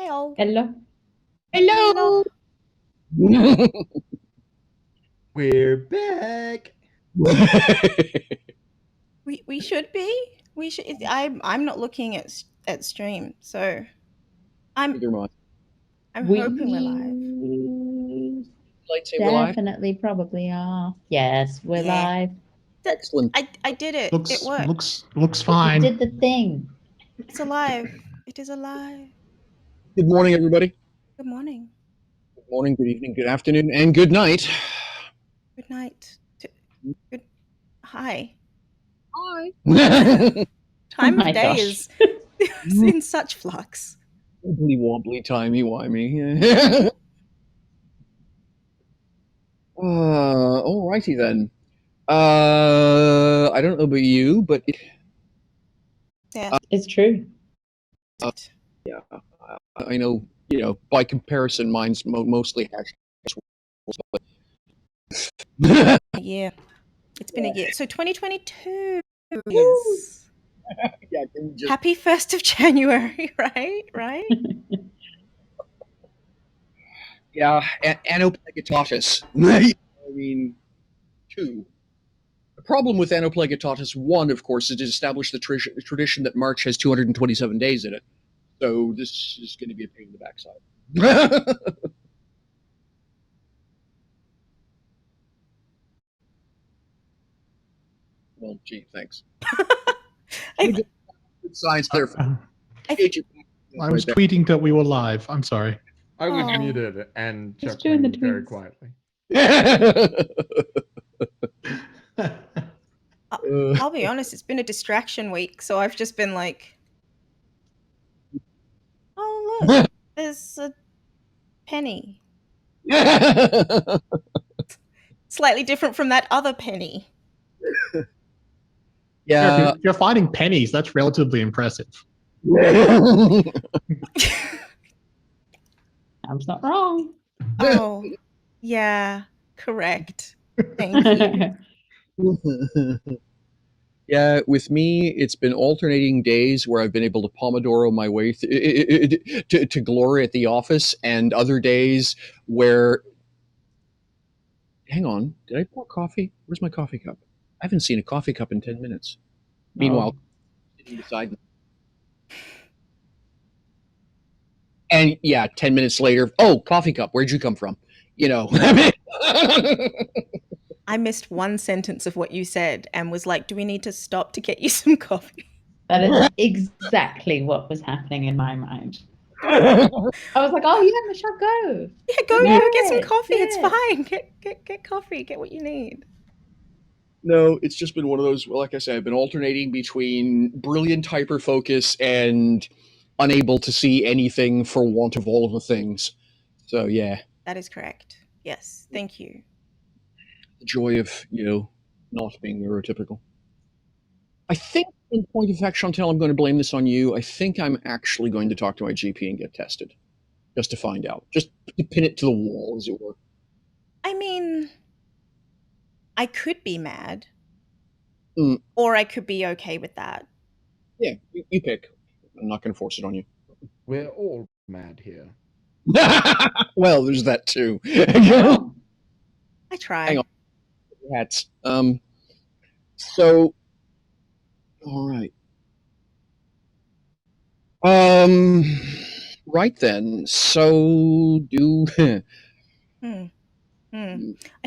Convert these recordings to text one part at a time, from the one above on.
Hello. Hello. Hello. We're back. We should be. We should. I'm not looking at stream, so I'm Neither am I. I'm hoping we're live. Light say we're live. Definitely, probably are. Yes, we're Yeah. live. Excellent. I did it. Looks It worked. looks fine. Did the thing. It's alive. It is alive. Good morning, everybody. Good morning. Good morning, good evening, good afternoon, and good night. Good night. Good. Hi. Hi. Time my of day gosh. is in such flux. Wobbly wobbly, timey wimey. Alrighty then. I don't know about you, but Yeah. It's true. yeah, I know. By comparison, mine's mostly hashtag. Yeah. It's been a year. So 2022 is Yeah, can we just... happy 1st of January, right? Yeah, Anoplegatotus. I mean, 2. The problem with Anoplegatotus 1, of course, is to establish the tradition that March has 227 days in it. So this is going to be a pain in the backside. Well, gee, thanks. Good signs there. I was tweeting that we were live. I'm sorry. I was Oh. muted and Just doing chuckling the very tweets. quietly. I'll be honest, it's been a distraction week, so I've just been like, oh look, there's a penny. Slightly different from that other penny. Yeah. If you're finding pennies, that's relatively impressive. I'm not wrong. Oh, yeah, correct. Thank you. Yeah, with me, it's been alternating days where I've been able to Pomodoro my way to glory at the office, and other days where... Hang on, did I pour coffee? Where's my coffee cup? I haven't seen a coffee cup in 10 minutes. Meanwhile, sitting beside... And yeah, 10 minutes later, oh, coffee cup, where'd you come from? I missed one sentence of what you said and was like, do we need to stop to get you some coffee? That is exactly what was happening in my mind. I was like, oh yeah, Michelle, go. Yeah, go get some coffee. Yeah. It's fine. Get coffee. Get what you need. No, it's just been one of those, well, like I said, I've been alternating between brilliant hyper-focus and unable to see anything for want of all of the things. So, yeah. That is correct. Yes, thank you. The joy of, not being neurotypical. I think, in point of fact, Chantel, I'm going to blame this on you. I think I'm actually going to talk to my GP and get tested. Just to find out. Just to pin it to the wall, as it were. I mean, I could be mad. Mm. Or I could be okay with that. Yeah, you pick. I'm not going to force it on you. We're all mad here. Well, there's that too. I try. Hang on. Hats. So, all right. Right then. So, I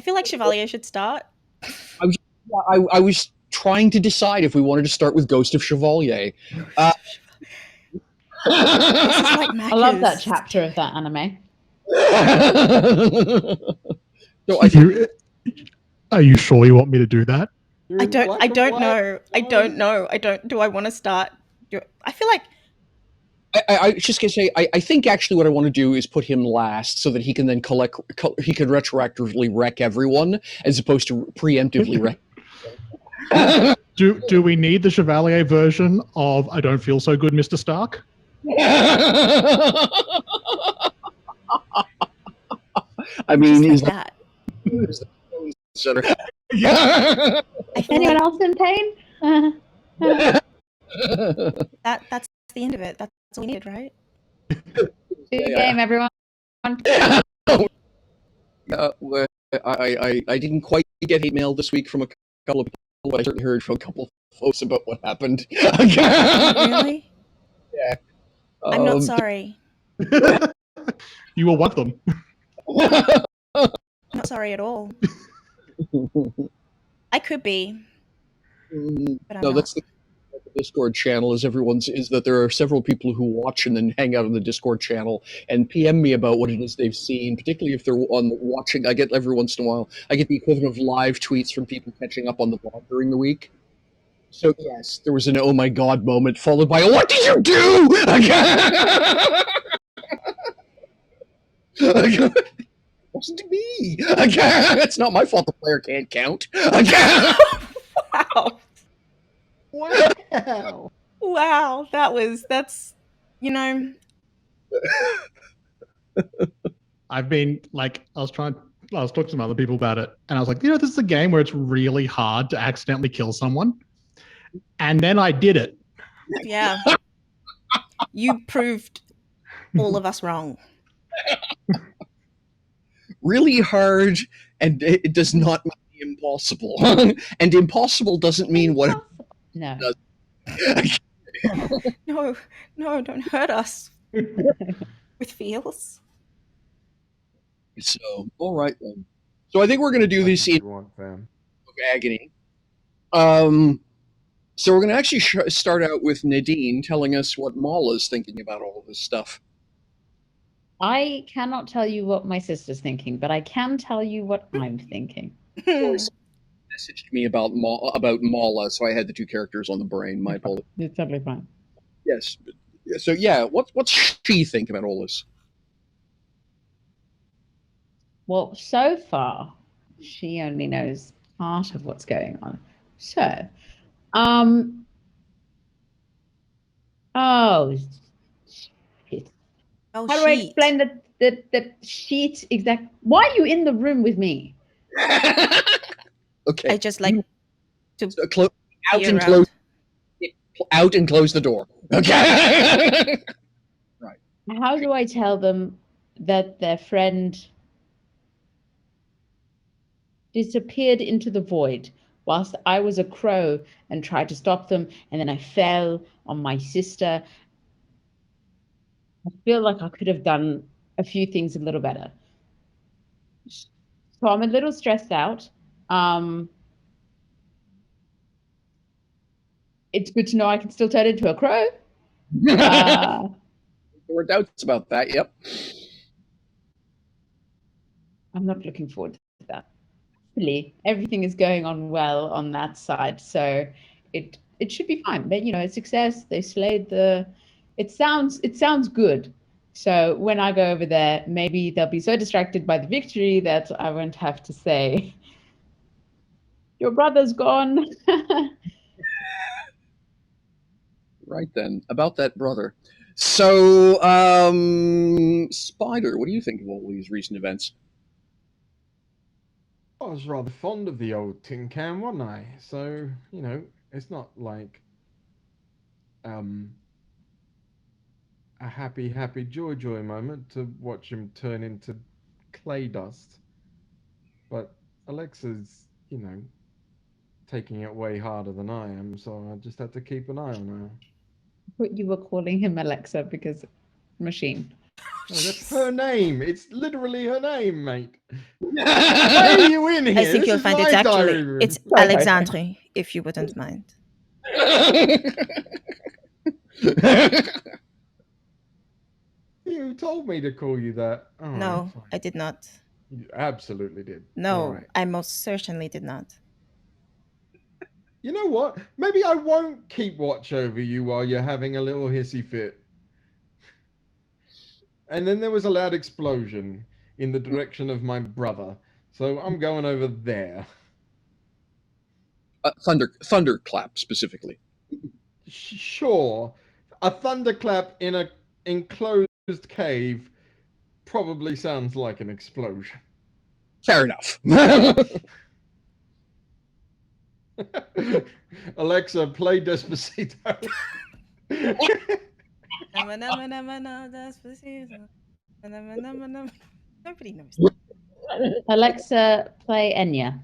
feel like Chevalier should start. I was trying to decide if we wanted to start with Ghost of Chevalier. This is like I love that chapter of that anime. So Are you sure you want me to do that? I don't know. Do I want to start? I feel like I was just gonna say, I think actually what I want to do is put him last so that he can then he can retroactively wreck everyone as opposed to preemptively wreck. Do we need the Chevalier version of I Don't Feel So Good, Mr. Stark? I mean, he's like that. Anyone else in pain? That's the end of it. That's all we needed, right? To the game, everyone. Well, I didn't quite get hate mail this week from a couple of people, but I certainly heard from a couple of folks about what happened. Really? Yeah. I'm not sorry. You were one of them. I'm not sorry at all. I could be, but I'm No, not. that's the Discord channel is that there are several people who watch and then hang out on the Discord channel and PM me about what it is they've seen, particularly if they're on watching. I get every once in a while, I get the equivalent of live tweets from people catching up on the vlog during the week. So yes, there was an oh my god moment followed by what did you do? It wasn't me. It's not my fault the player can't count. Wow. Wow. Wow. That's, you know, I've been like, I was talking to some other people about it, and I was like, this is a game where it's really hard to accidentally kill someone. And then I did it. yeah. You proved all of us wrong. Really hard, and it does not mean impossible. And impossible doesn't mean what. No. No, don't hurt us with feels. So, all right then. So I think we're going to do this That's scene what you want, fam. of agony. So we're going to actually start out with Nadine telling us what Mala's thinking about all of this stuff. I cannot tell you what my sister's thinking, but I can tell you what I'm thinking. Sorry, someone messaged me about Mala, so I had the two characters on the brain. My apologies. It's totally fine. Yes. So yeah, what's she think about all this? Well, so far, she only knows part of what's going on. So, oh, shit. Oh, How do I explain the sheet exact? Why are you in the room with me? Okay. I just like to So, out and close the door. Okay. Right. How do I tell them that their friend disappeared into the void whilst I was a crow and tried to stop them, and then I fell on my sister? I feel like I could have done a few things a little better. So I'm a little stressed out. It's good to know I can still turn into a crow. There were doubts about that. Yep. I'm not looking forward to that. Really, everything is going on well on that side, so it should be fine. But a success. They slayed the. It sounds good. So when I go over there, maybe they'll be so distracted by the victory that I won't have to say, "Your brother's gone." Right then, about that brother. So, Spider, what do you think of all these recent events? I was rather fond of the old tin can, wasn't I? So, it's not like a happy joy moment to watch him turn into clay dust. But Alexa's, taking it way harder than I am, so I just had to keep an eye on her. But you were calling him Alexa because machine. No, that's her name. It's literally her name, mate. Why are you in here? I think you'll find it's actually it's Alexandre, if you wouldn't mind. You told me to call you that. Oh, No, fine. I did not. You absolutely did. No, Right. I most certainly did not. You know what? Maybe I won't keep watch over you while you're having a little hissy fit. And then there was a loud explosion in the direction of my brother. So I'm going over there. Thunderclap specifically. Sure. A thunderclap in an enclosed cave probably sounds like an explosion. Fair enough. Alexa, play Despacito. Nobody knows. Alexa, play Enya.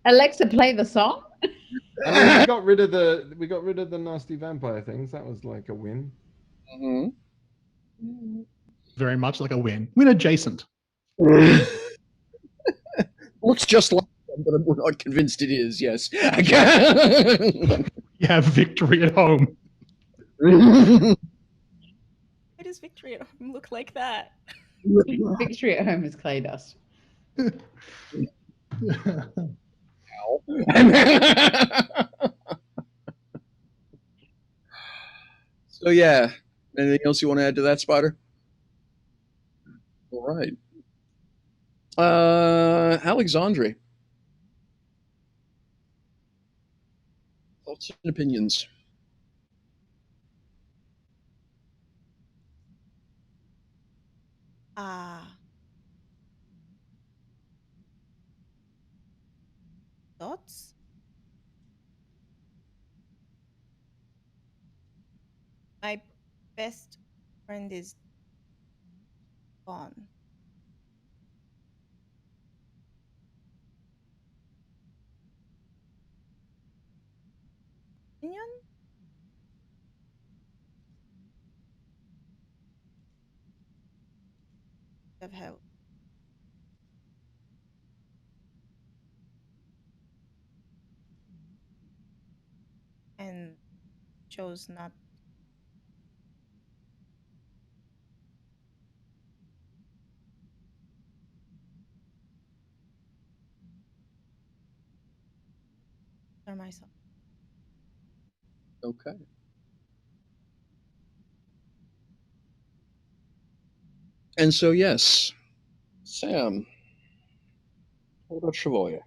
Alexa, play the song. I mean, we got rid of the nasty vampire things. That was like a win. Very much like a win. Win adjacent. Looks just like them, but we're not convinced it is. Yes. You have victory at home. Why does victory at home look like that? Victory at home is clay dust. So yeah, anything else you want to add to that, Spider? All right. Alexandre. Thoughts and opinions. Thoughts? My best friend is gone. Opinion? Of help. And chose not. For myself. Okay. And so yes, Sam. What about Chevalier?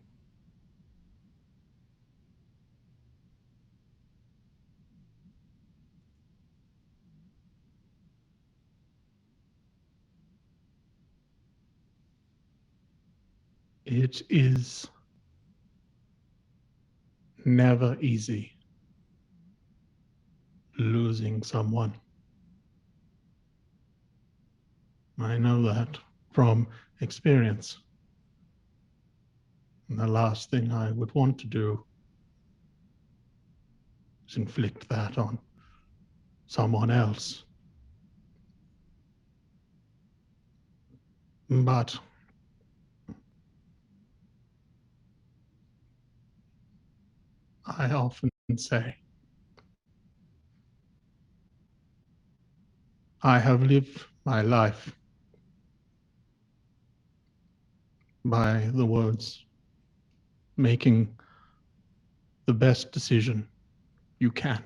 It is never easy losing someone. I know that from experience. And the last thing I would want to do is inflict that on someone else. But I often say, I have lived my life by the words, making the best decision you can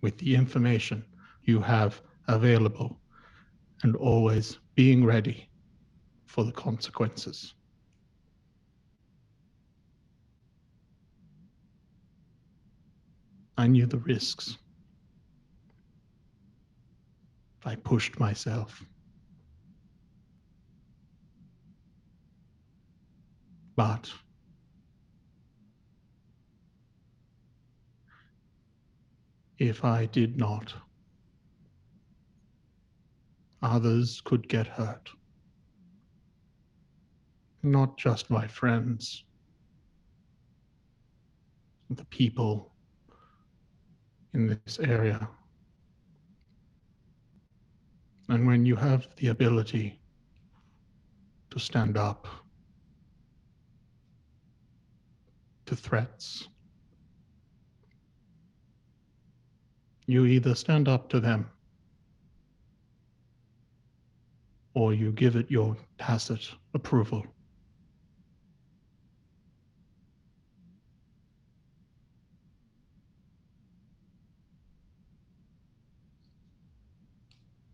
with the information you have available and always being ready for the consequences. I knew the risks. I pushed myself. But if I did not, others could get hurt. Not just my friends, the people in this area. And when you have the ability to stand up to threats, you either stand up to them or you give it your tacit approval.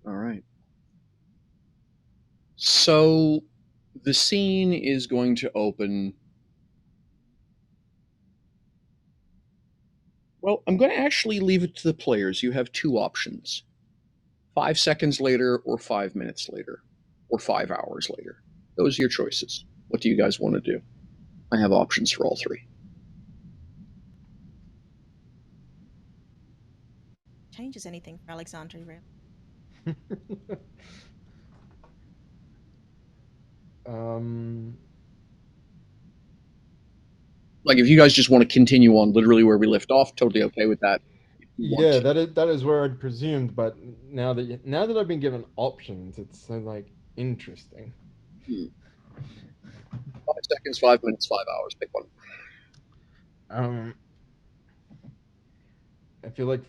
All right. So the scene is going to open. Well, I'm going to actually leave it to the players. You have two options: 5 seconds later, or 5 minutes later, or 5 hours later. Those are your choices. What do you guys want to do? I have options for all three. Changes anything for Alexandria, really. Like, if you guys just want to continue on literally where we left off, totally okay with that. Yeah, that is where I'd presumed, but now that I've been given options, it's so like interesting. 5 seconds, 5 minutes, 5 hours. Pick one. I feel like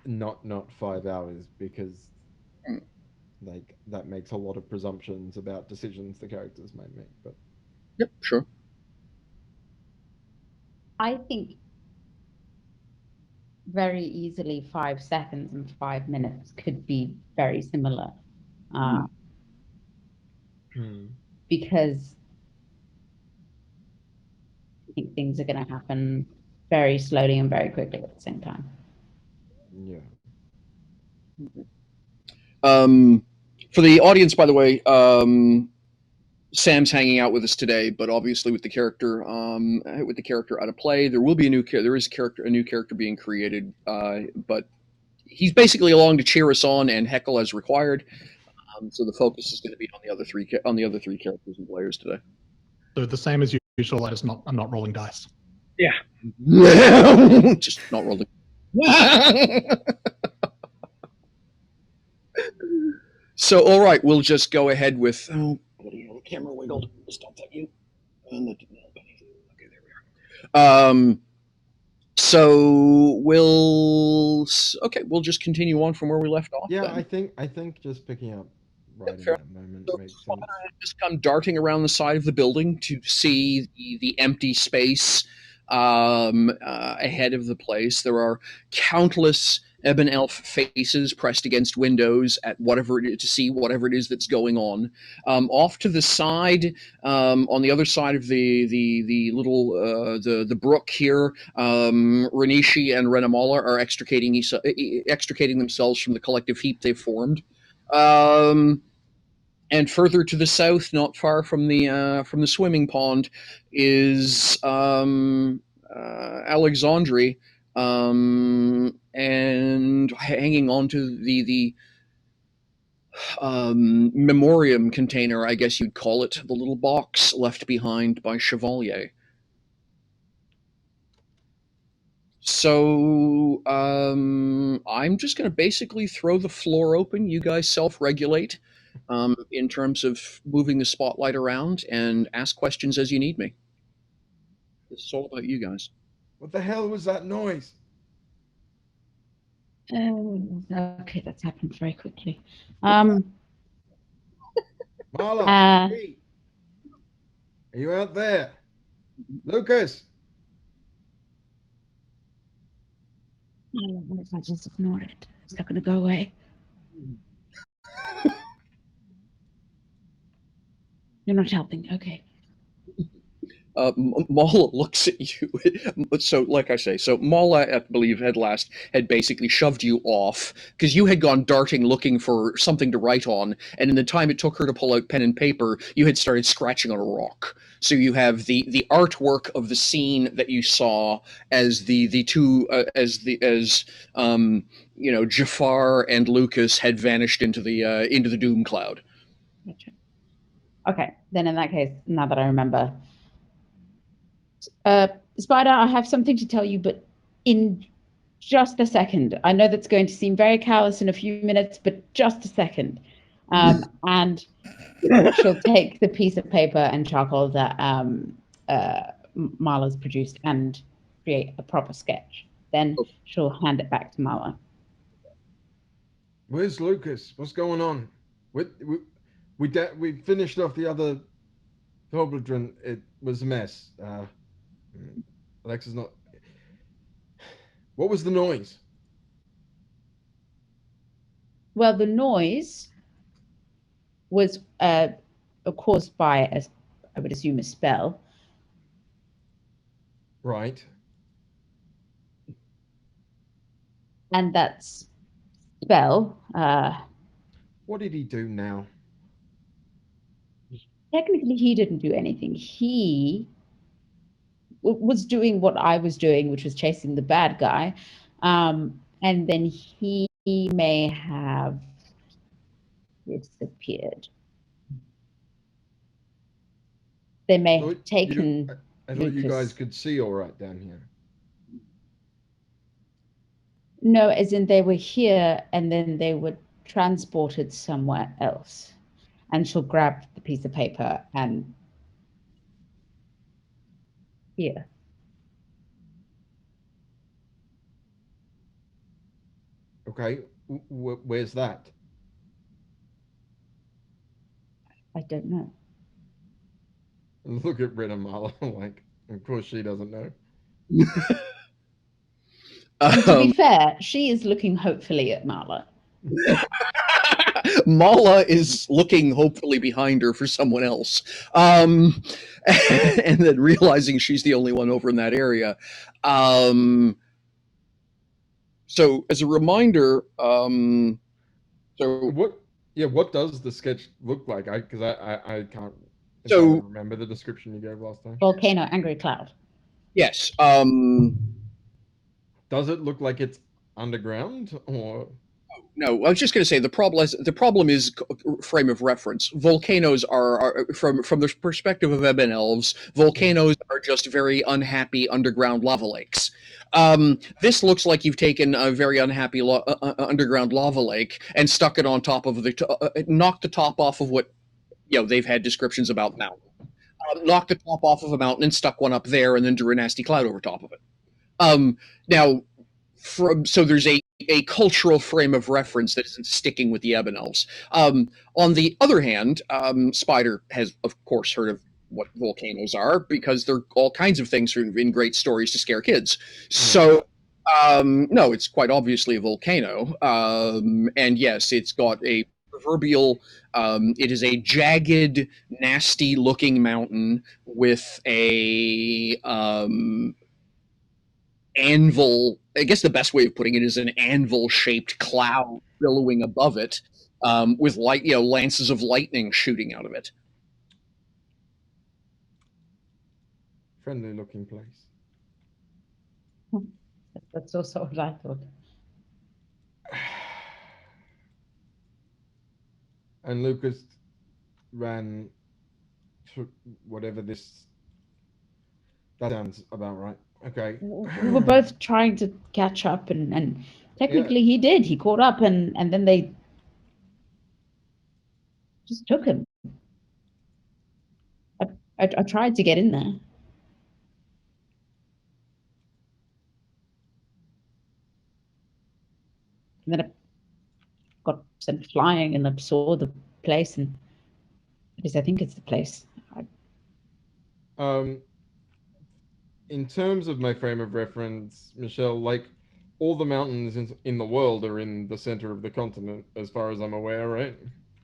not 5 hours because Mm. like that makes a lot of presumptions about decisions the characters might make. But Yep, sure. I think very easily 5 seconds and 5 minutes could be very similar. Because I think things are going to happen very slowly and very quickly at the same time. yeah. For the audience, by the way, Sam's hanging out with us today, but obviously with the character out of play, there is a new character being created, but he's basically along to cheer us on and heckle as required. So the focus is going to be on the other three characters and players today. So the same as usual. I'm not rolling dice. Yeah, just not rolling. So, all right, we'll just go ahead with. Oh, bloody hell, the camera wiggled. Stop that, you. Okay, there we are. So we'll just continue on from where we left off. Yeah, then. I think just picking up right in fair. that moment So makes sense. Spire just come darting around the side of the building to see the empty space ahead of the place. There are countless ebon elf faces pressed against windows at to see whatever it is that's going on. Off to the side, on the other side of the little the brook here, Renishi and Renamala are extricating themselves from the collective heap they've formed. And further to the south, not far from the swimming pond, is Alexandria, and hanging on to the memoriam container, I guess you'd call it, the little box left behind by Chevalier. So I'm just going to basically throw the floor open. You guys self-regulate in terms of moving the spotlight around and ask questions as you need me. This is all about you guys. What the hell was that noise? Okay, that's happened very quickly. Marla, hey, are you out there? Lucas. What if I just ignore it? It's not going to go away. You're not helping. Okay. Mala looks at you. So, like I say, Mala, I believe, had basically shoved you off because you had gone darting looking for something to write on, and in the time it took her to pull out pen and paper, you had started scratching on a rock. So you have the artwork of the scene that you saw as Jafar and Lucas had vanished into the doom cloud. Gotcha. Okay, then in that case, now that I remember, Spider, I have something to tell you, but in just a second. I know that's going to seem very callous in a few minutes, but just a second. And she'll take the piece of paper and charcoal that Marla's produced and create a proper sketch. Then she'll hand it back to Marla. Where's Lucas? What's going on? We finished off the other Toblerone. It was a mess. Alexa's not. What was the noise? Well, the noise was caused by, I would assume, a spell. Right. And that spell. What did he do now? Technically, he didn't do anything. He was doing what I was doing, which was chasing the bad guy, and then he may have disappeared. They may have taken I thought you guys Lucas. could see all right down here. No, as in they were here and then they were transported somewhere else. And she'll grab the piece of paper and here. Okay, where's that? I don't know. Look at Rita Marla, like, of course she doesn't know. And to be fair, she is looking hopefully at Marla. Mala is looking hopefully behind her for someone else, and then realizing she's the only one over in that area. So, as a reminder, so what? Yeah, what does the sketch look like? Because I can't So- remember the description you gave last time. Volcano, angry cloud. yes, Does it look like it's underground or? no, I was just going to say the problem is frame of reference. Volcanoes are from the perspective of Ebon Elves. Volcanoes are just very unhappy underground lava lakes. This looks like you've taken a very unhappy underground lava lake and stuck it on top of knocked the top off of what they've had descriptions about mountain. Knocked the top off of a mountain and stuck one up there, and then drew a nasty cloud over top of it. Now, so there's a cultural frame of reference that isn't sticking with the Ebon Elves. On the other hand, Spider has, of course, heard of what volcanoes are because they're all kinds of things in great stories to scare kids. So, no, it's quite obviously a volcano. And yes, it's got a proverbial, it is a jagged, nasty-looking mountain with a anvil. I guess the best way of putting it is an anvil-shaped cloud billowing above it, with lances of lightning shooting out of it. Friendly looking place. That's also what I thought. And Lucas ran to whatever this. That sounds about right. Okay. We were both trying to catch up, and technically he did. He caught up, and then they just took him. I tried to get in there. And then I got sent flying and I saw the place, and at least I think it's the place. In terms of my frame of reference, Michelle, like all the mountains in the world are in the center of the continent, as far as I'm aware, right?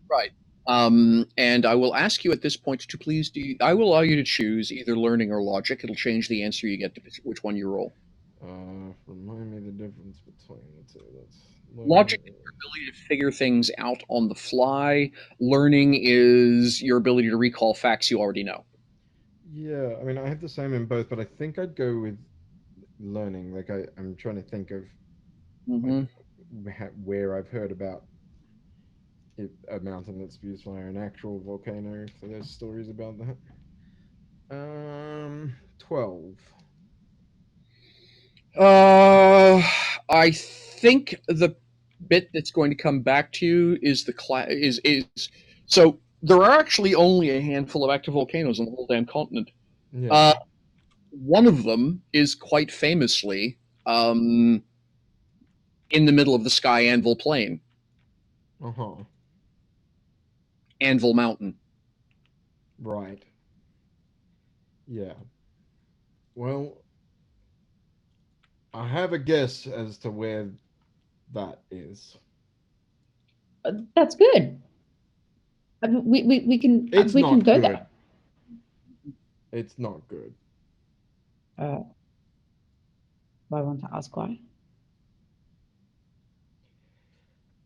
Right. And I will ask you at this point to please I will allow you to choose either learning or logic. It'll change the answer you get to which one you roll. Remind me the difference between the two. That's logic is your ability to figure things out on the fly. Learning is your ability to recall facts you already know. Yeah, I mean, I have the same in both, but I think I'd go with learning. Like, I'm trying to think of where I've heard about a mountain that's fused by an actual volcano. So there's stories about that. 12. I think the bit that's going to come back to you is so there are actually only a handful of active volcanoes on the whole damn continent. Yeah. One of them is quite famously in the middle of the Sky Anvil Plain. Anvil Mountain. Right. Yeah. Well, I have a guess as to where that is. That's good. I mean, we can go good. there. It's not good. I want to ask why.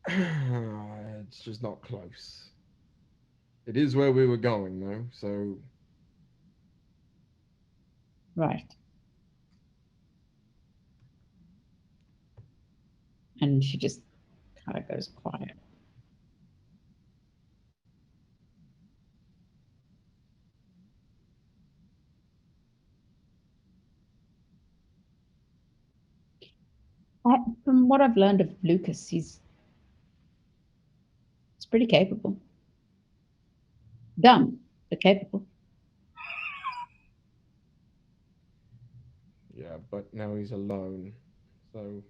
It's just not close. It is where we were going, though, so. Right. And she just kind of goes quiet. From what I've learned of Lucas, he's pretty capable. Dumb, but capable. Yeah, but now he's alone. So,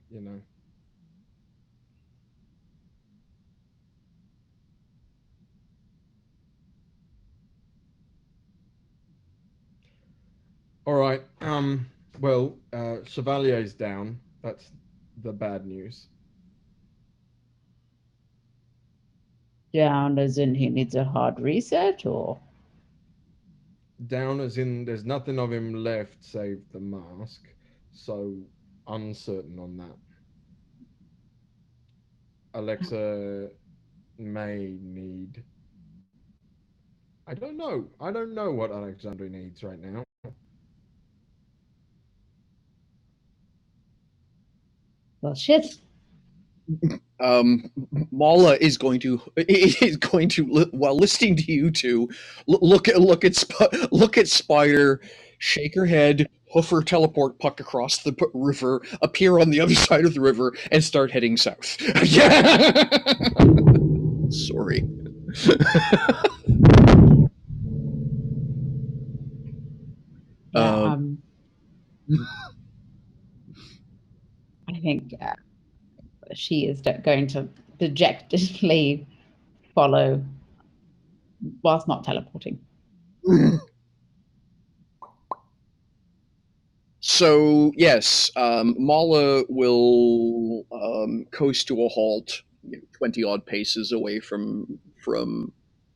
All right. Well, Chevalier's down. That's the bad news. Down as in he needs a hard reset, or Down as in there's nothing of him left save the mask. So uncertain on that. Alexa may need. I don't know. I don't know what Alexandre needs right now. well, shit. Mala is going to while listening to you two look at Spider, shake her head, hoof her teleport puck across the river, appear on the other side of the river, and start heading south. Sorry. Yeah, I think she is going to dejectedly follow whilst not teleporting. So yes, Mala will coast to a halt, 20-odd paces away from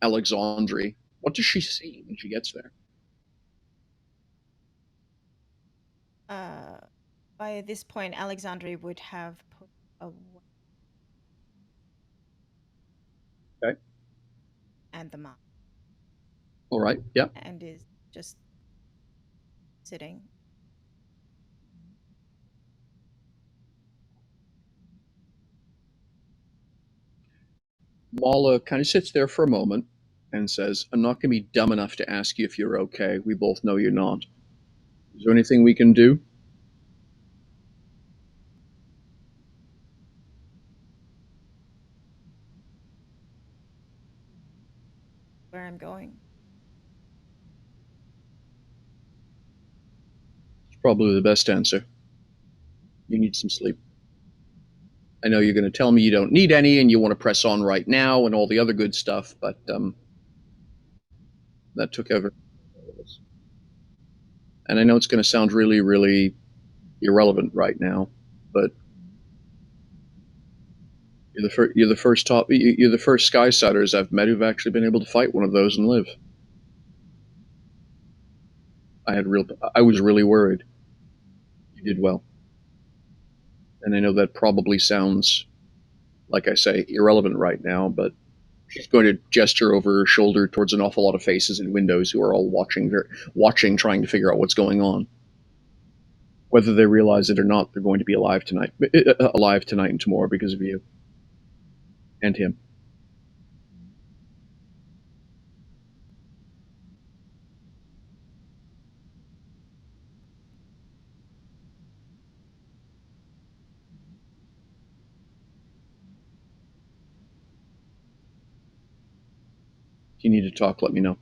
Alexandre. What does she see when she gets there? By this point, Alexandre would have put away. Okay. And the mask. All right. Yeah. And is just sitting. Mala kind of sits there for a moment and says, "I'm not going to be dumb enough to ask you if you're okay. We both know you're not. Is there anything we can do?" Where I'm going. It's probably the best answer. You need some sleep. I know you're going to tell me you don't need any and you want to press on right now and all the other good stuff, but that took over. And I know it's going to sound really, really irrelevant right now, but you're the first Skysiders I've met who've actually been able to fight one of those and live. I was really worried. You did well. And I know that probably sounds, like I say, irrelevant right now, but she's going to gesture over her shoulder towards an awful lot of faces and windows who are all watching, trying to figure out what's going on. Whether they realize it or not, they're going to be alive tonight and tomorrow because of you and him. If you need to talk, let me know.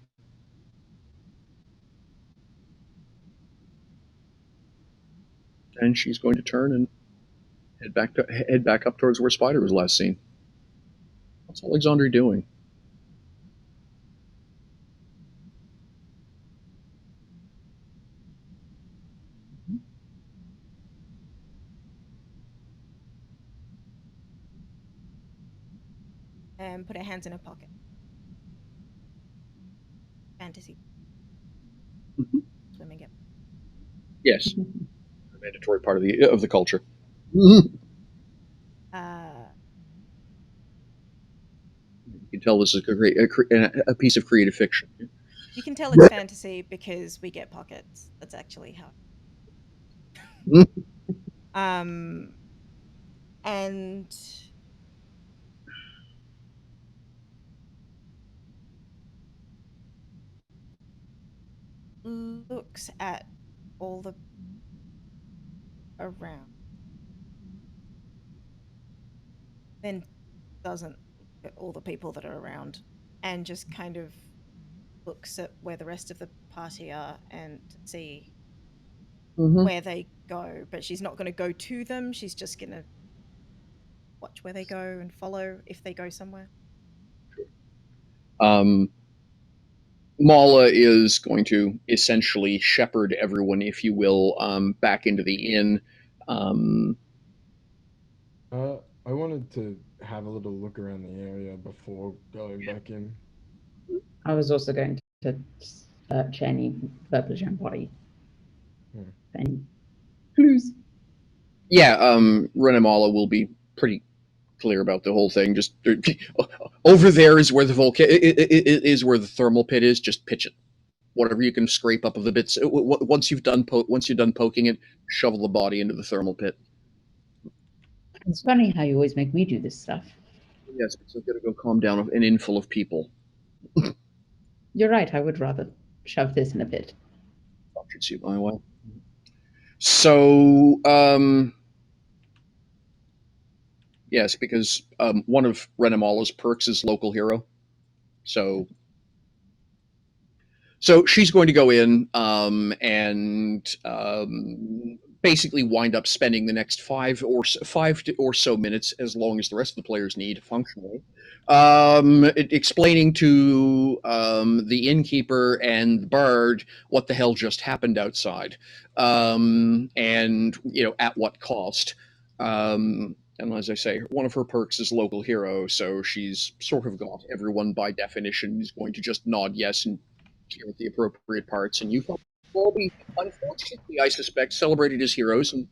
And she's going to turn and head back up towards where Spider was last seen. What's Alexandre doing? And put her hands in her pocket. Fantasy. Mm-hmm. Swimming it. Yes, a mandatory part of the culture. You can tell this is a piece of creative fiction. You can tell it's fantasy because we get pockets. That's actually how. and looks at all the around, then doesn't look at all the people that are around, and just kind of looks at where the rest of the party are and to see where they go. But she's not going to go to them. She's just going to watch where they go and follow if they go somewhere. Mala is going to essentially shepherd everyone, if you will, back into the inn. I wanted to have a little look around the area before going back in. I was also going to search any verbatim body. Any clues? Yeah, Renamala will be pretty clear about the whole thing. Just over there is where the is where the thermal pit is. Just pitch it. Whatever you can scrape up of the bits. Once you've done poking it, shovel the body into the thermal pit. It's funny how you always make me do this stuff. Yes, because I've got to go calm down an inn full of people. You're right. I would rather shove this in a pit. That should suit my way. So, yes, because one of Renamala's perks is local hero. So she's going to go in and basically wind up spending the next five or so minutes, as long as the rest of the players need functionally, explaining to the innkeeper and the bard what the hell just happened outside, and at what cost. And as I say, one of her perks is local hero, so she's sort of got everyone by definition is going to just nod yes and cheer at the appropriate parts, and you will be, unfortunately, I suspect, celebrated as heroes and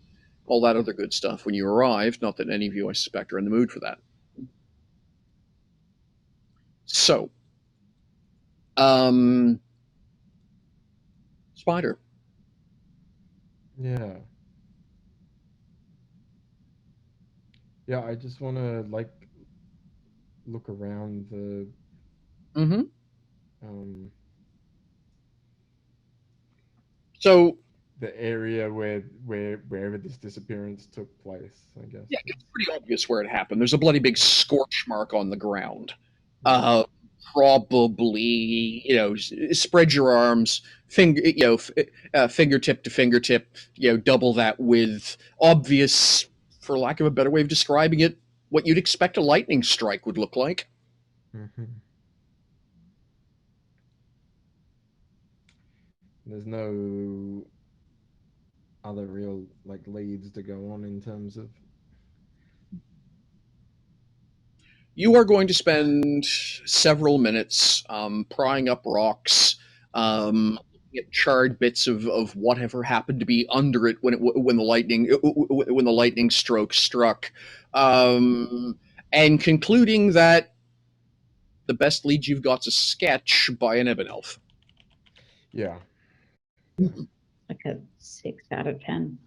all that other good stuff when you arrive. Not that any of you, I suspect, are in the mood for that. So, Spider. Yeah. Yeah, I just want to look around the So the area wherever this disappearance took place, I guess. Yeah, it's pretty obvious where it happened. There's a bloody big scorch mark on the ground. Probably, spread your arms, fingertip to fingertip, double that with obvious, for lack of a better way of describing it, what you'd expect a lightning strike would look like. There's no other real leads to go on in terms of. You are going to spend several minutes prying up rocks, looking at charred bits of whatever happened to be under it when the lightning stroke struck, and concluding that the best lead you've got is a sketch by an ebon elf. Yeah. Like a 6 out of 10.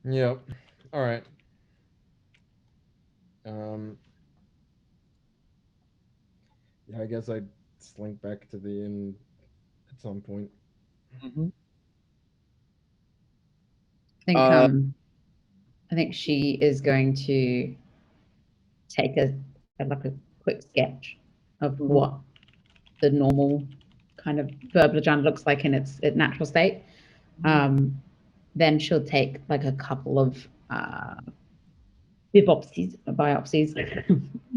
Yep. All right. Yeah, I guess I'd slink back to the inn at some point. I think she is going to take a quick sketch of what the normal kind of Verblajana looks like in its natural state. Then she'll take a couple of biopsies,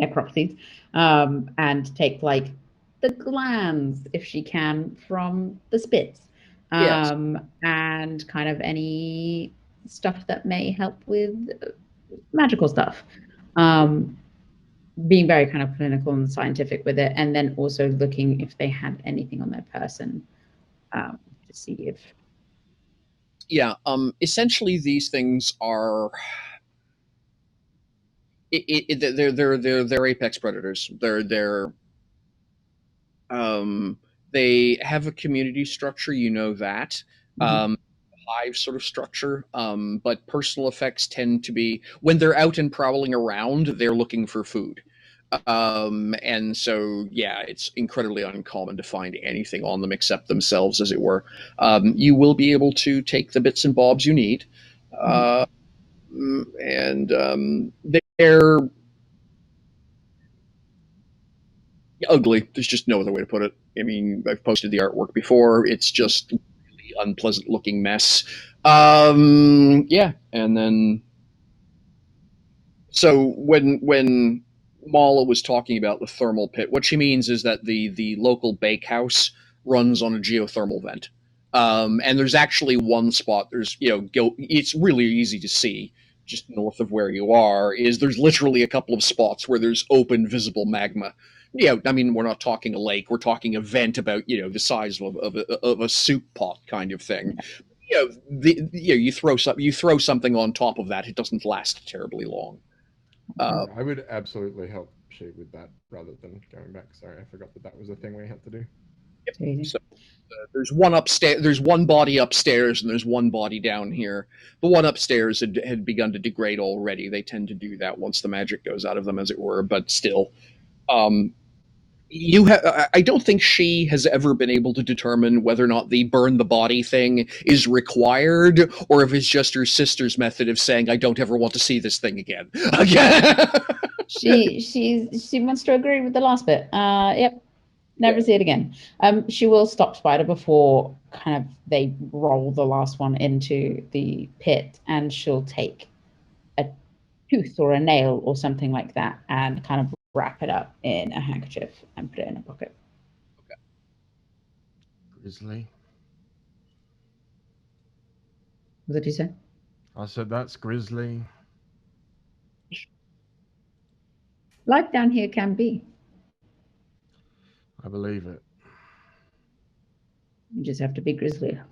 necropsies, and take the glands, if she can, from the spits, Yes. and kind of any stuff that may help with magical stuff. Being very kind of clinical and scientific with it, and then also looking if they had anything on their person, to see if. Yeah. Essentially, these things are. They're apex predators. They're They have a community structure, you know that. Mhm. Hive sort of structure, but personal effects tend to be when they're out and prowling around, they're looking for food. And so, yeah, it's incredibly uncommon to find anything on them except themselves, as it were. You will be able to take the bits and bobs you need. Uh, and they're ugly. There's just no other way to put it. I mean, I've posted the artwork before. It's just really unpleasant looking mess. Yeah, and then so when Mala was talking about the thermal pit, what she means is that the local bakehouse runs on a geothermal vent. And there's actually one spot. There's it's really easy to see just north of where you are. Is there's literally a couple of spots where there's open visible magma. I mean, we're not talking a lake. We're talking a vent about the size of a soup pot kind of thing. You throw something on top of that, it doesn't last terribly long. I would absolutely help She with that rather than going back. Sorry, I forgot that was a thing we had to do. So there's one upstairs. There's one body upstairs, and there's one body down here. The one upstairs had begun to degrade already. They tend to do that once the magic goes out of them, as it were. But still, um, I don't think she has ever been able to determine whether or not the burn the body thing is required, or if it's just her sister's method of saying, "I don't ever want to see this thing again." Again. She wants to agree with the last bit. Yep. Never see it again. She will stop Spider before kind of they roll the last one into the pit, and she'll take a tooth or a nail or something like that and kind of wrap it up in a handkerchief and put it in a pocket. Grizzly. What did you say? I said that's Grizzly. Life down here can be. I believe it. You just have to be grizzly. I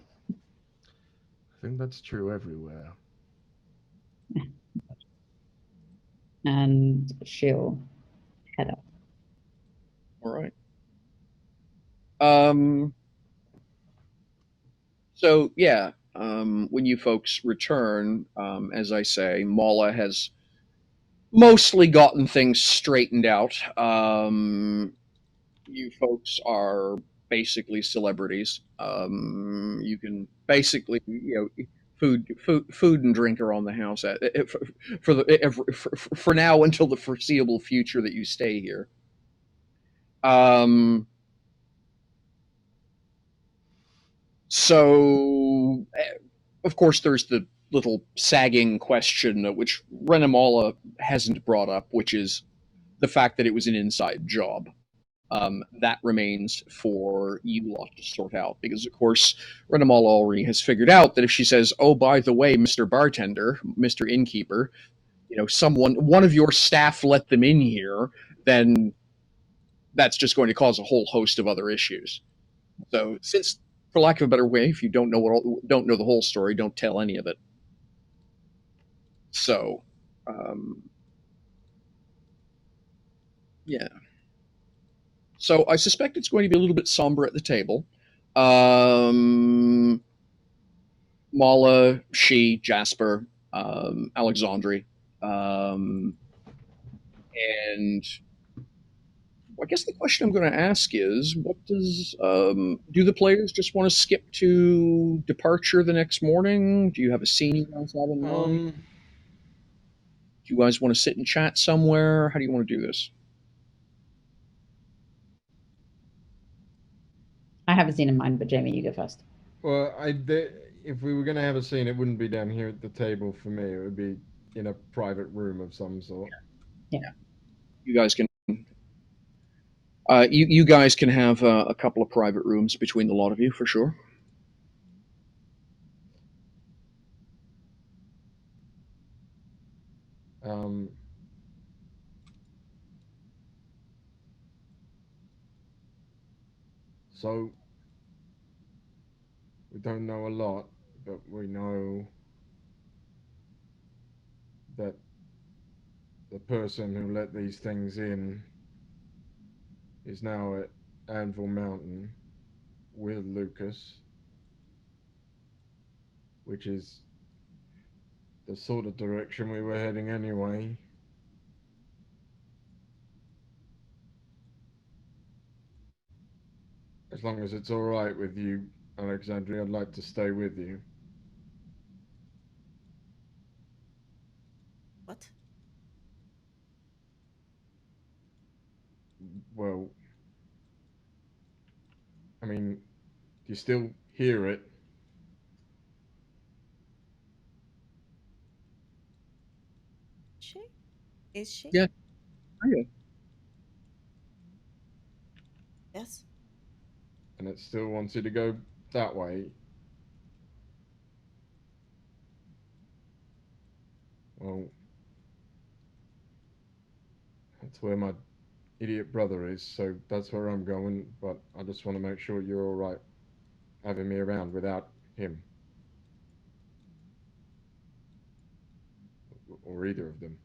think that's true everywhere. And she'll head up. All right. So yeah, when you folks return, as I say, Mala has mostly gotten things straightened out. You folks are basically celebrities. You can basically, food and drink are on the house for for now until the foreseeable future that you stay here. Um, so, of course, there's the little sagging question which Renamala hasn't brought up, which is the fact that it was an inside job. That remains for you lot to sort out because, of course, Renamala already has figured out that if she says, "Oh, by the way, Mr. Bartender, Mr. Innkeeper, one of your staff let them in here," then that's just going to cause a whole host of other issues. So, since, for lack of a better way, if you don't know the whole story, don't tell any of it. So, yeah. So I suspect it's going to be a little bit somber at the table. Um, Mala, she, Jasper, Alexandri, um, and I guess the question I'm going to ask is, what do the players just want to skip to departure the next morning? Do you have a scene you guys have in mind? Do you guys want to sit and chat somewhere? How do you want to do this? I have a scene in mind, but Jamie, you go first. Well, if we were going to have a scene, it wouldn't be down here at the table for me. It would be in a private room of some sort. Yeah. You guys can. You guys can have a couple of private rooms between the lot of you for sure. Um, so we don't know a lot, but we know that the person who let these things in is now at Anvil Mountain. with Lucas, which is the sort of direction we were heading anyway. As long as it's all right with you, Alexandria, I'd like to stay with you. What? Well, I mean, do you still hear it? She? Is she? Yeah. Yeah. Yes. And it still wants you to go that way? Well, that's where my idiot brother is, so that's where I'm going, but I just want to make sure you're all right having me around without him. Or either of them.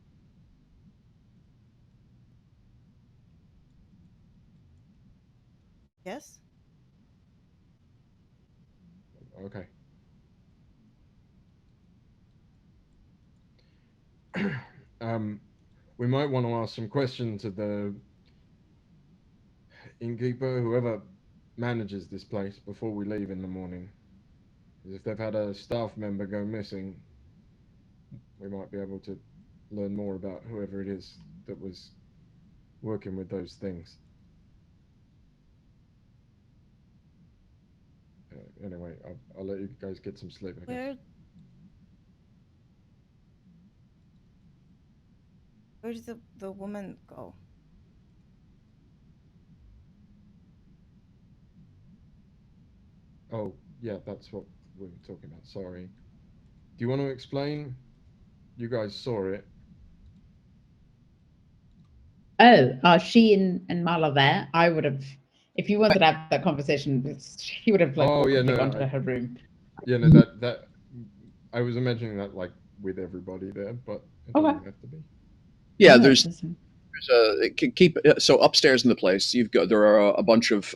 Yes. Okay. We might want to ask some questions of the innkeeper, whoever manages this place, before we leave in the morning. Because if they've had a staff member go missing, we might be able to learn more about whoever it is that was working with those things. Anyway, I'll let you guys get some sleep, I guess. Where did the woman go? Oh, yeah, that's what we were talking about. Sorry. Do you want to explain? You guys saw it. Oh, are she and Mala there? I would have, if you wanted to have that conversation, he would have like Oh, yeah, gone to no, her room. yeah, no, that I was imagining that like with everybody there, but it Okay. doesn't have to be. Yeah, No, there's listen. keep so upstairs in the place. There are a bunch of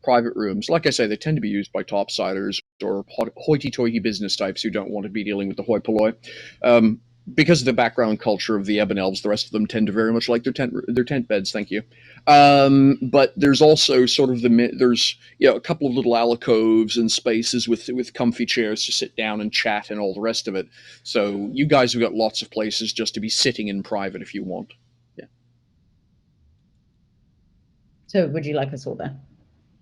private rooms. Like I say, they tend to be used by topsiders or hoity-toity business types who don't want to be dealing with the hoi polloi. Because of the background culture of the Ebon Elves, the rest of them tend to very much like their tent beds. Thank you. But there's also sort of there's a couple of little alcoves and spaces with comfy chairs to sit down and chat and all the rest of it. So you guys have got lots of places just to be sitting in private if you want. Yeah. So would you like us all there?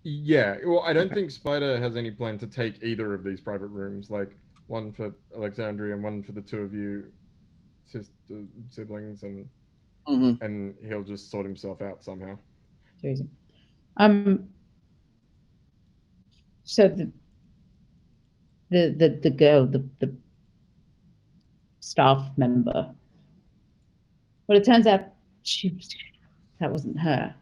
Yeah, well, I don't think Spider has any plan to take either of these private rooms, like one for Alexandria and one for the two of you siblings, and he'll just sort himself out somehow. So the girl, the staff member. Well, it turns out that wasn't her.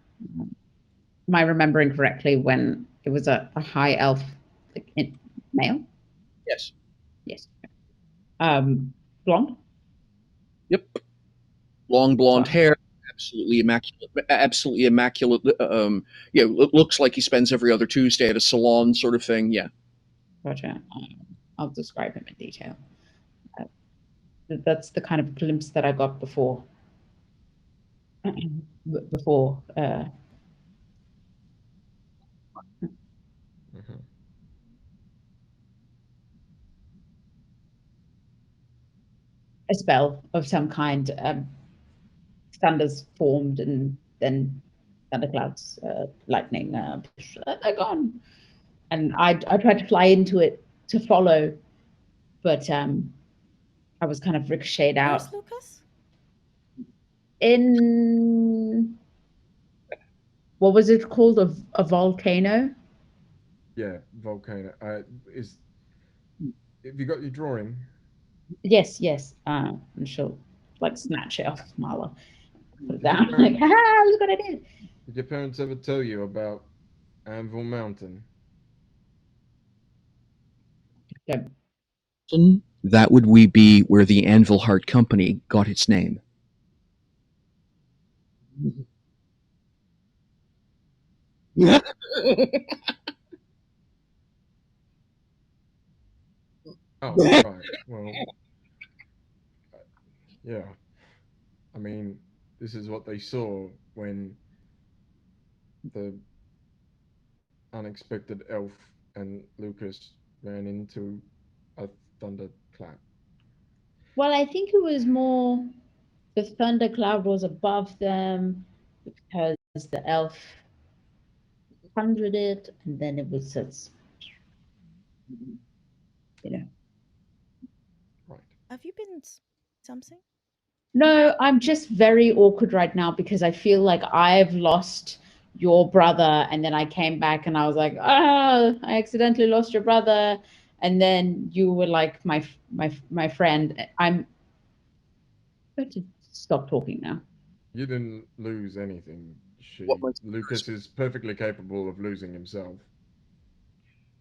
Am I remembering correctly when it was a high elf male? Yes. Yes. Blonde? Yep. Long blonde hair, absolutely immaculate. Absolutely immaculate. Looks like he spends every other Tuesday at a salon, sort of thing. Yeah. Gotcha. I'll describe him in detail. That's the kind of glimpse that I got before. A spell of some kind. Thunders formed, and then thunderclouds, lightning, they're gone. And I tried to fly into it to follow, but I was kind of ricocheted out. Where's Lucas? In what was it called? A volcano? Yeah, volcano. Have you got your drawing? Yes. And she'll like snatch it off Marla, put it down, like, look what I did. Did your parents ever tell you about Anvil Mountain? Yeah. That would be where the Anvil Heart Company got its name. Oh, right. Well, yeah. I mean, this is what they saw when the unexpected elf and Lucas ran into a thunderclap. Well, I think it was more the thundercloud was above them because the elf hundred it, and then it was just, you know. Right. Have you been something? No, I'm just very awkward right now because I feel like I've lost your brother, and then I came back and I was like, oh, I accidentally lost your brother, and then you were like my friend. I'm going to stop talking now. You didn't lose anything. What was Lucas is perfectly capable of losing himself.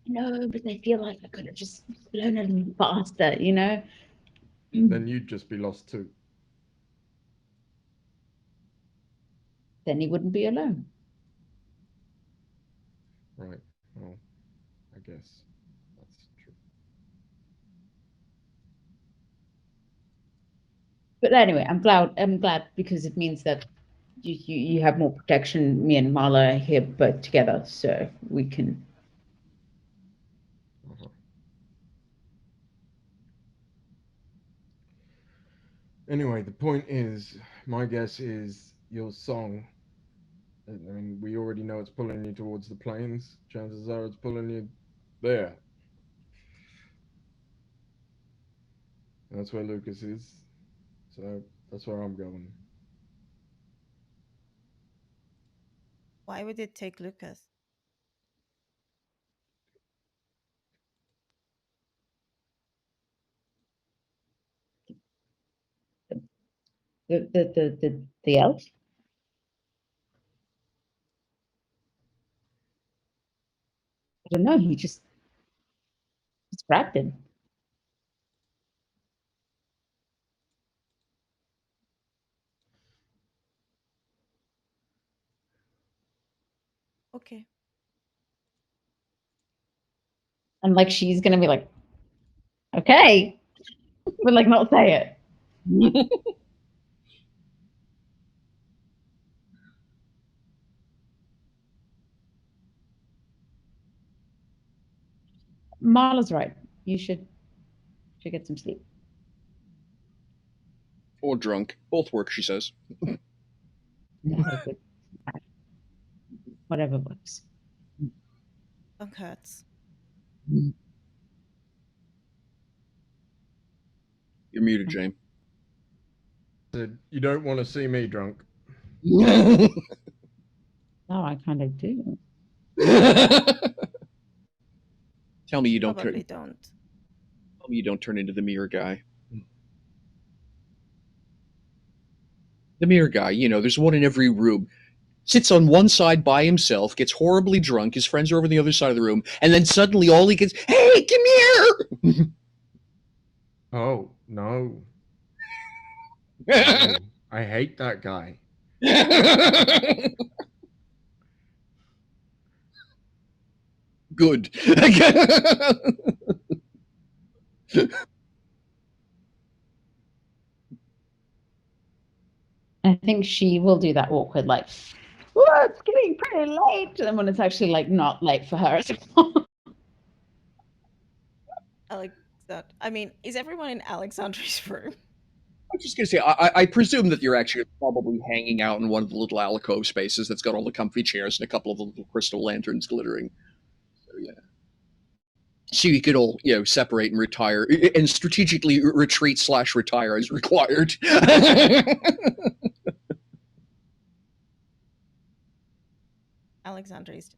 No, but I feel like I could have just flown a little faster, you know? Then you'd just be lost too. Then he wouldn't be alone. Right. Well, I guess that's true. But anyway, I'm glad because it means that you have more protection. Me and Marla are here both together, so we can. Uh-huh. Anyway, the point is, my guess is your song. I mean, we already know it's pulling you towards the plains. Chances are it's pulling you there. And that's where Lucas is. So that's where I'm going. Why would it take Lucas? The elf. I don't know. He just grabbed him. Okay. And like she's gonna be like, okay, but like not say it. Marla's right. You should get some sleep. Or drunk. Both work, she says. Have a good whatever works. Tongue hurts. You're muted, Jane. Said, you don't want to see me drunk. No, I kind of do. Tell me you don't Probably don't. Tell me you don't turn into the mirror guy. The mirror guy, you know, there's one in every room. Sits on one side by himself, gets horribly drunk, his friends are over on the other side of the room, and then suddenly all he gets, hey, come here! Oh, no. No. I hate that guy. Good. I think she will do that awkward, like, oh, it's getting pretty late. And when it's actually like not late for her. Alex, I mean, is everyone in Alexandria's room? I'm just going to say, I presume that you're actually probably hanging out in one of the little alcove spaces that's got all the comfy chairs and a couple of the little crystal lanterns glittering. So, yeah. So you could all, you know, separate and retire and strategically retreat/retire as required. Alexandria's.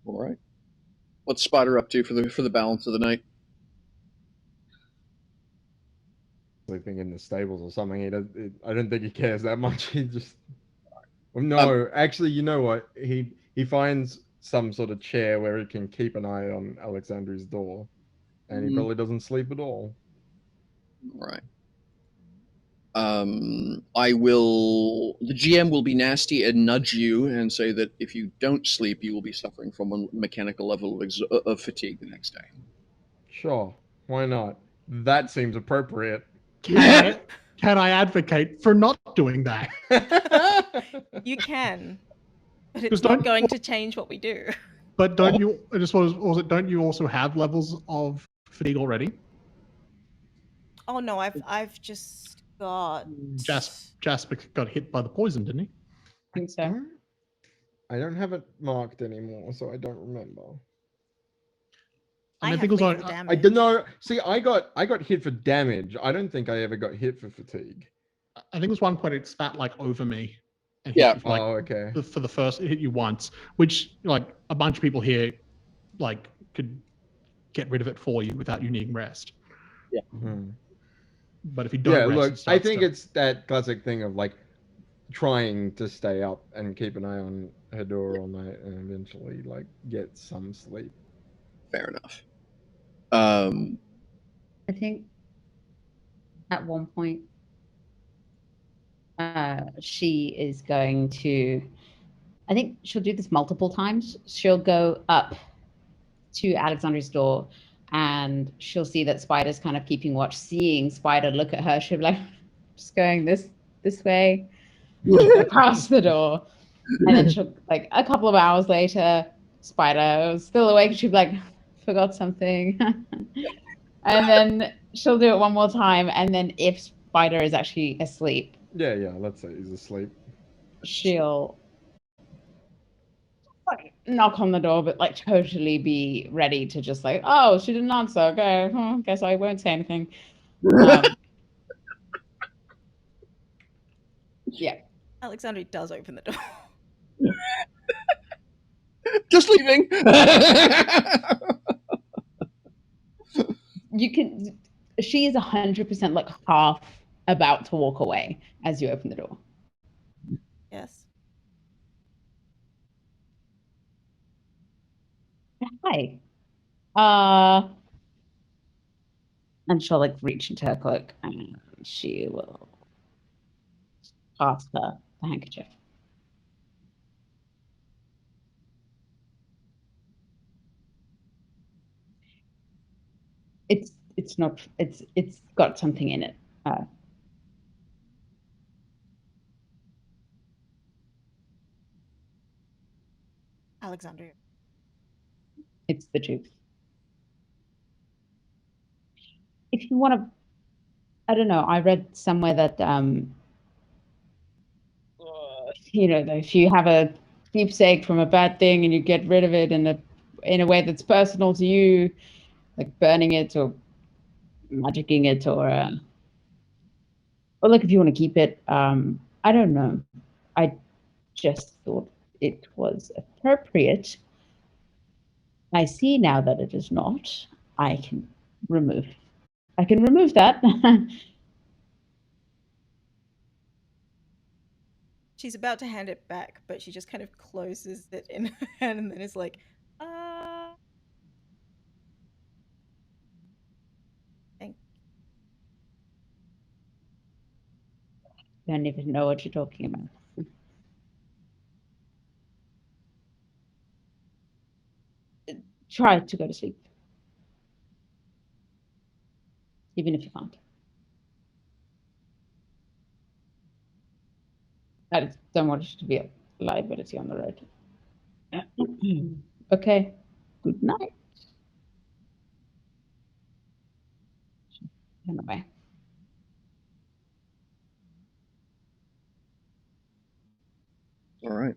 All right. What's Spider up to for the balance of the night? Sleeping in the stables or something. I don't think he cares that much. He just. Well, no, actually, you know what? He finds some sort of chair where he can keep an eye on Alexandria's door, and he probably doesn't sleep at all. All right. The GM will be nasty and nudge you and say that if you don't sleep, you will be suffering from a mechanical level of fatigue the next day. Sure, why not? That seems appropriate. Can I advocate for not doing that? You can, but Because it's not going to change what we do. But don't you? I just was also don't you also have levels of fatigue already? Oh no, I've just got. Jasper got hit by the poison, didn't he? I think so. I don't have it marked anymore, so I don't remember. I think have it was lethal on. damage. I don't know. See, I got hit for damage. I don't think I ever got hit for fatigue. I think it was one point it spat like over me, and Yeah. hit you for, like, Oh, okay. for the first, it hit you once, which like a bunch of people here, like could get rid of it for you without you needing rest. Yeah. Hmm. But if you don't Yeah, rest, look, it I starts think to, it's that classic thing of like trying to stay up and keep an eye on her door all night and eventually like get some sleep. Fair enough. I think at one point she is going to, I think she'll do this multiple times. She'll go up to Alexandria's door and she'll see that Spider's kind of keeping watch. Seeing Spider look at her, she'll be like, just going this way across the door. And then she'll, like, a couple of hours later, Spider was still awake. She'll be like, forgot something. And then she'll do it one more time. And then if Spider is actually asleep, Yeah, let's say he's asleep. she'll like knock on the door, but like totally be ready to just like, oh, she didn't answer. Okay, guess I won't say anything. Yeah. Alexandria does open the door. Just leaving. You can. She is 100% like half about to walk away as you open the door. Yes. Hi. And she'll like reach into her cloak and she will pass her the handkerchief. It's not, it's got something in it. Alexandria. It's the truth. If you want to, I don't know, I read somewhere that if you have a keepsake from a bad thing and you get rid of it in a way that's personal to you, like burning it or magicking it, or look, if you want to keep it, I don't know. I just thought it was appropriate. I see now that it is not. I can remove that. She's about to hand it back, but she just kind of closes it in her hand and then is like, thank I don't even know what you're talking about. Try to go to sleep, even if you can't. I just don't want it to be a liability on the road. Okay. Good night. Turn away. All right.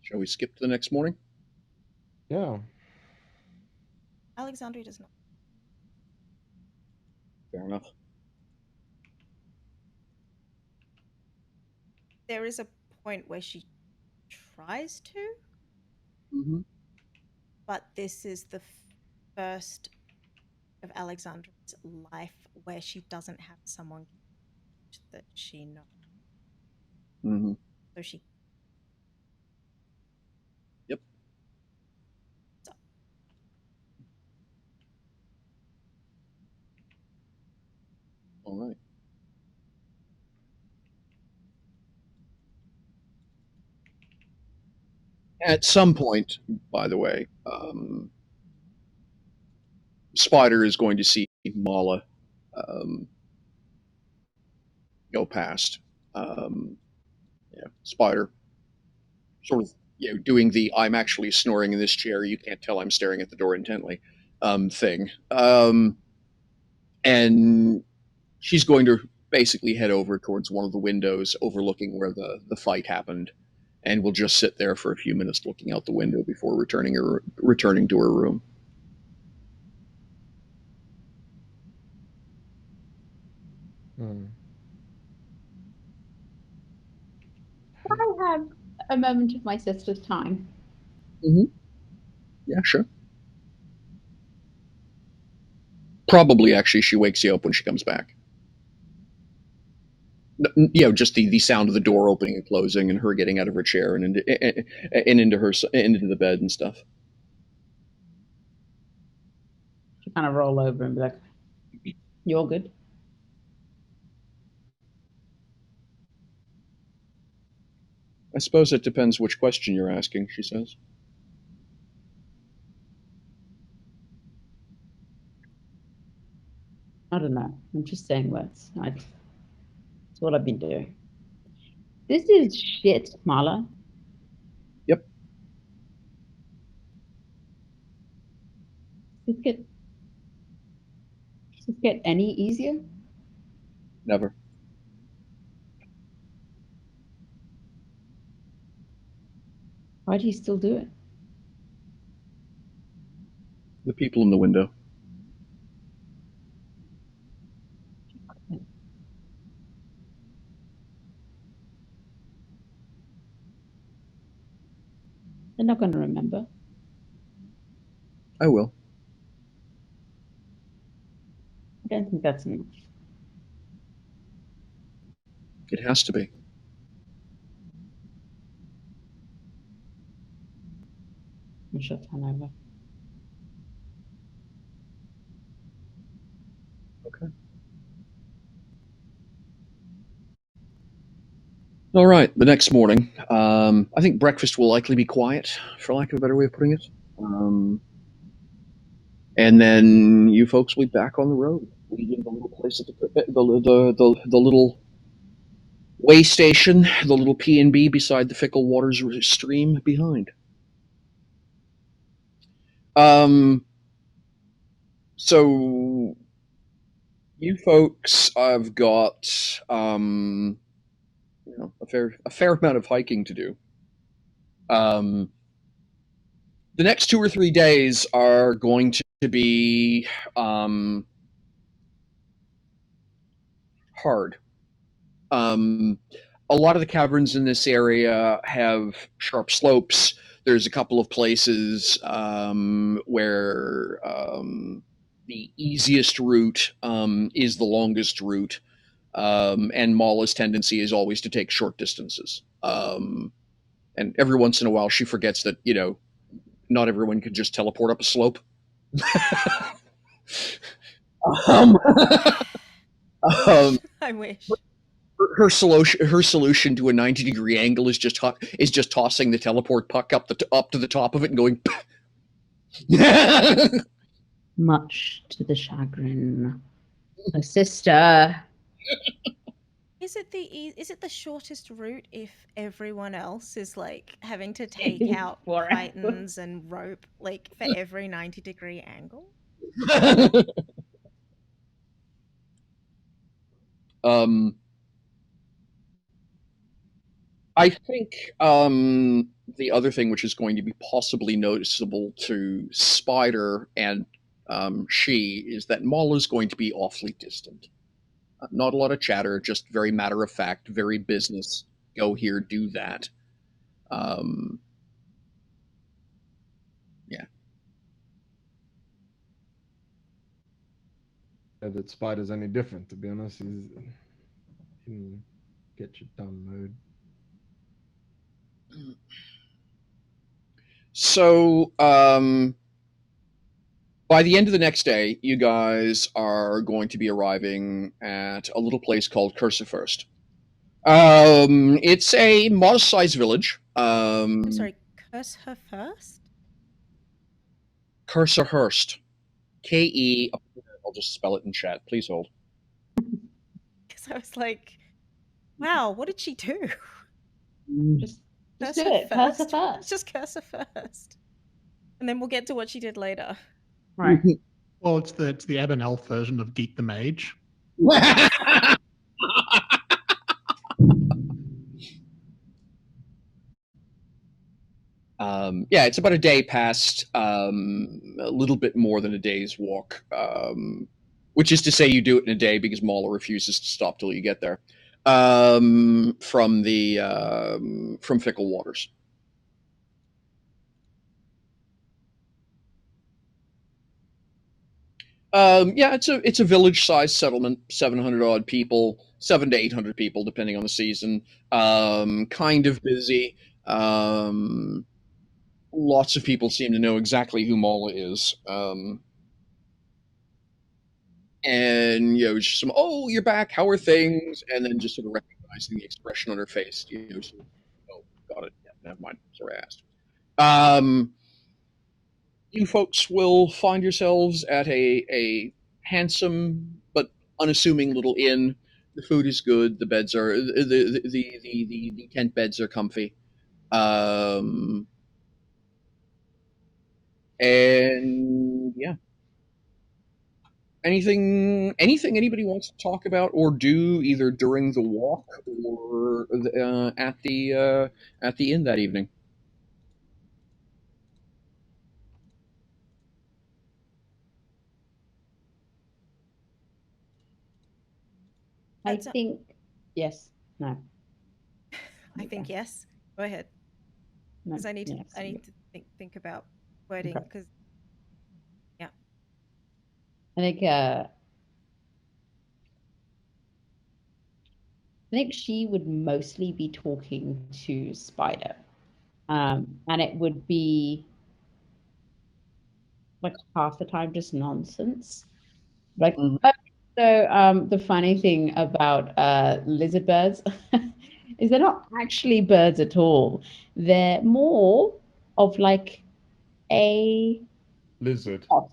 Shall we skip to the next morning? Yeah. Alexandria does not. Fair enough. There is a point where she tries to, Mm-hmm. but this is the first of Alexandra's life where she doesn't have someone that she knows. Mm-hmm. So she. Yep. So. At some point, by the way, Spider is going to see Mala go past. Spider sort of doing the "I'm actually snoring in this chair. You can't tell I'm staring at the door intently" thing, and she's going to basically head over towards one of the windows overlooking where the fight happened, and will just sit there for a few minutes looking out the window before returning to her room. I have a moment of my sister's time. Mm-hmm. Yeah, sure. Probably, actually, she wakes you up when she comes back. Just the sound of the door opening and closing, and her getting out of her chair and into the bed and stuff. She kind of roll over and be like, "You all good?" I suppose it depends which question you're asking, she says. I don't know. I'm just saying words. That's what I've been doing. This is shit, Mala. Yep. Does it get any easier? Never. Why do you still do it? The people in the window. They're not going to remember. I will. I don't think that's enough. It has to be. I'm sure turn over. Okay. All right. The next morning, I think breakfast will likely be quiet, for lack of a better way of putting it. And then you folks will be back on the road, leaving the little place at the little way station, the little P&B beside the Fickle Waters stream behind. So you folks have got a fair amount of hiking to do. The next 2 or 3 days are going to be hard. A lot of the caverns in this area have sharp slopes. There's a couple of places where the easiest route is the longest route, and Mala's tendency is always to take short distances. And every once in a while, she forgets that not everyone can just teleport up a slope. um, I wish. her solution to a 90-degree angle is just tossing the teleport puck up to the top of it and going. Much to the chagrin of sister. Is it the shortest route if everyone else is like having to take out pythons and rope like for every 90-degree angle? I think the other thing which is going to be possibly noticeable to Spider and she is that Maul is going to be awfully distant. Not a lot of chatter, just very matter of fact, very business. Go here, do that. Yeah. That Spider's any different, to be honest. He's get your download. So, by the end of the next day, you guys are going to be arriving at a little place called Cursifirst. It's a modest-sized village. I'm sorry, curse her first? Cursor Hurst. K-E. I'll just spell it in chat. Please hold. Because I was like, wow, what did she do? Just Curse do her it. Curse her first? first. Just curse her first. And then we'll get to what she did later. Right. Well, it's the Ebb and Elf version of Geek the Mage. Yeah, it's about a day past, a little bit more than a day's walk, which is to say you do it in a day because Mauler refuses to stop till you get there, from Fickle Waters. Yeah, it's a village-sized settlement, 700 odd people, 700 to 800 people, depending on the season. Kind of busy. Lots of people seem to know exactly who Mala is. And just some, oh, you're back. How are things? And then just sort of recognizing the expression on her face. Sort of, oh, got it. Yeah, never mind. Sorry, I asked. You folks will find yourselves at a handsome but unassuming little inn. The food is good. The beds are the tent beds are comfy. And yeah. Anything anybody wants to talk about or do either during the walk or at the inn that evening? I That's a- think yes. No. I think yes. Go ahead. No. Because I need to Yes. think about wording Okay. because I think she would mostly be talking to Spider. And it would be like half the time just nonsense. Like, Mhm. so the funny thing about lizard birds is they're not actually birds at all. They're more of like a Lizard. oh,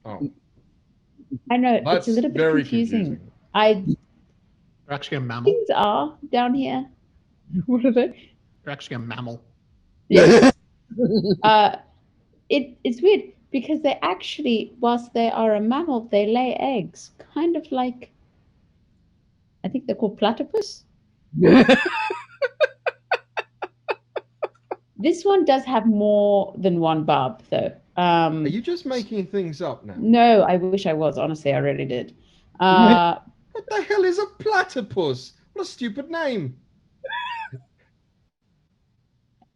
Oh, I know it's a that's little bit very confusing. confusing. They're actually a mammal. Things are down here. What are they? They're actually a mammal. Yes. It's weird because they actually, whilst they are a mammal, they lay eggs, kind of like I think they're called platypus. This one does have more than one barb, though. Are you just making things up now? No, I wish I was. Honestly, I really did. What the hell is a platypus? What a stupid name.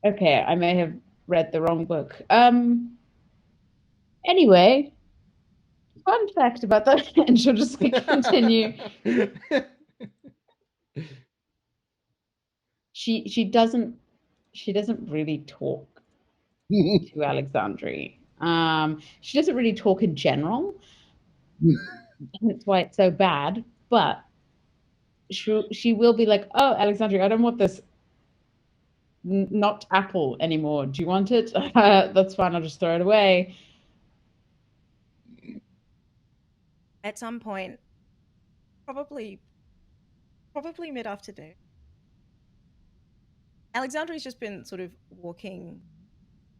Okay, I may have read the wrong book. Anyway, fun fact about that, and she'll just continue. She doesn't really talk to Alexandri. She doesn't really talk in general. That's why it's so bad. But she will be like, "Oh, Alexandria, I don't want this not apple anymore. Do you want it? That's fine. I'll just throw it away." at some point, probably mid-afternoon, Alexandria's just been sort of walking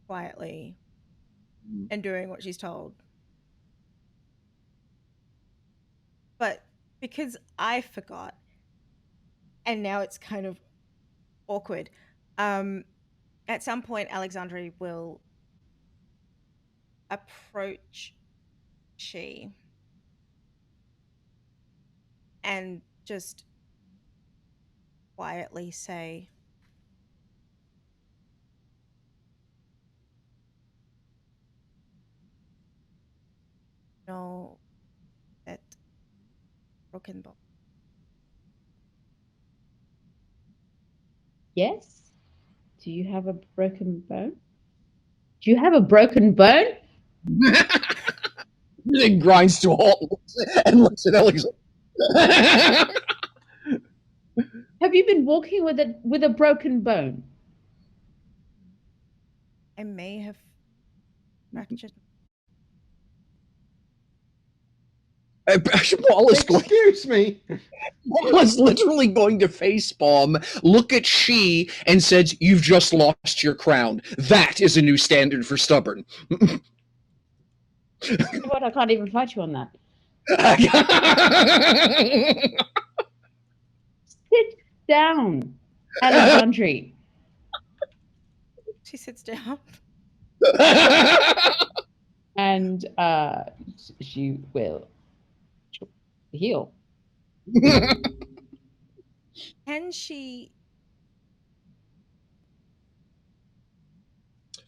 quietly and doing what she's told. But because I forgot, and now it's kind of awkward, at some point Alexandria will approach she and just quietly say, "No, that broken bone." Yes. Do you have a broken bone? Do you have a broken bone? Everything grinds to a halt and looks at Alexander. Have you been walking with a broken bone? I may have fractured. Excuse me. Paul is literally going to facepalm, look at She, and says, "You've just lost your crown. That is a new standard for stubborn." What? I can't even fight you on that. Sit down, Alexandri. She sits down. And she will heal. Can she?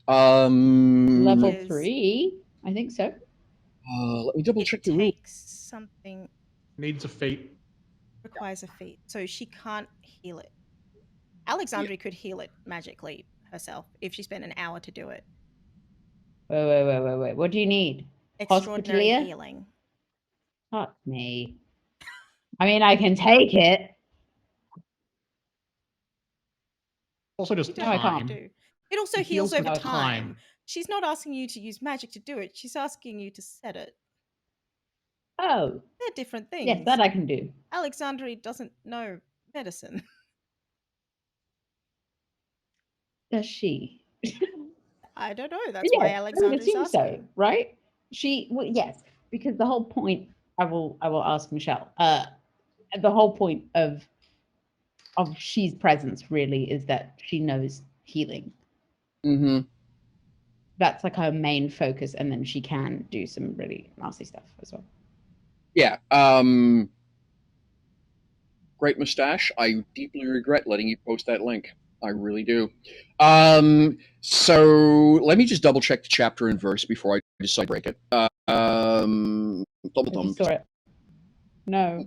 Level Is- 3, I think so. Let me double check the rule. Takes something. Needs a feat. Requires a feat, so she can't heal it. Alexandri could heal it magically herself if she spent an hour to do it. Wait. What do you need? Extraordinary Hospitalier? healing. Fuck me. I mean, I can take it. Also, just You don't have time. to do. It also It heals heals over with time. She's not asking you to use magic to do it. She's asking you to set it. Oh, They're different things. yes, that I can do. Alexandri doesn't know medicine. Does she? I don't know. That's Yes, why I would Alexandri's assume so, asking. right? Well, yes, because the whole point. I will ask Michelle. The whole point of She's presence really is that she knows healing. Mm-hmm. That's like her main focus, and then she can do some really nasty stuff as well. Yeah. Great mustache. I deeply regret letting you post that link. I really do. So let me just double check the chapter and verse before I decide to break it. I just saw it. No.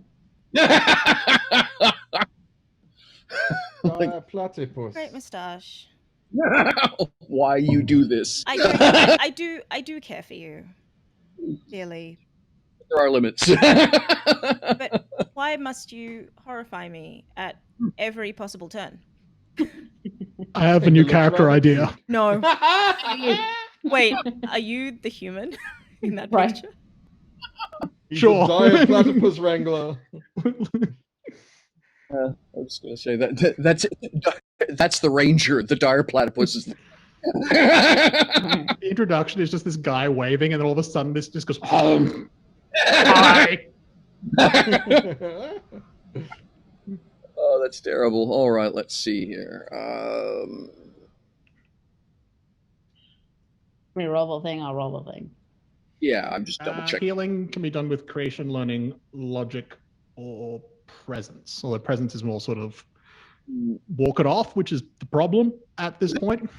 Platypus. Great moustache. Why you do this? I do care for you. Clearly. There are limits. But why must you horrify me at every possible turn? I have a new character idea. No. Wait, are you the human in that Right. picture? He's Sure. a dire platypus wrangler. I was going to say that's the ranger. The dire platypus is. The introduction is just this guy waving, and then all of a sudden this just goes. Hi. Oh, that's terrible. All right, let's see here. We roll the thing. I'll roll the thing. Yeah, I'm just double checking. Healing can be done with creation, learning, logic, or presence. Although presence is more sort of walk it off, which is the problem at this point.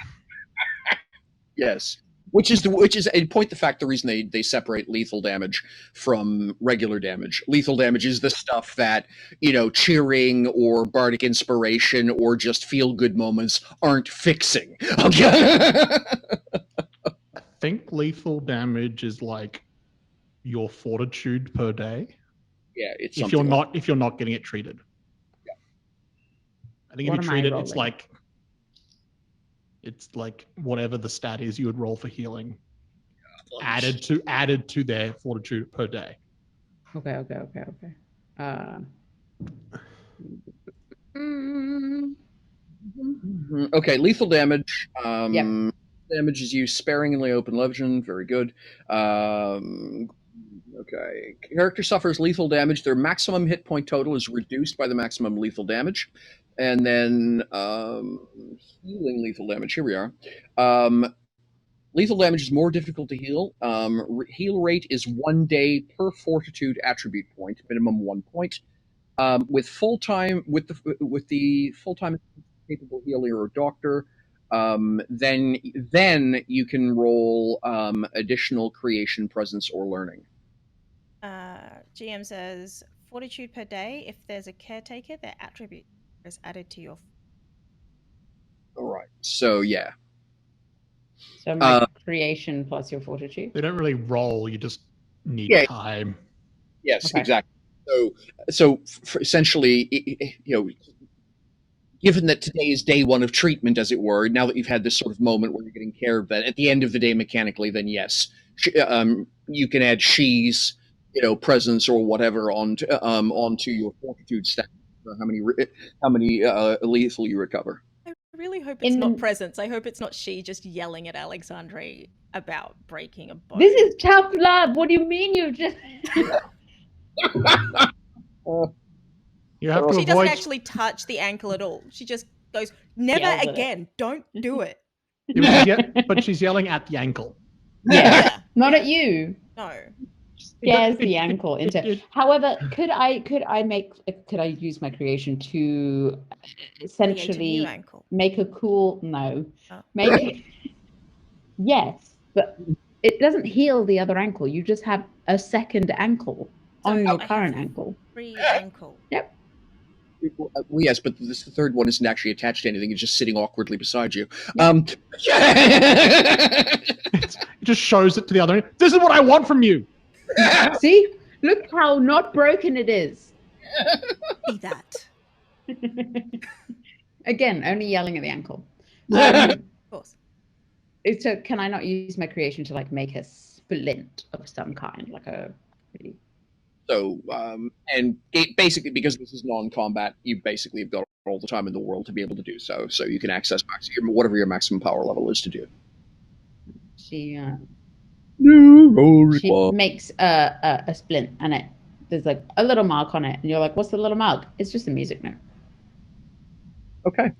Yes, which is in point the fact the reason they separate lethal damage from regular damage. Lethal damage is the stuff that, cheering or bardic inspiration or just feel good moments aren't fixing. Okay. I think lethal damage is like your fortitude per day. Yeah, it's if you're not getting it treated. Yeah. I think if you treat it, it's like whatever the stat is you would roll for healing, added to their fortitude per day. Okay. Okay, lethal damage. Yeah. Damage is used sparingly. Open legend. Very good. Okay. Character suffers lethal damage. Their maximum hit point total is reduced by the maximum lethal damage. And then healing lethal damage. Here we are. Lethal damage is more difficult to heal. Heal rate is 1 day per fortitude attribute point, minimum 1 point. With the full-time capable healer or doctor, then you can roll additional creation, presence, or learning. GM says fortitude per day. If there's a caretaker, their attribute is added to your. All right. So yeah. So my creation plus your fortitude. They don't really roll. You just need time. Yes, Okay. exactly. So essentially, given that today is day one of treatment, as it were, now that you've had this sort of moment where you're getting care of that, at the end of the day, mechanically, then yes, you can add she's, presence or whatever onto your fortitude stat for how many lethal you recover. I really hope it's not presence. I hope it's not she just yelling at Alexandre about breaking a bone. This is tough love. What do you mean you just... You have to She avoid... doesn't actually touch the ankle at all. She just goes, never Yells at again. Don't do it. But she's yelling at the ankle. Yeah. Not at you. No. Scares the ankle into. However, could I use my creation to essentially make a cool yes, but it doesn't heal the other ankle. You just have a second ankle on your current ankle. Free ankle. Yep. Well, yes, but the third one isn't actually attached to anything. It's just sitting awkwardly beside you. It just shows it to the other end. This is what I want from you. See? Look how not broken it is. See that. Again, only yelling at the ankle. Of course. So can I not use my creation to make a splint of some kind, like a pretty... So, and it basically, because this is non-combat, you basically have got all the time in the world to be able to do so. So you can access whatever your maximum power level is to do. She makes a splint, and there's a little mark on it, and you're like, "What's the little mark?" It's just a music note. Okay.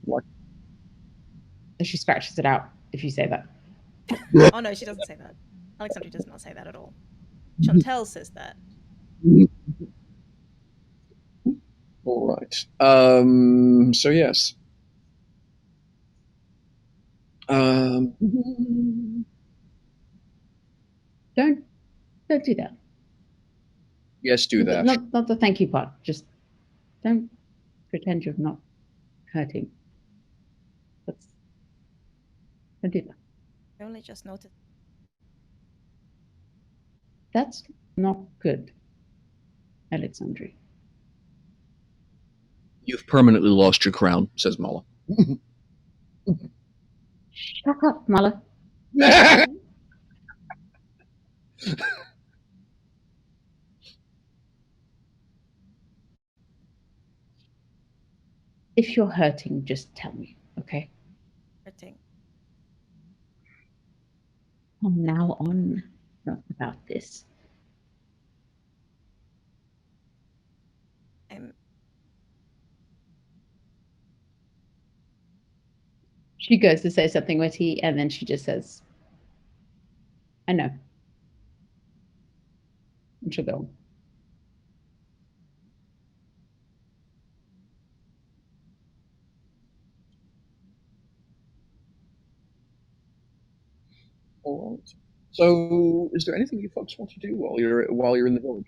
And she scratches it out if you say that. Oh no, she doesn't say that. Alexandre does not say that at all. Chantel says that. All right. So yes. Don't do that. Yes, do that. Not the thank you part. Just don't pretend you're not hurting. Don't do that. I only just noticed. That's not good, Alexandre. You've permanently lost your crown, says Mala. Shut up, Mala. If you're hurting, just tell me, okay? Hurting. From now on, not about this. She goes to say something witty, and then she just says, I know. And she'll go. All right. So, is there anything you folks want to do while you're in the village?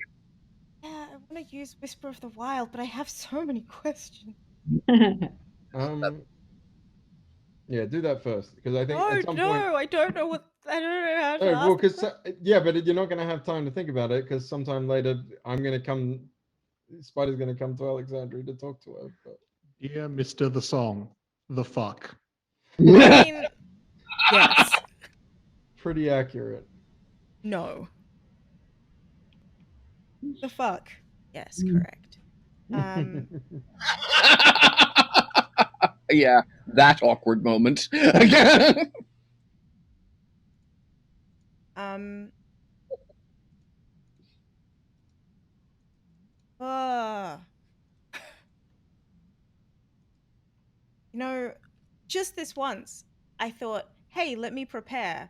Yeah, I want to use Whisper of the Wild, but I have so many questions. Yeah, do that first, because I think at some point... I don't know how to well, ask. But you're not going to have time to think about it, because sometime later Spider's going to come to Alexandria to talk to her. But... Dear Mr. The Song, the fuck. I mean, yes. Pretty accurate. No. The fuck. Yes, correct. Yeah, that awkward moment. Just this once, I thought, hey, let me prepare,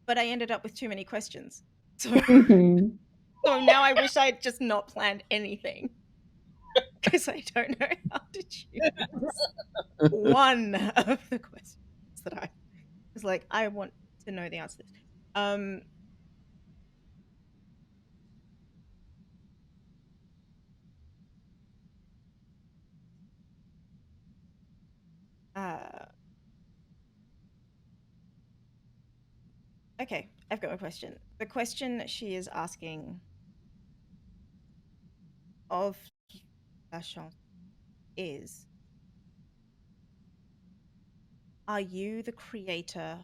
but I ended up with too many questions. So, so now I wish I had just not planned anything, because I don't know how to choose one of the questions that I was like, I want to know the answer to this. Okay, I've got a question. The question she is asking of Chanson is, Are you the creator?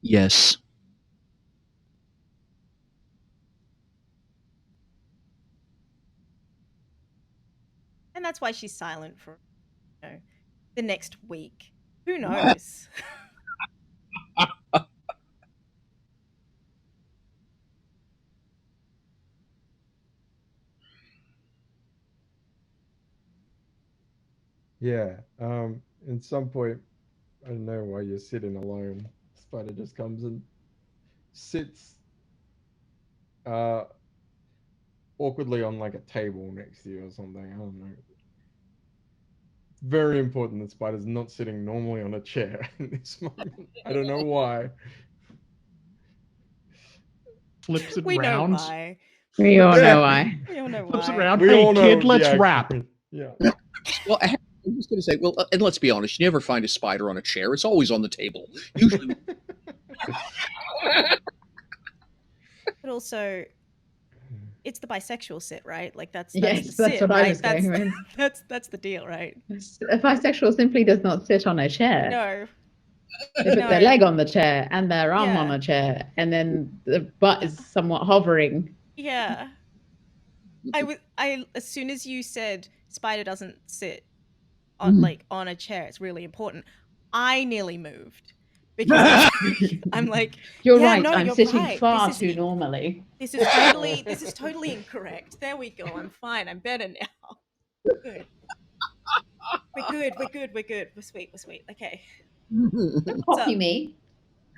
Yes. And that's why she's silent for, the next week. Who knows? Yeah. At some point, I don't know why you're sitting alone. Spider just comes and sits awkwardly on like a table next to you or something. I don't know. Very important that Spider's not sitting normally on a chair in this moment. I don't know why. Flips it We know round. why. We all know why. We all know Flips it why. round. We Hey all know kid, the let's actual- rap. Yeah. Well, I'm just going to say, well, and let's be honest, you never find a spider on a chair. It's always on the table. Usually. But also, it's the bisexual sit, right? Like that's Yes, the that's sit, what I right? was going with. That's the deal, right? A bisexual simply does not sit on a chair. No. They put their No. leg on the chair and their arm Yeah. on a chair, and then the butt is somewhat hovering. Yeah. As soon as you said Spider doesn't sit on on a chair, it's really important. I nearly moved because I'm like, You're yeah, right. no, I'm you're sitting right. far This is too normally. this is totally incorrect. There we go. I'm fine. I'm better now. Good. We're good. We're good. We're good. We're sweet. We're sweet. Okay. Don't copy So- me.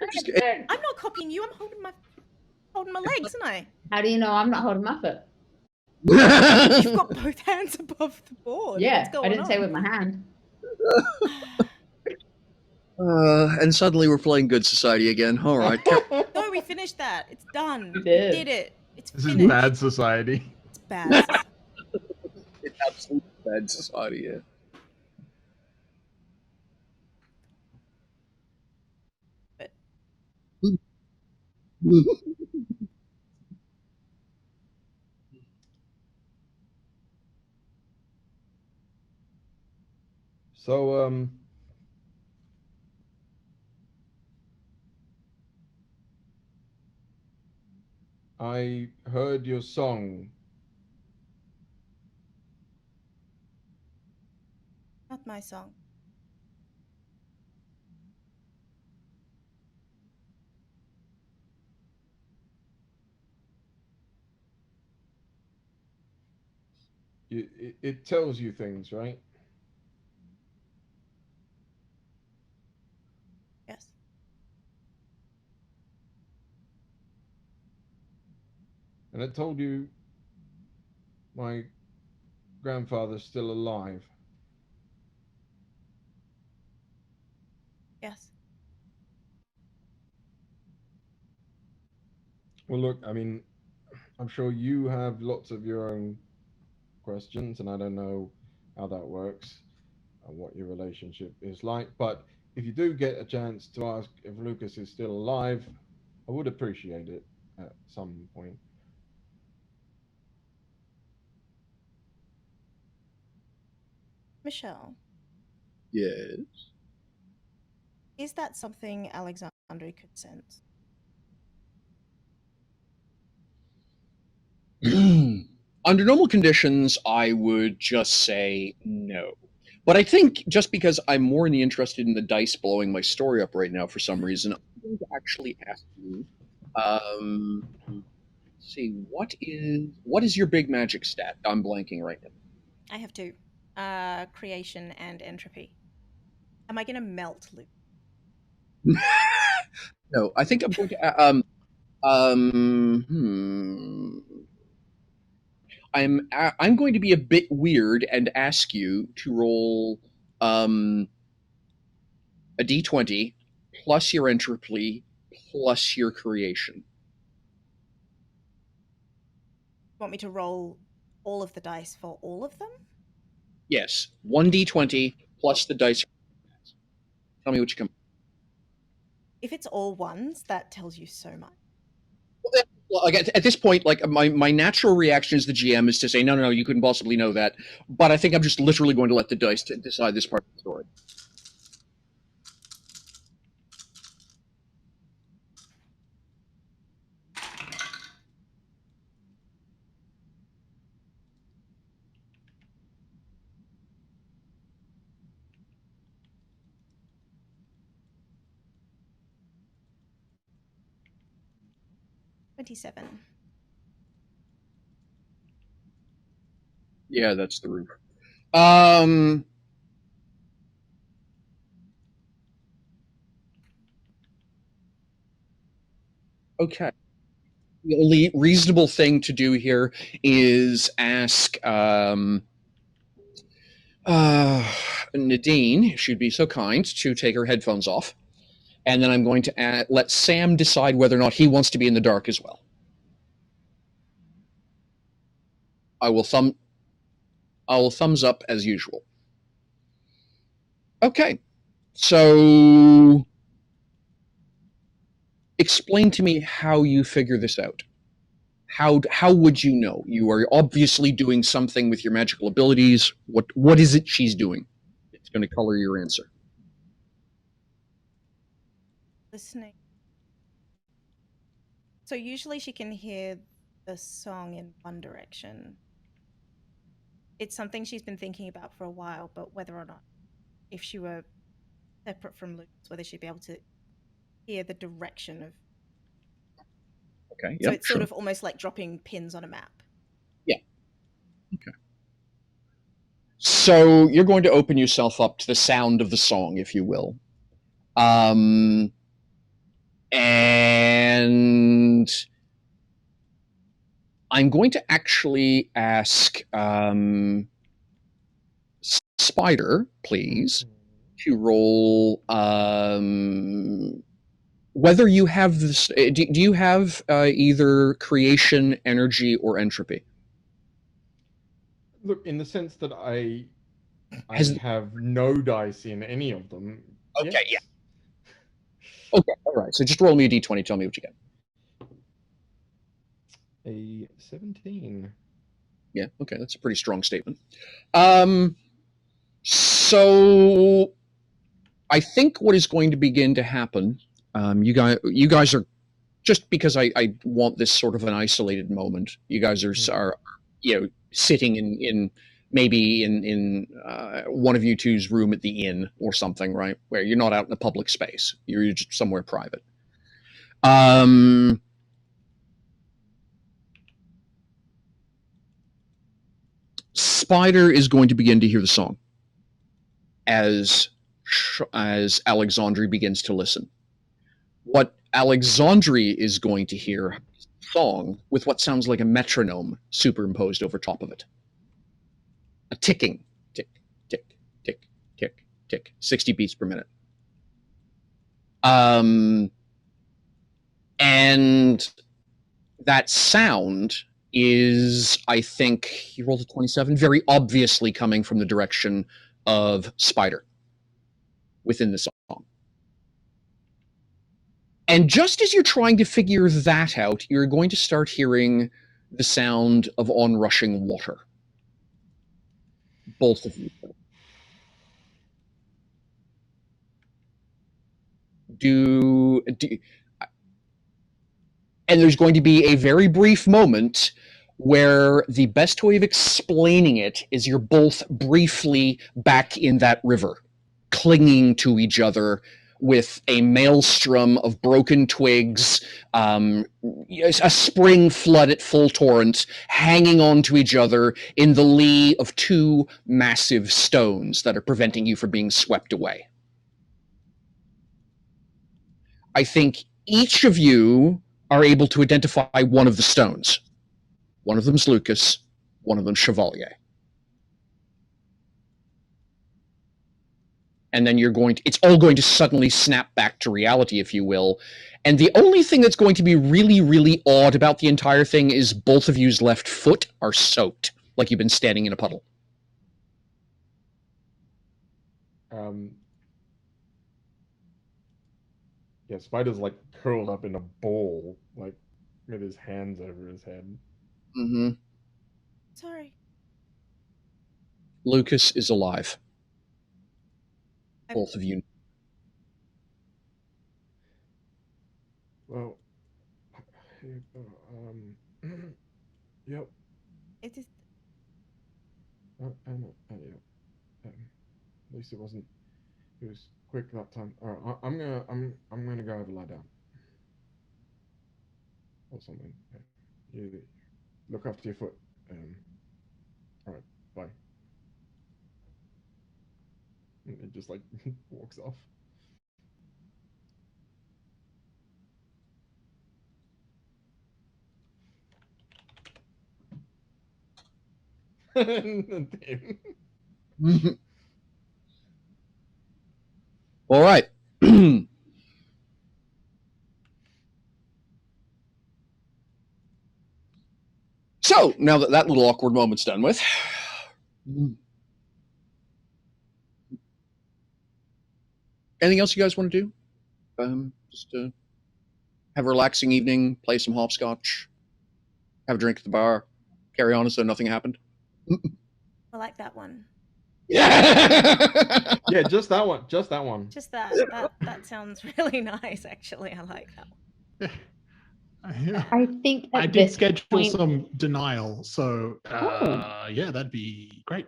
I'm not copying you. I'm holding my legs, isn't I? How do you know I'm not holding my foot? You've got both hands above the board. Yeah, What's going I didn't say on? with my hand. And suddenly we're playing Good Society again. All right. No, we finished that. It's done. We We did. did it. It's This is finished. bad society. It's bad. It's absolutely bad society, yeah. But So, I heard your song. not my song. It tells you things, right? Yes. And it told you my grandfather's still alive. Yes. Well, look, I mean, I'm sure you have lots of your own questions, and I don't know how that works and what your relationship is like. But if you do get a chance to ask if Lucas is still alive, I would appreciate it at some point. Michelle, Yes. is that something Alexandre could sense? Under normal conditions, I would just say no. But I think just because I'm more interested in the dice blowing my story up right now for some reason, I'm going to actually ask you. Let's see, what is your big magic stat? I'm blanking right now. I have two. Creation and entropy. Am I gonna melt Luke? No, I think I'm going to. I'm going to be a bit weird and ask you to roll a d20 plus your entropy plus your creation. Want me to roll all of the dice for all of them? Yes, 1d20 plus the dice. Tell me what you come. If it's all ones, that tells you so much. Well, like at this point, like my natural reaction as the GM is to say, no, you couldn't possibly know that. But I think I'm just literally going to let the dice decide this part of the story. $27. Yeah, that's the roof. Okay. The only reasonable thing to do here is ask Nadine, if she'd be so kind, to take her headphones off. And then I'm going to let Sam decide whether or not he wants to be in the dark as well. I will thumbs up as usual. Okay. So explain to me how you figure this out. How would you know? You are obviously doing something with your magical abilities. What is it she's doing? It's going to color your answer. Listening. So usually she can hear the song in one direction. It's something she's been thinking about for a while, but whether or not, if she were separate from Lucas, whether she'd be able to hear the direction of. Okay. So Yep, it's sort of almost like dropping pins on a map. Yeah. Okay. So you're going to open yourself up to the sound of the song, if you will. And I'm going to actually ask Spider, please, to roll whether you have this. Do you have either creation, energy, or entropy? Look, in the sense that I Has have no dice in any of them. Okay, Yes. yeah. Okay, all right. So just roll me a d20. Tell me what you get. A 17. Yeah. Okay, that's a pretty strong statement. So I think what is going to begin to happen. You guys are, just because I want this sort of an isolated moment. You guys are sitting in maybe in one of you two's room at the inn or something, right? Where you're not out in a public space. You're just somewhere private. Spider is going to begin to hear the song as Alexandri begins to listen. What Alexandri is going to hear is a song with what sounds like a metronome superimposed over top of it. A ticking, tick, tick, tick, tick, tick, 60 beats per minute. And that sound is, I think, he rolled a 27, very obviously coming from the direction of Spider within the song. And just as you're trying to figure that out, you're going to start hearing the sound of onrushing water. Both of you. And there's going to be a very brief moment where the best way of explaining it is you're both briefly back in that river, clinging to each other with a maelstrom of broken twigs, a spring flood at full torrent, hanging on to each other in the lee of two massive stones that are preventing you from being swept away. I think each of you are able to identify one of the stones. One of them's Lucas, one of them's Chevalier. And then it's all going to suddenly snap back to reality, if you will. And the only thing that's going to be really, really odd about the entire thing is both of you's left foot are soaked, like you've been standing in a puddle. Yeah, Spider's like curled up in a ball, like with his hands over his head. Mm-hmm. Sorry. Lucas is alive. I'm- Both of you. Well, yep. It is. Yeah. At least it wasn't. It was quick that time. All right, I'm gonna go over lie down or something. You look after your foot. All right, bye. And it just like walks off. All right. So now that that little awkward moment's done with, anything else you guys want to do? Just have a relaxing evening, play some hopscotch, have a drink at the bar, carry on as though nothing happened. I like that one. Yeah. Yeah, just that one. Just that one. Just that. That sounds really nice. Actually, I like that one. I think at I did this schedule point, some denial, so Oh. yeah, that'd be great.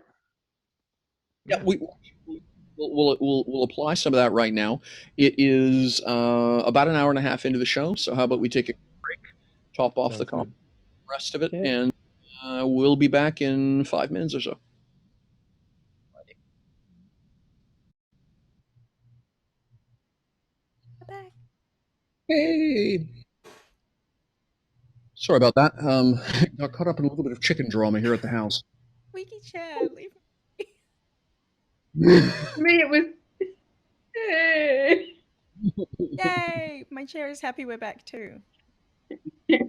Yeah, we'll apply some of that right now. It is about an hour and a half into the show, so how about we take a break, top off the Sounds good. rest of it, Okay. and we'll be back in 5 minutes or so. Back. Hey. Sorry about that. Got caught up in a little bit of chicken drama here at the house. Wiki chair, leave me it was. Hey. Yay! My chair is happy we're back too. It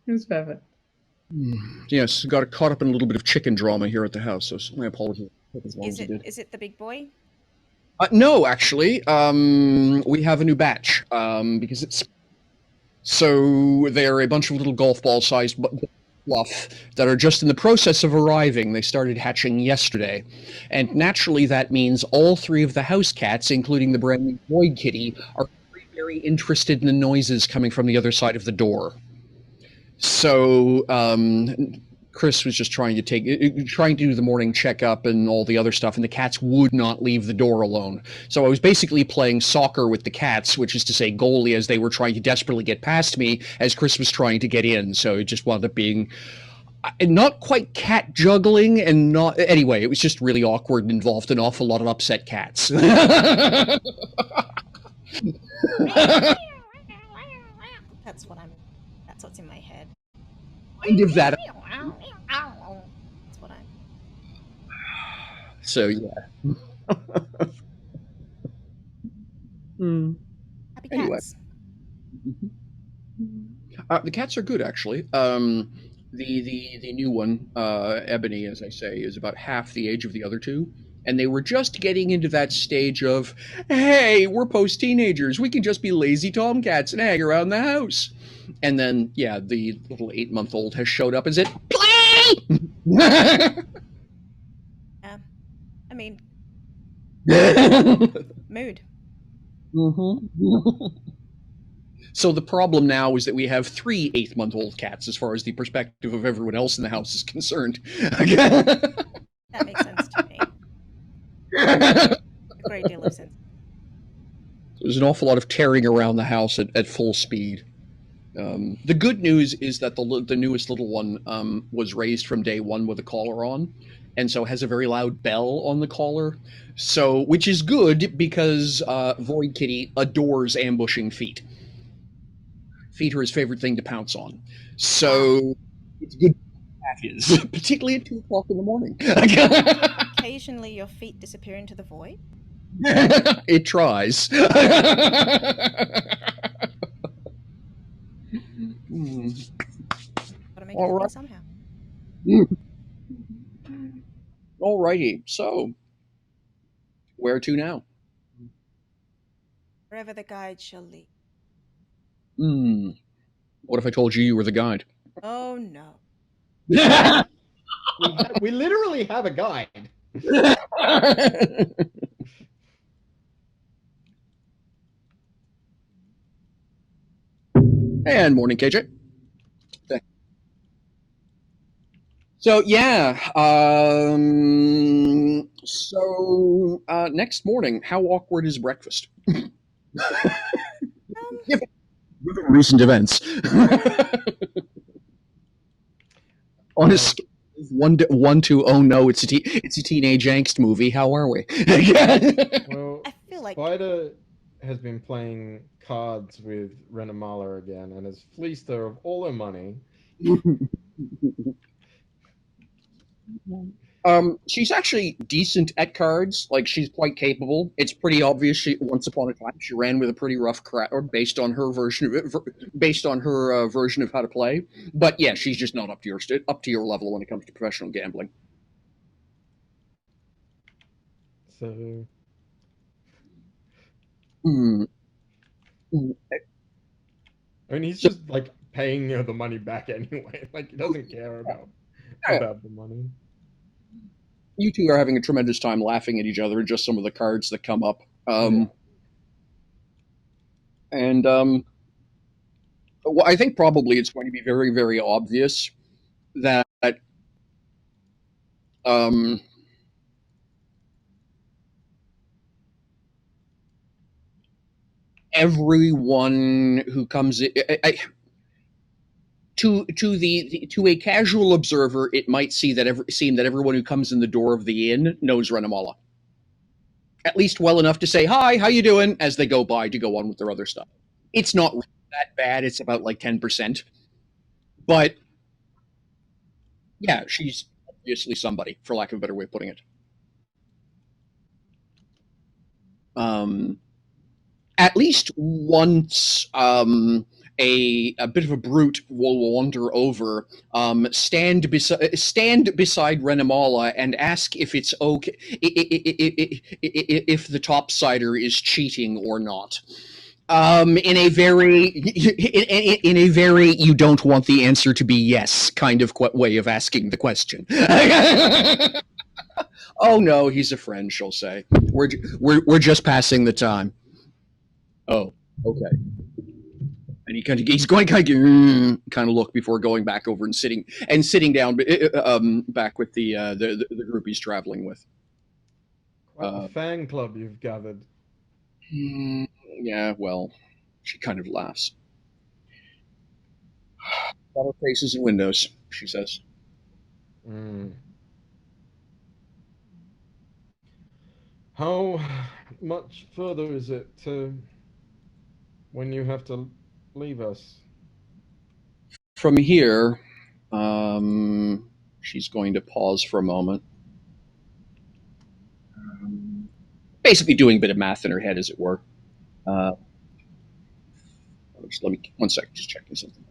was perfect. Yes, got caught up in a little bit of chicken drama here at the house, so my apologies. As long as you did. Is it the big boy? No, actually, we have a new batch because it's so they're a bunch of little golf ball sized fluff that are just in the process of arriving. They started hatching yesterday, and naturally that means all three of the house cats, including the brand new Void Kitty, are very, very interested in the noises coming from the other side of the door. So Chris was just trying to do the morning checkup and all the other stuff, and the cats would not leave the door alone. So I was basically playing soccer with the cats, which is to say goalie, as they were trying to desperately get past me as Chris was trying to get in. So it just wound up being not quite cat juggling, and not anyway. It was just really awkward and involved an awful lot of upset cats. That's what's in my head. Kind of that. That's what I'm. So yeah. Happy Anyway. cats. The cats are good, actually. The new one, Ebony, as I say, is about half the age of the other two, and they were just getting into that stage of, hey, we're post-teenagers, we can just be lazy tomcats and hang around the house. And then, yeah, the little 8-month-old has showed up and said, play! Yeah. I mean, mood. So the problem now is that we have 3 8-month-old cats as far as the perspective of everyone else in the house is concerned. That makes sense to me. A great deal of sense. There's an awful lot of tearing around the house at full speed. The good news is that the newest little one was raised from day one with a collar on, and so has a very loud bell on the collar. So, which is good because Void Kitty adores ambushing feet. Feet are his favorite thing to pounce on. So it's good patches, particularly at 2 o'clock in the morning. Occasionally, your feet disappear into the void. It tries. Gotta make All it right. somehow. Alrighty, so where to now? Wherever the guide shall lead. What if I told you you were the guide? Oh no. We literally have a guide. And morning, KJ. So yeah, next morning, how awkward is breakfast? Given recent events. On a scale of 1 to oh no, it's a teenage angst movie. How are we? Well, I feel like Spider has been playing cards with Renamala again and has fleeced her of all her money. She's actually decent at cards. Like, she's quite capable. It's pretty obvious. Once upon a time she ran with a pretty rough crowd based on her version of it, based on her version of how to play. But yeah, she's just not up to your level when it comes to professional gambling. So Hmm. I mean, he's just like paying her the money back anyway. Like, he doesn't care about the money. You two are having a tremendous time laughing at each other, just some of the cards that come up. And well, I think probably it's going to be very, very obvious that everyone who comes in, to a casual observer, it might seem that everyone who comes in the door of the inn knows Renamala, at least well enough to say hi, how you doing, as they go by to go on with their other stuff. It's not that bad. It's about like 10%, but yeah, she's obviously somebody, for lack of a better way of putting it. At least once, a bit of a brute will wander over, stand beside Renamala and ask if it's okay, if the topsider is cheating or not. In a very you don't want the answer to be yes kind of way of asking the question. Oh no, he's a friend, she'll say. We're just passing the time. Oh, okay. And he's going to kind of look before going back over and sitting down back with the group he's traveling with. Quite a fan club you've gathered. Yeah, well, she kind of laughs. Better faces and windows, she says. How much further is it to when you have to leave us? From here, she's going to pause for a moment. Basically doing a bit of math in her head, as it were. Just let me, 1 second, just checking something.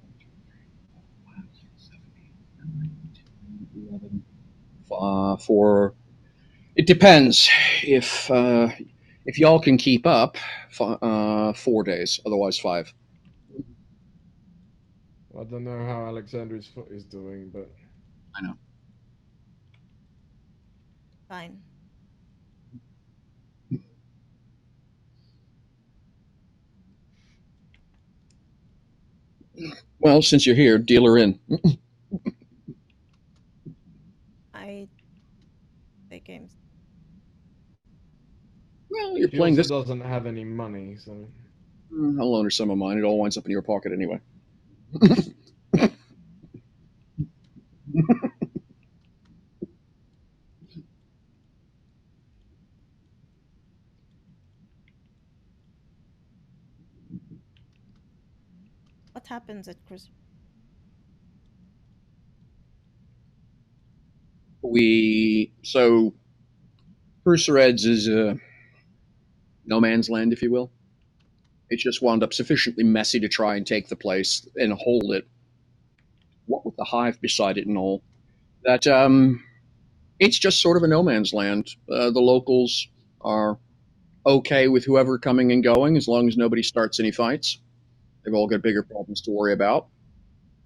4. It depends. If y'all can keep up, 4 days. Otherwise, 5. I don't know how Alexandra's foot is doing, but I know. fine. Well, since you're here, deal her in. I play games. Well, you're she playing also this. doesn't have any money, so I'll loan her some of mine. It all winds up in your pocket anyway. What happens at Christmas? So Persereds is no man's land, if you will. It just wound up sufficiently messy to try and take the place and hold it, what with the hive beside it and all, that it's just sort of a no man's land. The locals are okay with whoever coming and going as long as nobody starts any fights. They've all got bigger problems to worry about.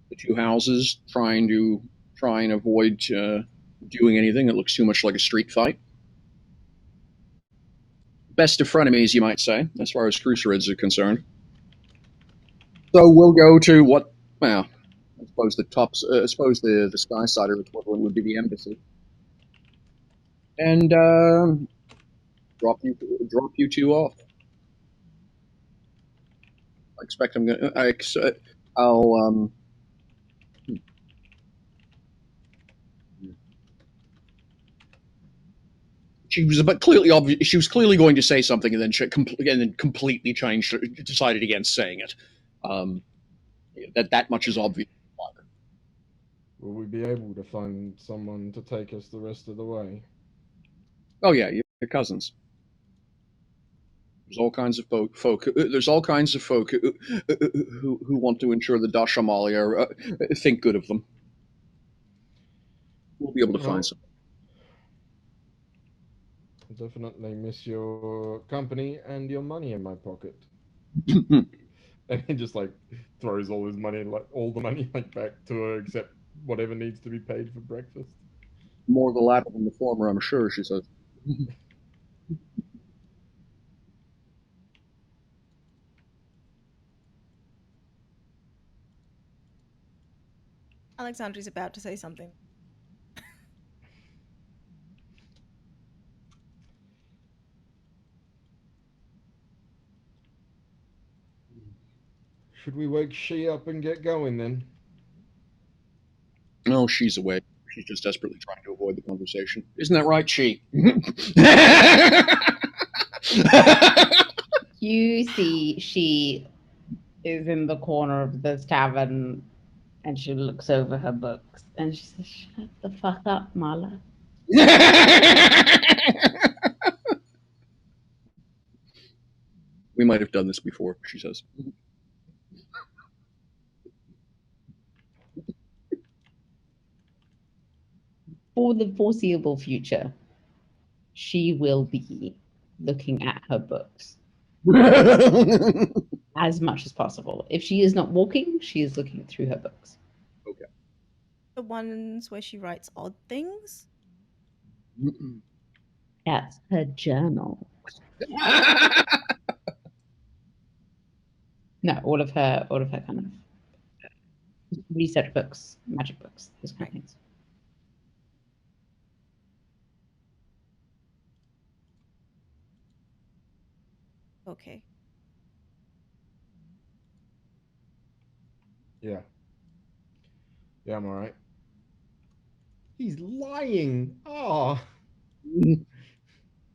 The two houses try and avoid doing anything that looks too much like a street fight. Best of frenemies, you might say, as far as cruiserids are concerned. So we'll go to what? Well, I suppose I suppose the Skysider equivalent would be the embassy, and drop you two off. I expect I'm gonna. I'll. She was but clearly obvious. She was clearly going to say something, and then completely changed. Decided against saying it. That much is obvious. Will we be able to find someone to take us the rest of the way? Oh yeah, your cousins. There's all kinds of folk. There's all kinds of folk who want to ensure the Dashamalia think good of them. We'll be able to find some. I definitely miss your company and your money in my pocket. And he just like throws all his money, like all the money, like back to her, except whatever needs to be paid for breakfast. More the latter than the former, I'm sure, she says. Alexandri's about to say something. Should we wake she up and get going then? No, she's awake. She's just desperately trying to avoid the conversation. Isn't that right, she? You see, she is in the corner of this tavern and she looks over her books and she says, "Shut the fuck up, Mala." We might have done this before, she says. For the foreseeable future, she will be looking at her books as much as possible. If she is not walking, she is looking through her books. Okay. The ones where she writes odd things? That's her journal. No, all of her kind of research books, magic books, those kind of things. Okay. Yeah. Yeah, I'm alright. He's lying. Oh.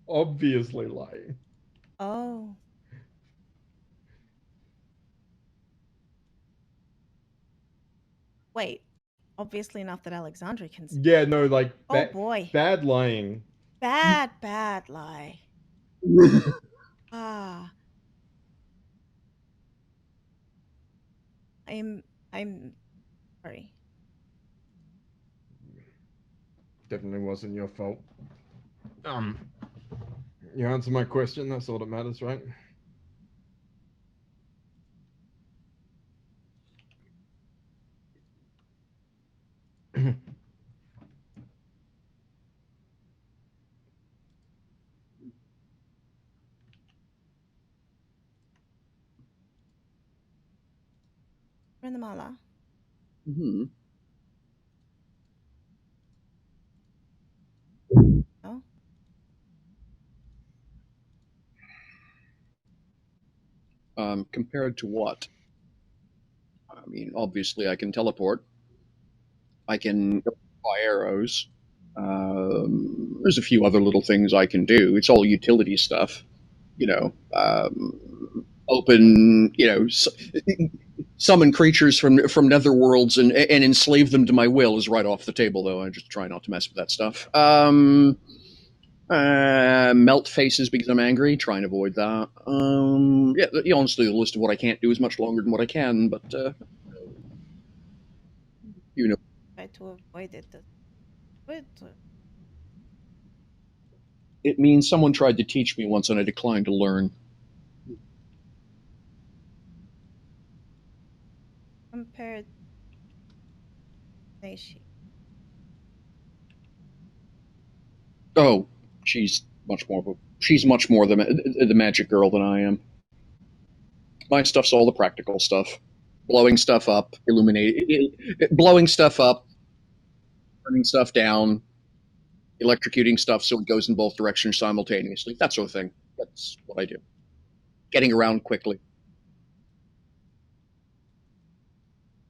Obviously lying. Oh. Wait. Obviously enough that Alexandria can see. Yeah, no, like Oh boy. bad lying. Bad lie. Ah. I'm sorry. Definitely wasn't your fault. You answer my question, that's all that matters, right? We're in the mala. Mm-hmm. Oh. Compared to what? I mean, obviously, I can teleport. I can fire arrows. There's a few other little things I can do. It's all utility stuff, you know. Open, summon creatures from netherworlds and enslave them to my will is right off the table. Though I just try not to mess with that stuff. Melt faces because I'm angry. Try and avoid that. Honestly, the list of what I can't do is much longer than what I can, but you know. Try to avoid it. But It means someone tried to teach me once and I declined to learn. compared Naishi? Oh, she's much more the magic girl than I am. My stuff's all the practical stuff. Blowing stuff up, blowing stuff up, turning stuff down, electrocuting stuff so it goes in both directions simultaneously. That sort of thing. That's what I do. Getting around quickly.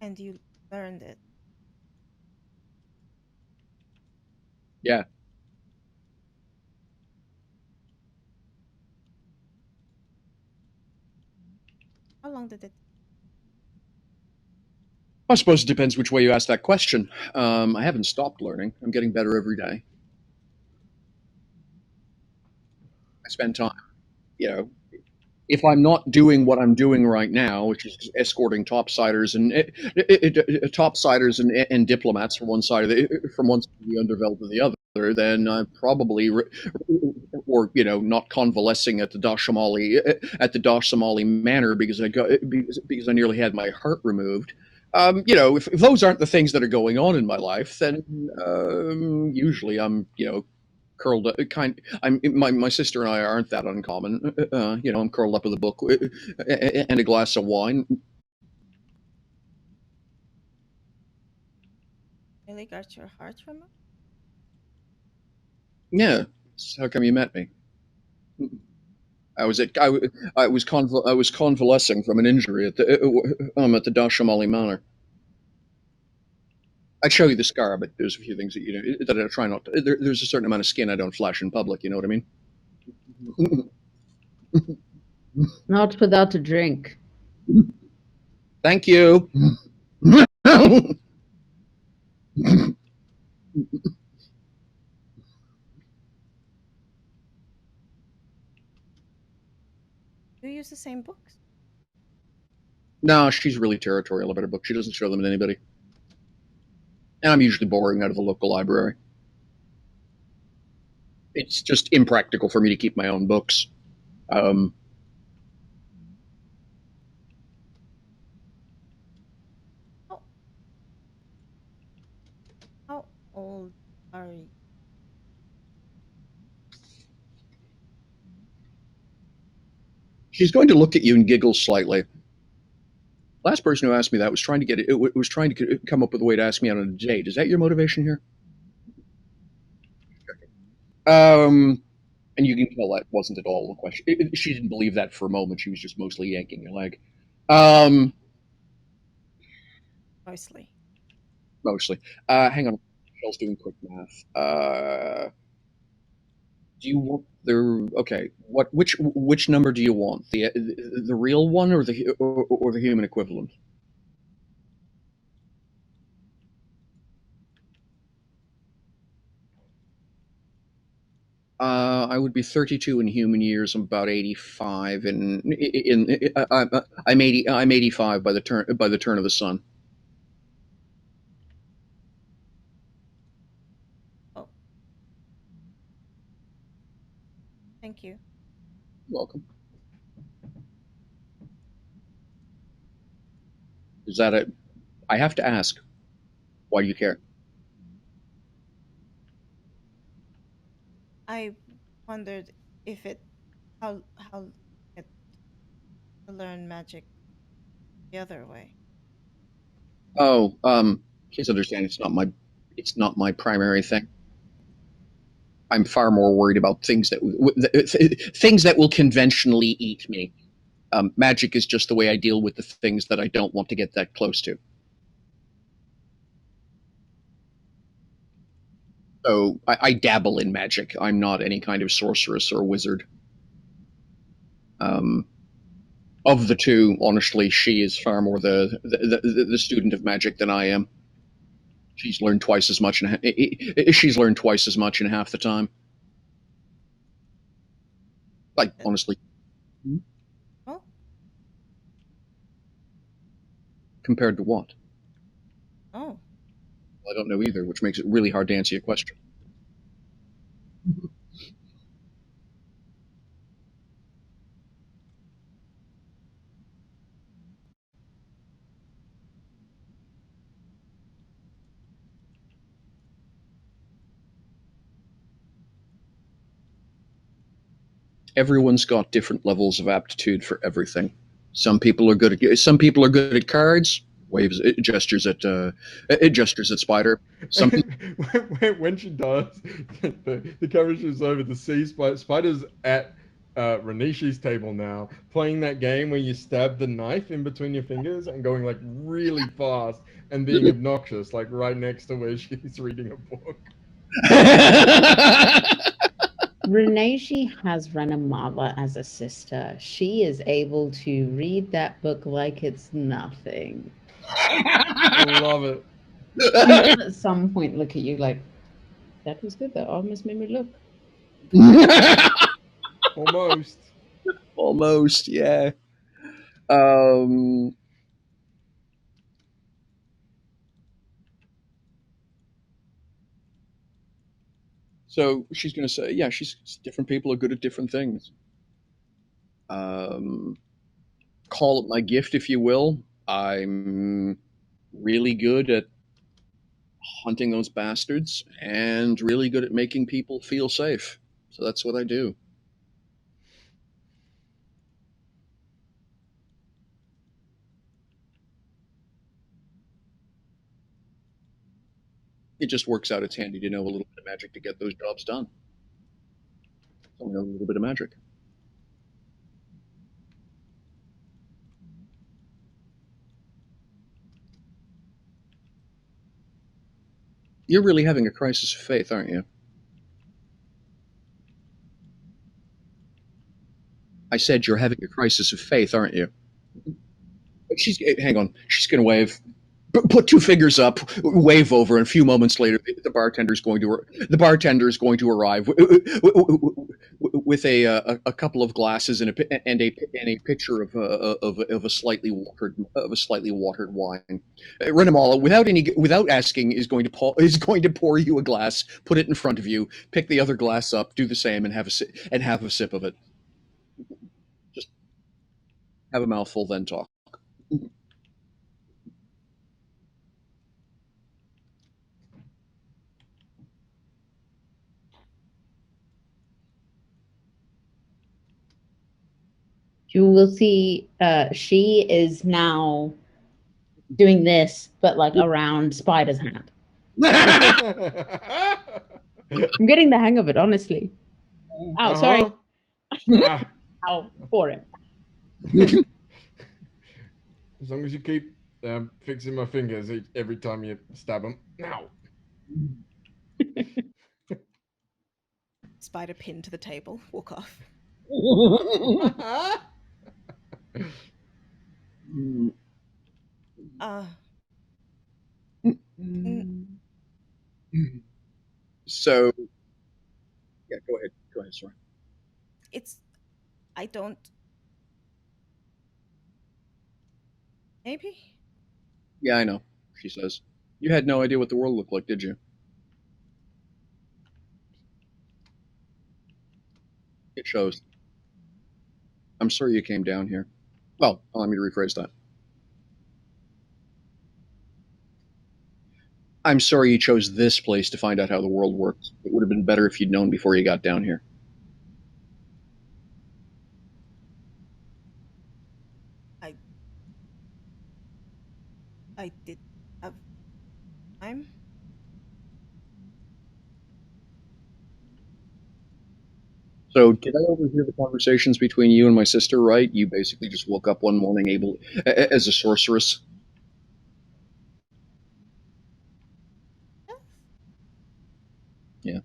And you learned it. Yeah. How long did it? I suppose it depends which way you ask that question. I haven't stopped learning. I'm getting better every day. I spend time, you know, if I'm not doing what I'm doing right now, which is escorting topsiders and diplomats from one side of the underbelt to the other, then I'm probably or not convalescing at the Dashamali Manor because I nearly had my heart removed. If those aren't the things that are going on in my life, then usually I'm curled up. My sister and I aren't that uncommon. I'm curled up with a book and a glass of wine. Really got your heart removed? Yeah, that's how come you met me? I was convalescing from an injury at the Dashamali Manor. I'd show you the scar, but there's a few things that I try not to. There's a certain amount of skin I don't flash in public. You know what I mean? Not without a drink. Thank you. Do you use the same books? No, she's really territorial about her books. She doesn't show them to anybody. And I'm usually borrowing out of the local library. It's just impractical for me to keep my own books. Um, How old are you? she's going to look at you and giggle slightly. Last person who asked me that was trying to come up with a way to ask me out on a date. Is that your motivation here? And you can tell that wasn't at all the question. She didn't believe that for a moment. She was just mostly yanking your leg. Mostly. Mostly. Hang on. Michelle's doing quick math. Do you want the okay? Which number do you want? The real one or the human equivalent? I would be 32 in human years. I'm about 85, and I'm 80. I'm 85 by the turn of the sun. Oh. Thank you. You're welcome. Is that it? I have to ask. Why do you care? I wondered if how it to learn magic the other way. Oh, please understand. It's not my primary thing. I'm far more worried about things that will conventionally eat me. Magic is just the way I deal with the things that I don't want to get that close to. So I dabble in magic. I'm not any kind of sorceress or wizard. Of the two, honestly, she is far more the student of magic than I am. She's learned twice as much, she's learned twice as much in half the time. Like honestly, Oh, compared to what? oh, I don't know either, which makes it really hard to answer your question. everyone's got different levels of aptitude for everything. Some people are good at cards, waves, it gestures at Spider. Some when she does, the camera shows over to see Spider's at Renishi's table now, playing that game where you stab the knife in between your fingers and going like really fast and being obnoxious, like right next to where she's reading a book. Reneshi has Renamava as a sister. She is able to read that book like it's nothing. I love it. She will at some point look at you like, that was good. That almost made me look. Almost. Almost, yeah. So she's going to say, yeah, different people are good at different things. Call it my gift, if you will. I'm really good at hunting those bastards and really good at making people feel safe. So that's what I do. It just works out. It's handy to know a little bit of magic to get those jobs done. So I know a little bit of magic. You're really having a crisis of faith, aren't you? I said you're having a crisis of faith, aren't you? Hang on. She's going to wave. Put two fingers up, wave over, and a few moments later, the bartender is going to arrive with a couple of glasses and a pitcher of a slightly watered wine. Renamala, without asking, is going to pour you a glass, put it in front of you, pick the other glass up, do the same, and have a sip of it. Just have a mouthful, then talk. You will see she is now doing this, but like around Spider's hand. I'm getting the hang of it, honestly. Oh, sorry. Ow, for it. As long as you keep fixing my fingers every time you stab them. Now. Spider pinned to the table. Walk off. So, yeah, go ahead. Go ahead, sorry. I don't. Maybe? Yeah, I know, she says. You had no idea what the world looked like, did you? It shows. I'm sorry you came down here. Well, allow me to rephrase that. I'm sorry you chose this place to find out how the world works. It would have been better if you'd known before you got down here. I did have time. So, did I overhear the conversations between you and my sister, right? You basically just woke up one morning as a sorceress? Yeah.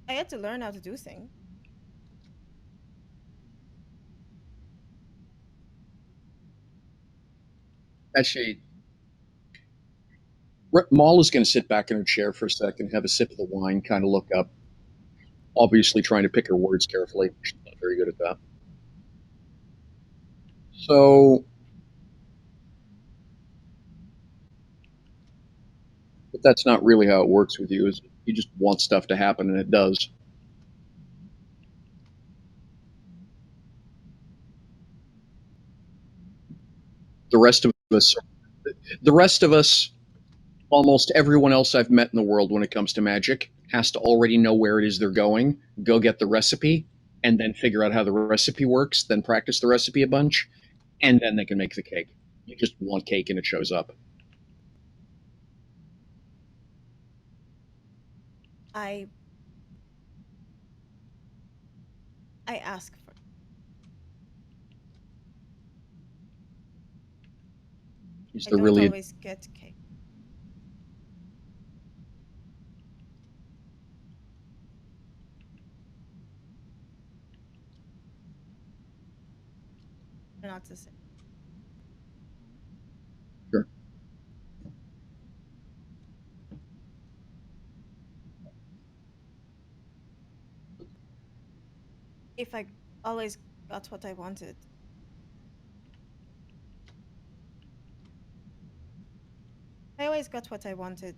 I had to learn how to do things. Actually, Maul is going to sit back in her chair for a second, have a sip of the wine, kind of look up, obviously trying to pick her words carefully. She's not very good at that. So, but that's not really how it works with you. Is you just want stuff to happen, and it does. The rest of us almost everyone else I've met in the world when it comes to magic has to already know where it is they're going, go get the recipe, and then figure out how the recipe works, then practice the recipe a bunch, and then they can make the cake. You just want cake and it shows up. I ask for. Is I there don't really always get cake. Not to say. Sure. If I always got what I wanted. I always got what I wanted.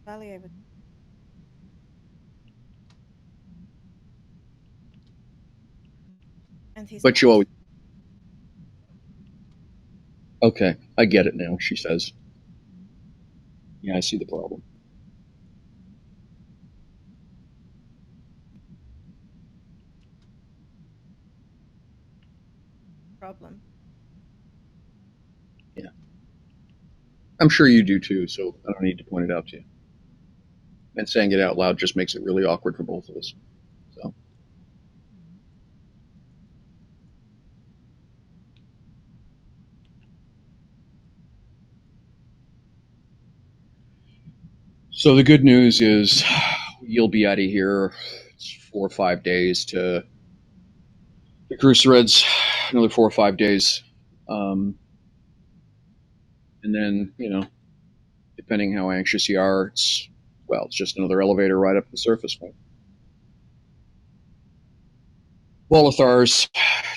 Valley, I would. And he's But not. you always... Okay, I get it now, she says. Yeah, I see the problem. Problem. Yeah. I'm sure you do too, so I don't need to point it out to you. And saying it out loud just makes it really awkward for both of us. So. So the good news is you'll be out of here. It's 4 or 5 days to the Cruise Threads, another 4 or 5 days. And then, depending how anxious you are, it's just another elevator ride up to the surface. Walathars,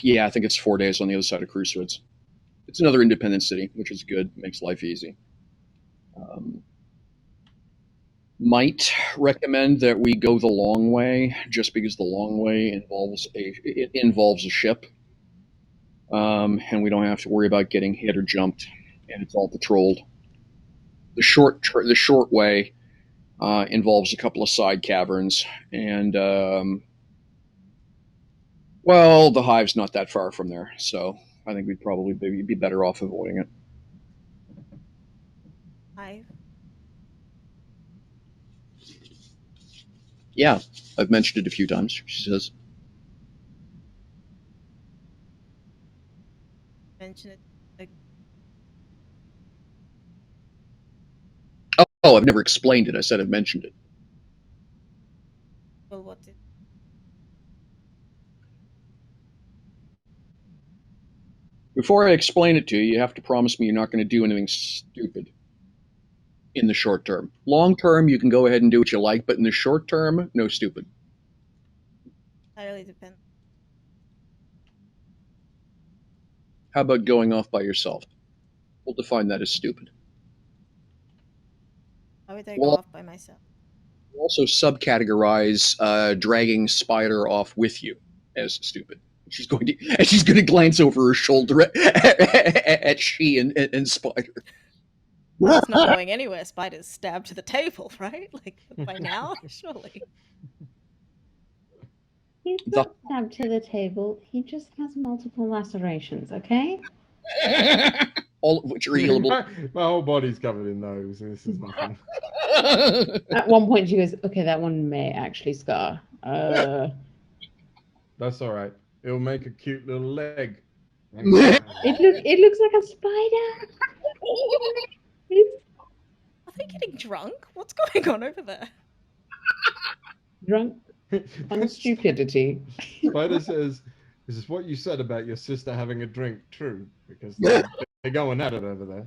yeah, I think it's 4 days on the other side of Cruise Threads. It's another independent city, which is good, makes life easy. Might recommend that we go the long way, just because the long way involves a ship, and we don't have to worry about getting hit or jumped, and it's all patrolled. The short way involves a couple of side caverns, and the hive's not that far from there, so I think we'd probably be better off avoiding it. Hive. Yeah, I've mentioned it a few times, she says. Mention it. Like, Oh, I've never explained it. I said I've mentioned it. well, what did? Before I explain it to you, you have to promise me you're not going to do anything stupid in the short term. Long term, you can go ahead and do what you like, but in the short term, no stupid. Entirely depends. How about going off by yourself? We'll define that as stupid. How would I go We'll off by myself? also subcategorize dragging Spider off with you as stupid. She's going to glance over her shoulder at she and Spider. Spider's not going anywhere. Spider's stabbed to the table, right? Like by now, surely. He's not stabbed to the table. He just has multiple lacerations, okay? All of which are healable. My whole body's covered in those. This is nothing. At one point, she goes, "Okay, that one may actually scar." That's all right. It'll make a cute little leg. It looks like a spider. Are they getting drunk? What's going on over there? Drunk on stupidity. Spider says, "Is what you said about your sister having a drink true? Because they're going at it over there."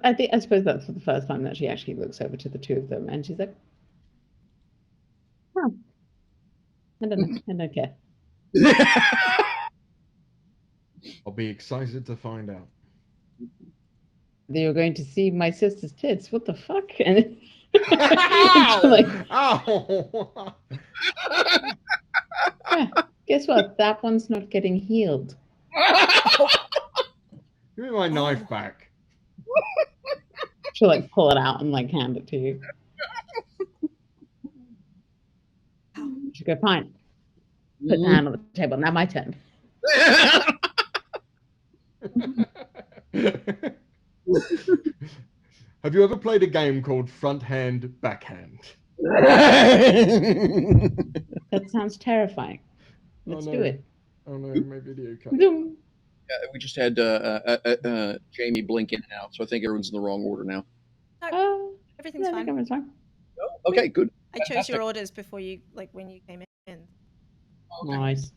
I suppose that's for the first time that she actually looks over to the two of them, and she's like, "Oh, I don't know. I don't care." I'll be excited to find out. You're going to see my sister's tits. What the fuck? And Ow! like, Ow! yeah, guess what? That one's not getting healed. Give me my knife back. She'll like pull it out and like hand it to you. Ow. She'll go, fine. Put the hand on the table. Now my turn. Have you ever played a game called Front Hand, Backhand? That sounds terrifying. Let's do it. Oh no, my video cut. Zoom. We just had Jamie blink in and out, so I think everyone's in the wrong order now. Oh, Everything's I think fine. everyone's fine. Okay, good. I chose Fantastic. your orders before you, like when you came in. Nice.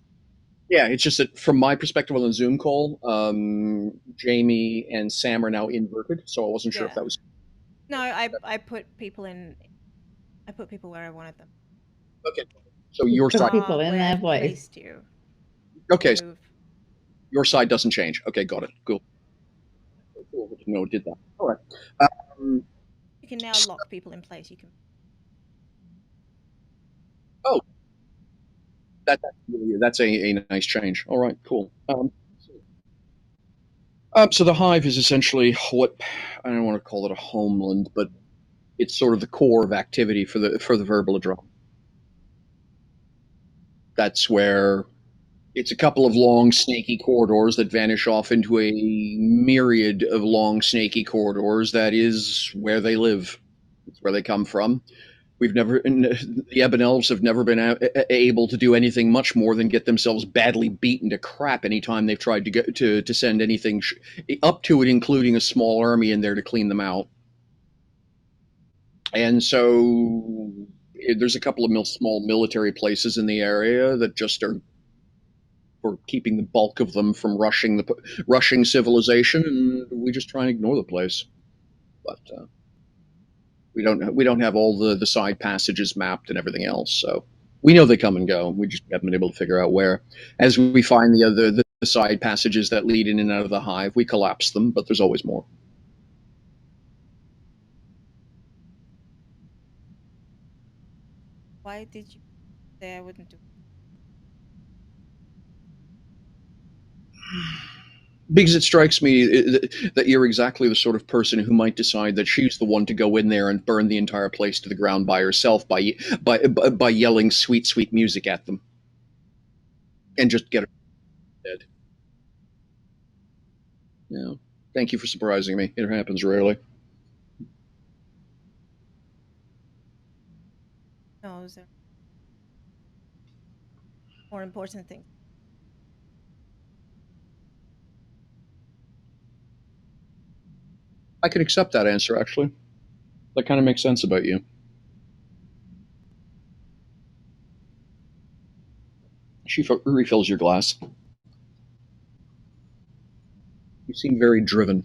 Yeah, it's just that from my perspective on the Zoom call, Jamie and Sam are now inverted, so I wasn't sure if Yeah. that was. No, I put people in. I put people where I wanted them. Okay. So your Put side. people in where their I've place. placed you. Okay, Move. your side doesn't change. Okay, got it. Cool. Cool. No, it did that. All right. You can now lock people in place. You can. That's a nice change. All right, cool. So the hive is essentially what I don't want to call it a homeland, but it's sort of the core of activity for the Verbalodrome. That's where it's a couple of long, snaky corridors that vanish off into a myriad of long, snaky corridors. That is where they live. It's where they come from. The Ebon Elves have never been able to do anything much more than get themselves badly beaten to crap anytime they've tried to get to send anything up to it, including a small army in there to clean them out. And so there's a couple of small military places in the area that just are for keeping the bulk of them from rushing civilization, and we just try and ignore the place. But we don't have all the side passages mapped and everything else, so we know they come and go. We just haven't been able to figure out where. As we find the side passages that lead in and out of the hive, we collapse them, but there's always more. Why did you say I wouldn't do? Because it strikes me that you're exactly the sort of person who might decide that she's the one to go in there and burn the entire place to the ground by herself by yelling sweet music at them, and just get her dead. Yeah. Thank you for surprising me. It happens rarely. No, is there more important things? I can accept that answer, actually. That kind of makes sense about you. She refills your glass. You seem very driven.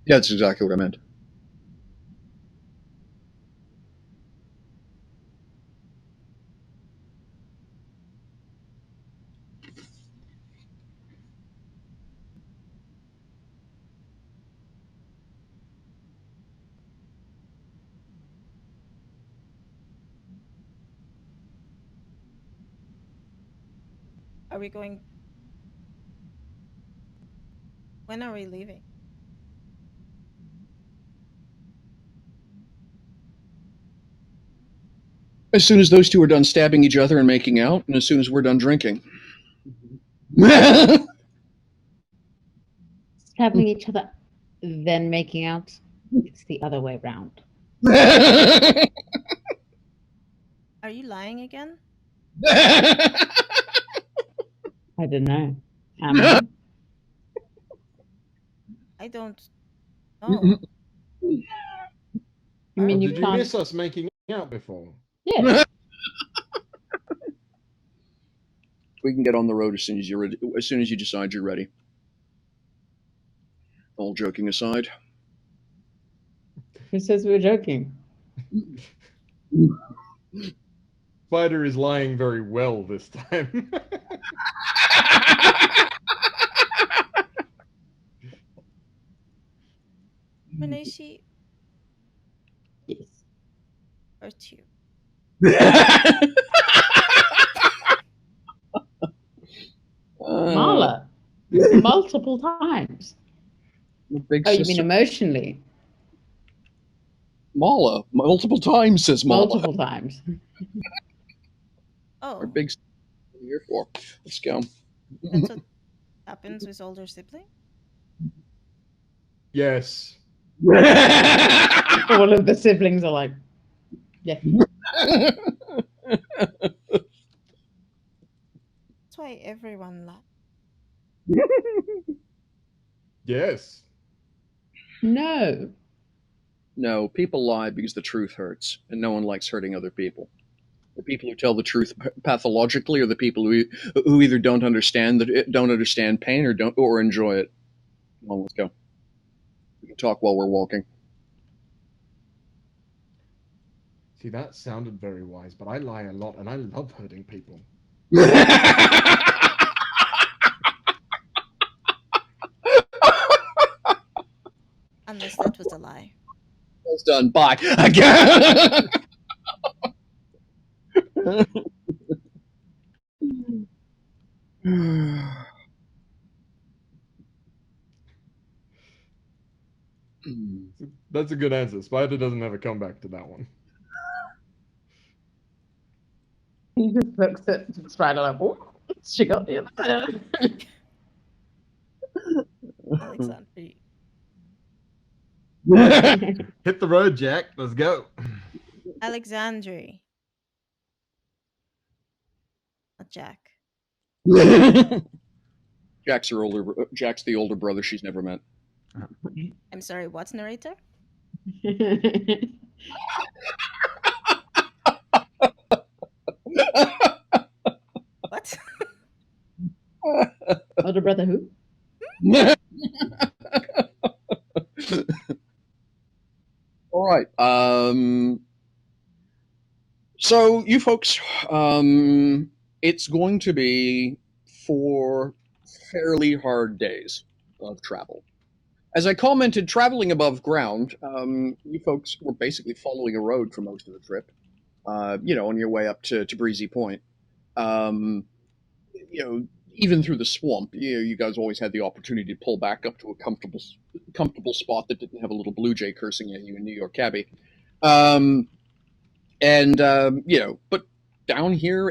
Yeah, that's exactly what I meant. Are we going? When are we leaving? As soon as those two are done stabbing each other and making out, and as soon as we're done drinking. Stabbing each other, then making out. It's the other way round. Are you lying again? I don't know. Am I? I don't know. I mean, Or you did you can't. miss us making out before? Yeah. We can get on the road as soon as you're ready, as soon as you decide you're ready. All joking aside. Who says we're joking? Spider is lying very well this time. Manashi, hurt you? Marla, multiple times. Big Oh, you mean sister. emotionally? Mala, multiple times, says Mala. Multiple times. Oh, Our big sister. What are you here for? Let's go. that's what happens with older siblings? Yes. All of the siblings are like, yeah. That's why everyone laughs. Yes. No. No, people lie because the truth hurts, and no one likes hurting other people. The people who tell the truth pathologically are the people who either don't understand pain or enjoy it. Come on, let's go. We can talk while we're walking. See, that sounded very wise, but I lie a lot and I love hurting people. Unless that was a lie. Well done. Bye. Again. That's a good answer. Spider doesn't have a comeback to that one. He just looks at Spider like, oh, she got the other. Alexandri. Hit the road, Jack. Let's go. Alexandri. Not Jack. Jack's the older brother she's never met. I'm sorry, what's narrator? What? Older brother who? All right. So you folks, it's going to be 4 fairly hard days of travel. As I commented, traveling above ground, you folks were basically following a road for most of the trip. On your way up to Breezy Point. Even through the swamp, you guys always had the opportunity to pull back up to a comfortable spot that didn't have a little blue jay cursing at you in New York cabbie. But down here,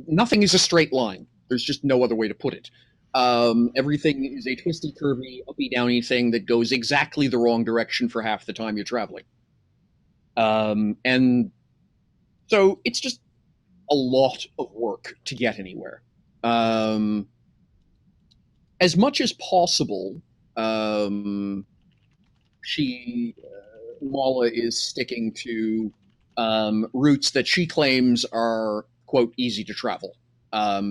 nothing is a straight line. There's just no other way to put it. Everything is a twisty, curvy, uppy, downy thing that goes exactly the wrong direction for half the time you're traveling. And so it's just a lot of work to get anywhere. As much as possible, Mala is sticking to routes that she claims are, quote, easy to travel.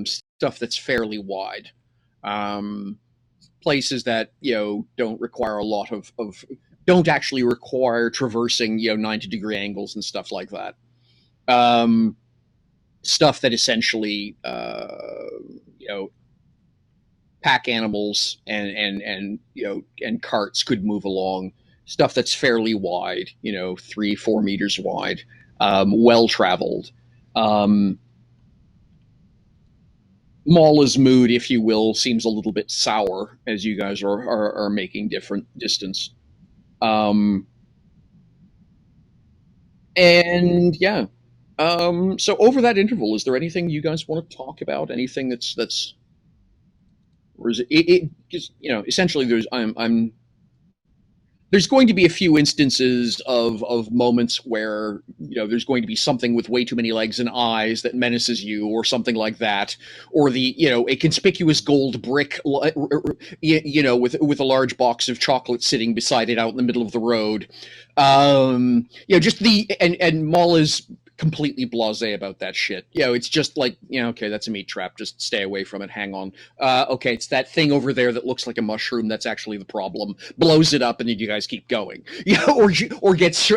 Stuff that's fairly wide. Places that, don't require a lot don't actually require traversing, 90-degree angles and stuff like that. Stuff that essentially, pack animals and carts could move along. Stuff that's fairly wide, 3-4 meters wide, well traveled. Mala's mood, if you will, seems a little bit sour as you guys are making different distance. And yeah. So over that interval, is there anything you guys want to talk about? Anything that's or is it just, essentially there's going to be a few instances of moments where, there's going to be something with way too many legs and eyes that menaces you, or something like that, or a conspicuous gold brick, with a large box of chocolate sitting beside it out in the middle of the road. Just and Mala's completely blasé about that shit. It's just like, okay, that's a meat trap. Just stay away from it. Hang on. Okay, it's that thing over there that looks like a mushroom. That's actually the problem. Blows it up, and then you guys keep going. Or gets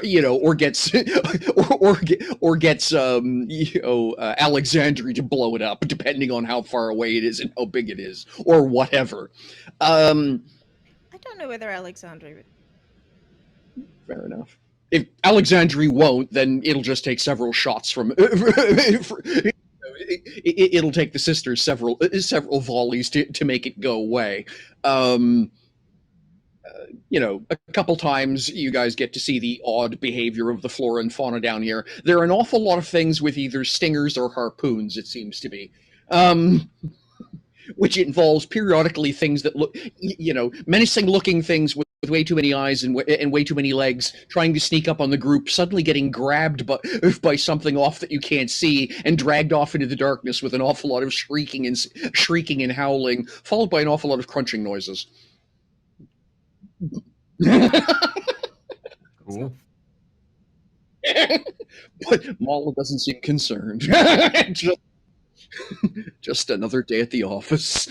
Alexandria to blow it up, depending on how far away it is and how big it is, or whatever. I don't know whether Alexandria. Fair enough. if Alexandria won't, then it'll just take several shots from. It'll take the sisters several volleys to make it go away. A couple times you guys get to see the odd behavior of the flora and fauna down here. There are an awful lot of things with either stingers or harpoons, it seems to be. Which involves periodically things that look, menacing looking things with way too many eyes and way too many legs, trying to sneak up on the group, suddenly getting grabbed by something off that you can't see and dragged off into the darkness with an awful lot of shrieking and howling, followed by an awful lot of crunching noises. Cool. But Mala doesn't seem concerned. Just another day at the office.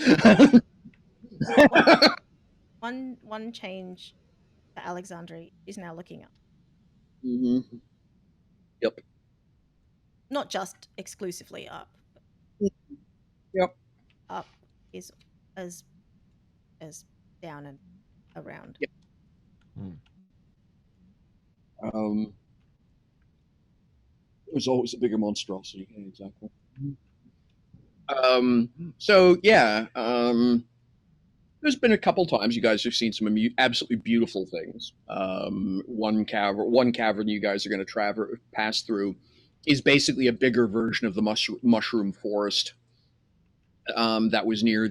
One change that Alexandria is now looking up. Mm-hmm. Yep. Not just exclusively up. Yep. Up is as down and around. Yep. There's always a bigger monstrosity. Yeah, exactly. So yeah, there's been a couple times you guys have seen some absolutely beautiful things. One cavern you guys are going to pass through is basically a bigger version of the mushroom forest that was near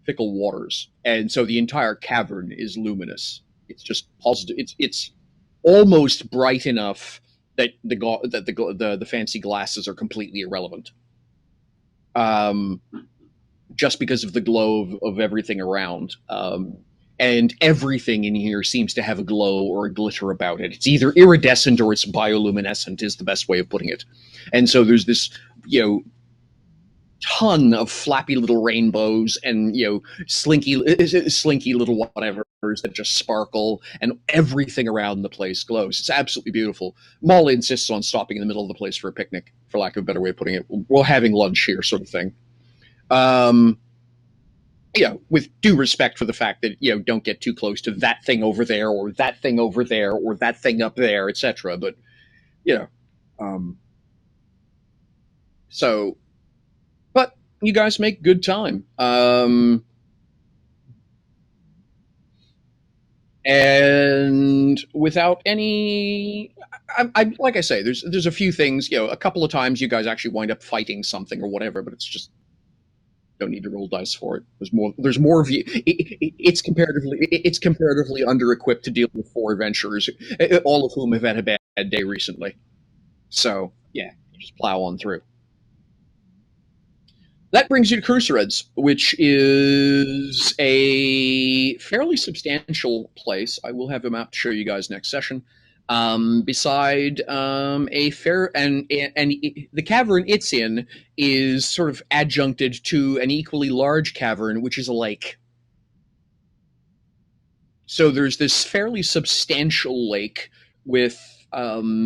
Fickle Waters, and so the entire cavern is luminous. It's just positive. It's almost bright enough that the fancy glasses are completely irrelevant. Just because of the glow of everything around. And everything in here seems to have a glow or a glitter about it. It's either iridescent or it's bioluminescent is the best way of putting it. And so there's this, ton of flappy little rainbows and, slinky little whatevers that just sparkle, and everything around the place glows. It's absolutely beautiful. Molly insists on stopping in the middle of the place for a picnic, for lack of a better way of putting it. We're having lunch here, sort of thing. With due respect for the fact that, don't get too close to that thing over there, or that thing over there, or that thing up there, etc. But, but you guys make good time. And without any, I like I say, there's a few things, a couple of times you guys actually wind up fighting something or whatever, but it's just, don't need to roll dice for it. There's more of you. It's comparatively under-equipped to deal with 4 adventurers, all of whom have had a bad day recently. So yeah, you just plow on through. That brings you to Crucereds, which is a fairly substantial place. I will have a map to show you guys next session. Beside a fair and the cavern it's in is sort of adjuncted to an equally large cavern, which is a lake. So there's this fairly substantial lake with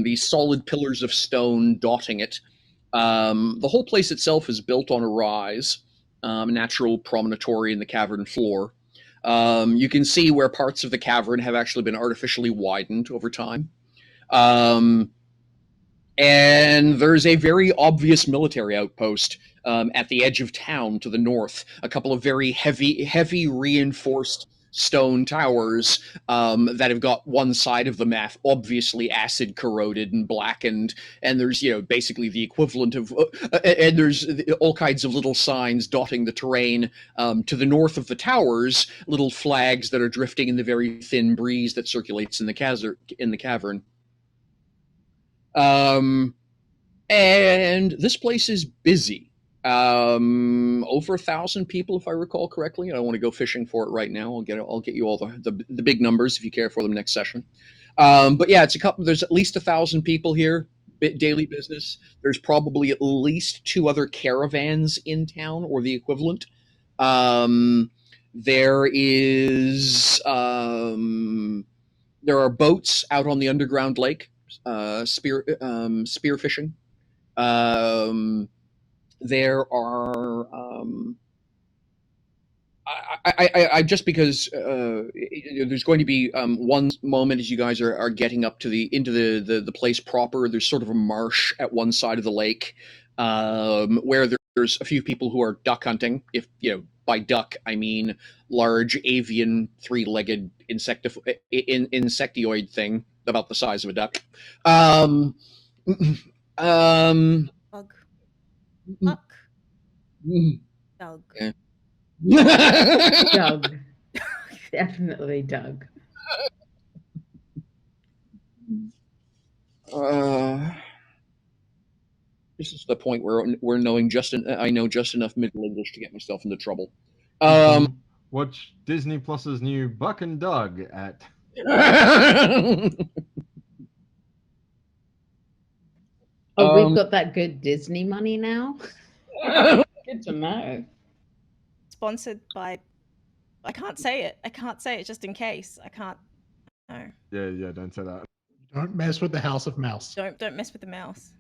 these solid pillars of stone dotting it. The whole place itself is built on a rise, a natural promontory in the cavern floor. You can see where parts of the cavern have actually been artificially widened over time. And there's a very obvious military outpost at the edge of town to the north. A couple of very heavy reinforced stone towers that have got one side of them obviously acid corroded and blackened, and there's basically the equivalent of and there's all kinds of little signs dotting the terrain. To the north of the towers, little flags that are drifting in the very thin breeze that circulates in the cavern. And this place is busy. Over 1,000 people, if I recall correctly. I don't want to go fishing for it right now. I'll get you all the big numbers if you care for them next session. But yeah, there's at least 1,000 people here, daily business. There's probably at least 2 other caravans in town or the equivalent. There are boats out on the underground lake, spear fishing. There are I just because there's going to be one moment as you guys are getting up to into the place proper. There's sort of a marsh at one side of the lake where there's a few people who are duck hunting. If by duck I mean large avian three-legged insectoid thing about the size of a duck. Bug. Duck. Dog. Yeah. Doug. Definitely Doug. This is the point where we're knowing I know just enough Middle English to get myself into trouble. Watch Disney Plus's new Buck and Doug at. Oh, we've got that good Disney money now. Good to know. Sponsored by. I can't say it. Just in case. I can't. No. Yeah, don't say that. Don't mess with the House of Mouse. Don't mess with the mouse.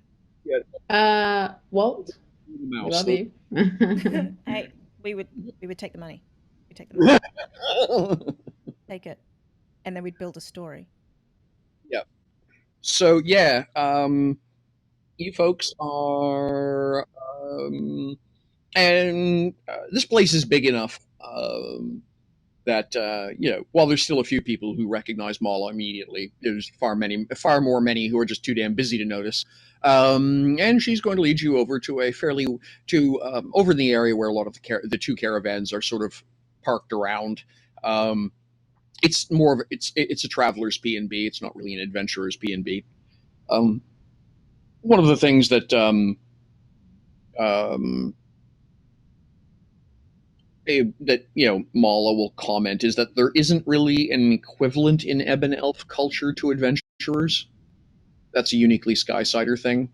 Walt, Mouse. love you. Hey, we would take the money. We take the money. Take it, and then we'd build a story. Yeah. So yeah, you folks are, and this place is big enough that while there's still a few people who recognize Mala immediately, there's far more many who are just too damn busy to notice. And she's going to lead you over to over in the area where a lot of the two caravans are sort of parked around. It's more of it's a traveler's P&B. It's not really an adventurer's P&B. One of the things that Mala will comment is that there isn't really an equivalent in Ebon Elf culture to adventurers. That's a uniquely Skysider thing.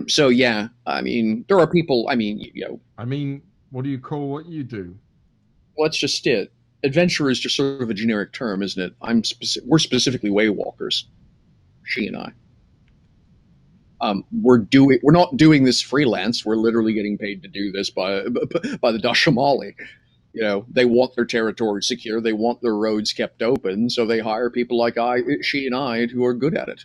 So yeah, I mean, there are people. I mean, what do you call what you do? Well, that's just it. Adventurer is just sort of a generic term, isn't it? We're specifically waywalkers. She and I. We're not doing this freelance. We're literally getting paid to do this by the Dashamali. They want their territory secure. They want their roads kept open. So they hire people like she and I, who are good at it.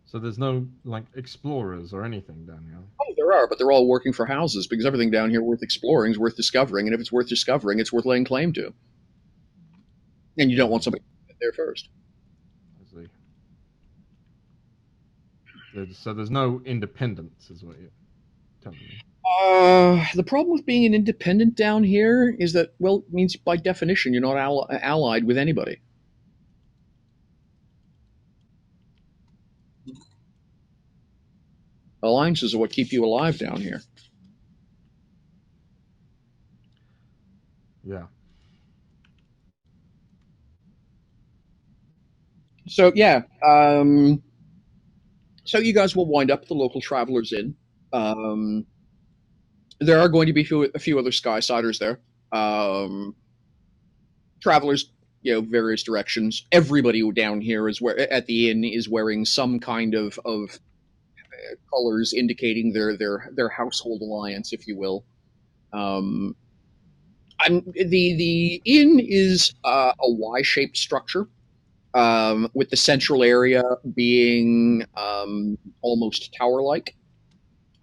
So there's no explorers or anything down here. Oh, there are, but they're all working for houses because everything down here worth exploring is worth discovering, and if it's worth discovering, it's worth laying claim to. And you don't want somebody to get there first. I see. So there's no independence, is what you're telling me. The problem with being an independent down here is that, well, it means by definition you're not allied with anybody. Alliances are what keep you alive down here. Yeah. So yeah, so you guys will wind up at the local Travelers Inn. There are going to be a few other Skysiders there. Travelers, various directions. Everybody down here at the inn is wearing some kind of colors indicating their household alliance, if you will. The inn is a Y-shaped structure, with the central area being almost tower-like.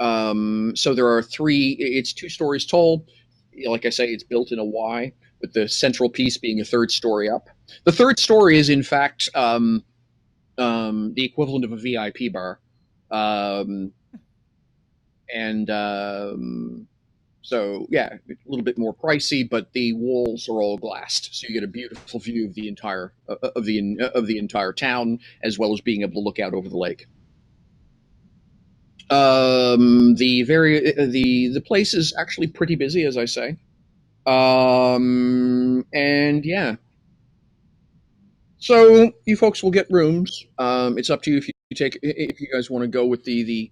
So there are it's 2 stories tall. Like I say, it's built in a Y, with the central piece being a 3rd story up. The 3rd story is, in fact, the equivalent of a VIP bar. So yeah, a little bit more pricey, but the walls are all glassed, so you get a beautiful view of the entire town, as well as being able to look out over the lake. The place is actually pretty busy, as I say. And yeah. So you folks will get rooms. It's up to you if you guys want to go with the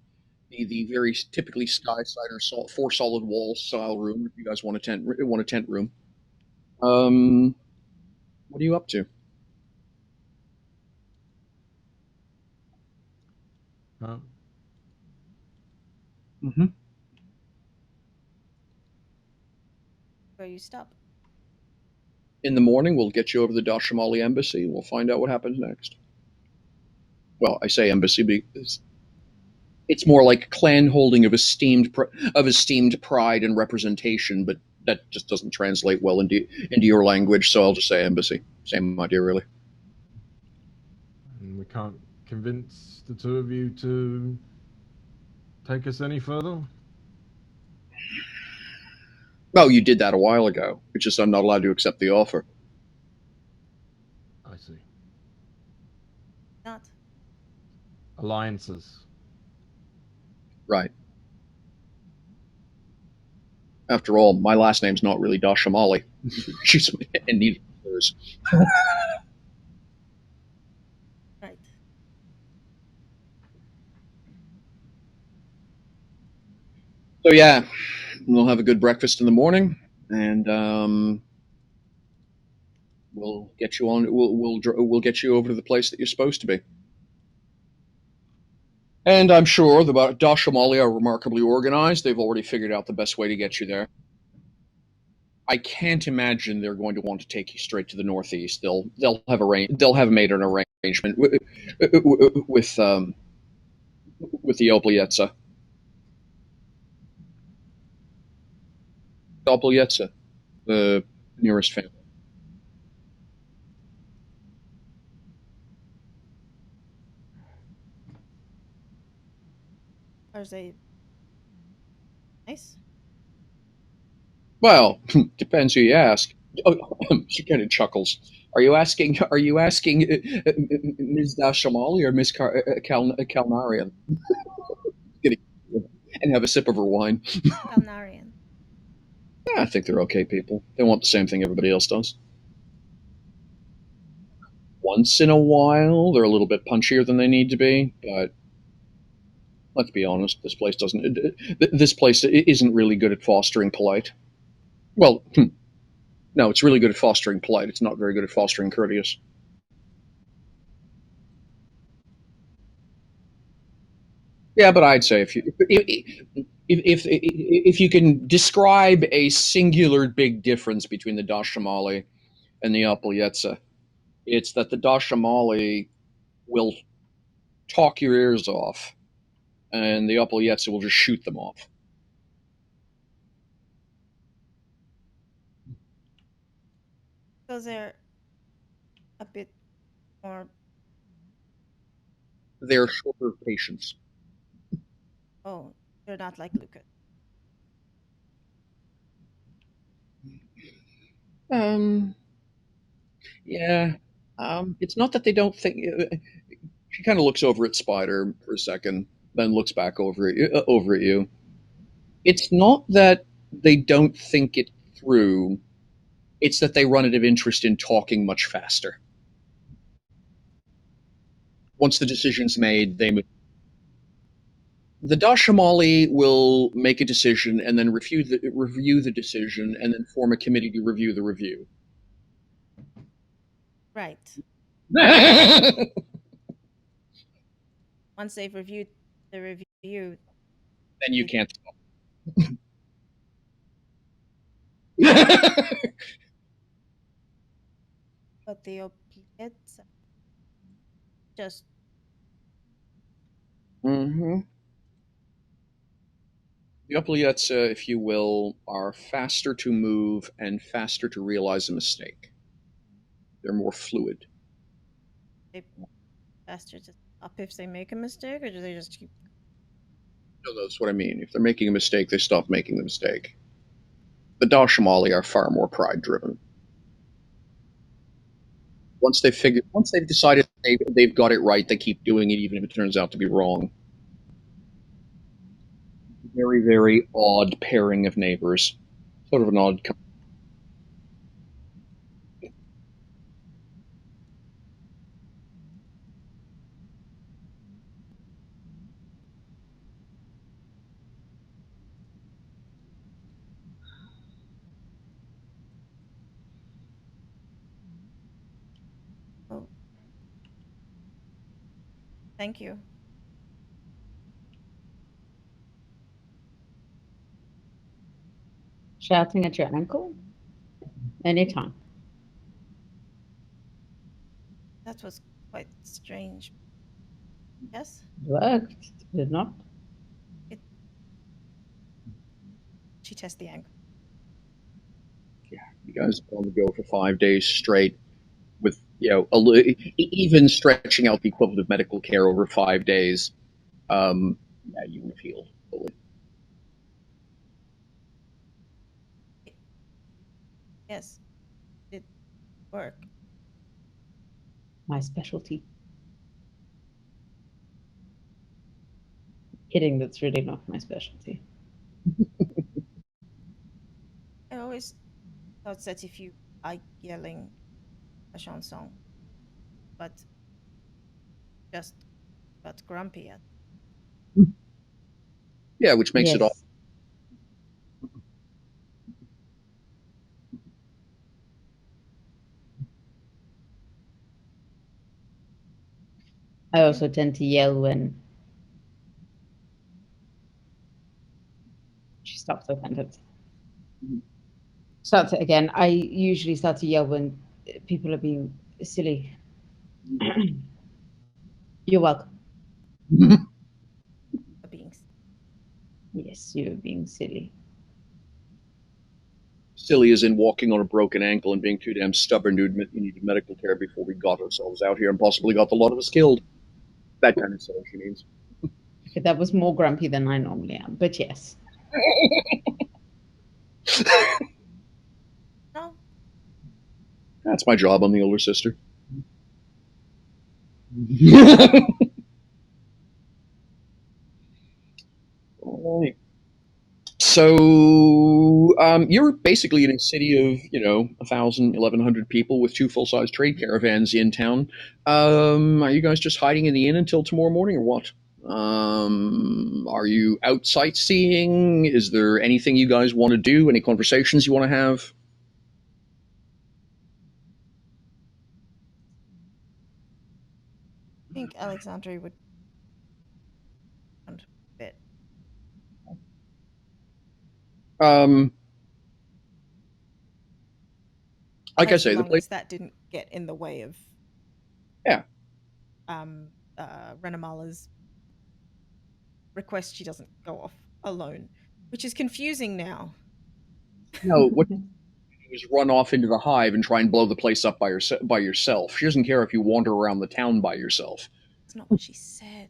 very typically Skysider 4 solid wall style room. If you guys want a tent room. What are you up to? Where you stop? In the morning, we'll get you over to the Dashamali embassy. We'll find out what happens next. Well, I say embassy because it's more like clan holding of esteemed pride and representation, but that just doesn't translate well into your language. So I'll just say embassy. Same idea, really. And we can't convince the two of you to take us any further? Oh, you did that a while ago. It's just I'm not allowed to accept the offer. I see. Not. Alliances. Right. After all, my last name's not really Dashamali. She's and neither is hers. Right. So yeah, we'll have a good breakfast in the morning, and we'll get you on. We'll get you over to the place that you're supposed to be. And I'm sure the Dashamali are remarkably organized. They've already figured out the best way to get you there. I can't imagine they're going to want to take you straight to the northeast. They'll have made an arrangement with the Oblietsa. Oblietsa, the nearest family. Are they nice? Well, depends who you ask. Oh, she kind of chuckles. Are you asking? Ms. Dashamali or Ms. Kalnarian? And have a sip of her wine. Kalnarian. Yeah, I think they're okay people. They want the same thing everybody else does. Once in a while, they're a little bit punchier than they need to be, but let's be honest, this place isn't really good at fostering polite. Well, no, it's really good at fostering polite. It's not very good at fostering courteous. Yeah, but I'd say if you can describe a singular big difference between the Dashamali and the Apolyetsa, it's that the Dashamali will talk your ears off, and the Apolyetsa will just shoot them off. So they're a bit more. They're shorter patience. Oh, they're not like Lucas. Yeah. It's not that they don't think. She kind of looks over at Spider for a second, then looks back over at you. It's not that they don't think it through. It's that they run out of interest in talking much faster. Once the decision's made, the Dashamali will make a decision and then review the decision and then form a committee to review the review. Right. Once they've reviewed the review, Then you can't stop. but the Obliets just Mm-hmm. The Obliets, if you will, are faster to move and faster to realize a mistake. They're more fluid. they faster to stop if they make a mistake, or do they just keep? No, that's what I mean. If they're making a mistake, they stop making the mistake. The Dashamali are far more pride-driven. Once they've decided they've got it right, they keep doing it, even if it turns out to be wrong. Very, very odd pairing of neighbors. Sort of an odd. Oh, thank you. Shouting at your ankle? Anytime. That was quite strange. Yes? It worked, did it not? She tests the ankle. You guys are on the go for 5 days straight, with even stretching out the equivalent of medical care over 5 days. Yeah, you won't heal fully. Yes. It worked. My specialty. Kidding, that's really not my specialty. I always thought that if you are yelling a chanson, but just but grumpy at Yeah, which makes it all. Yes. I also tend to yell when she stops her sentence. Starts it again. I usually start to yell when people are being silly. You're welcome. being. Yes, you're being silly. Silly as in walking on a broken ankle and being too damn stubborn to admit you needed medical care before we got ourselves out here and possibly got a lot of us killed. That kind of silly, she means. Okay, that was more grumpy than I normally am, but yes. No. That's my job. I'm the older sister. All right. So you're basically in a city of 1,000, 1,100 people with 2 full-size trade caravans in town. Are you guys just hiding in the inn until tomorrow morning, or what? Are you out sightseeing? Is there anything you guys want to do? Any conversations you want to have? I think Alexandre would want a bit. Like I As say, the long place. as that didn't get in the way of Yeah. Renamala's request she doesn't go off alone, which is confusing now. No, what you do is run off into the hive and try and blow the place up by yourself. She doesn't care if you wander around the town by yourself. That's not what she said.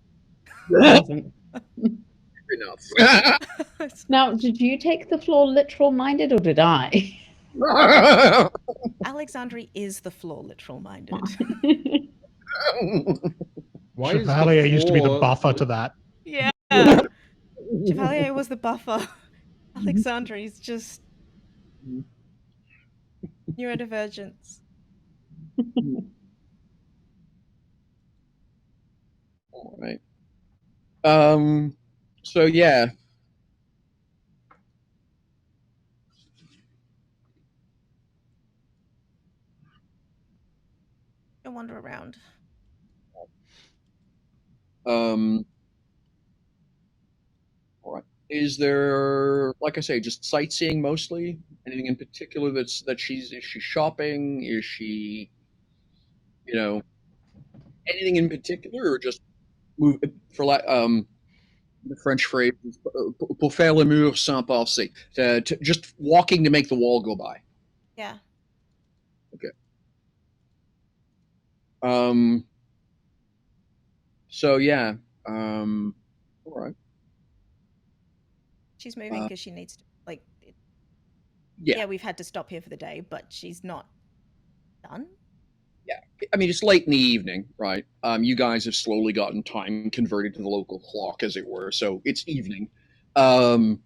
Enough. Now, did you take the floor literal minded or did I? Alexandre is the flaw literal minded. Why is the Chevalier used to be the floor- buffer to that. Yeah. Chevalier was the buffer. Alexandre is just neurodivergence. All right. So yeah. Don't wander around. All right. Is there, like I say, just sightseeing mostly? Anything in particular is she shopping? Is she, anything in particular, or just move the French phrase pour faire le mur sans passer, to just walking to make the wall go by. Yeah. Okay. So yeah. All right. She's moving because she needs to, like, Yeah. we've had to stop here for the day, but she's not done. Yeah, I mean, it's late in the evening, right? You guys have slowly gotten time converted to the local clock, as it were, so it's evening. Okay.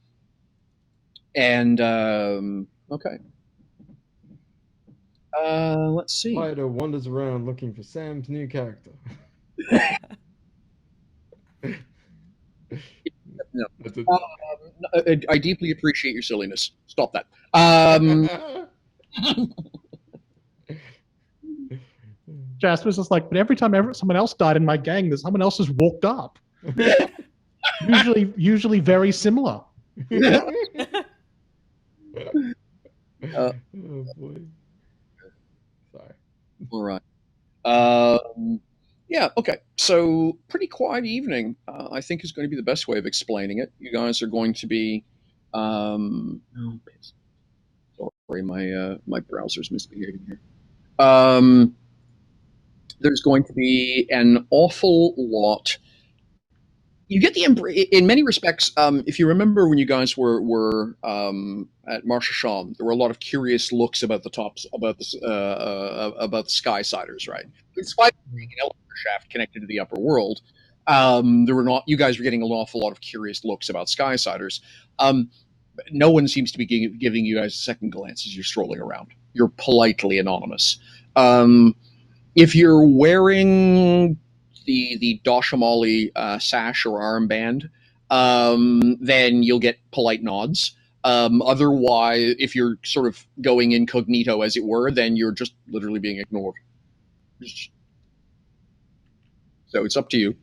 Let's see. Spider wanders around looking for Sam's new character. No. That's it. I deeply appreciate your silliness. Stop that. Jasper's just like, but every time someone else died in my gang, there's someone else has walked up. usually very similar. Oh boy. Sorry. All right. Yeah, okay. So, pretty quiet evening, I think is going to be the best way of explaining it. You guys are going to be. Oh, sorry, my browser's misbehaving here. There's going to be an awful lot. You get the in many respects. If you remember when you guys were at Marshasham, there were a lot of curious looks about the tops about the Skysiders, right? In spite of being an elevator shaft connected to the upper world, there were not. You guys were getting an awful lot of curious looks about Skysiders. No one seems to be giving you guys a second glance as you're strolling around. You're politely anonymous. If you're wearing the Doshamali sash or armband, then you'll get polite nods. Otherwise, if you're sort of going incognito, as it were, then you're just literally being ignored. So it's up to you.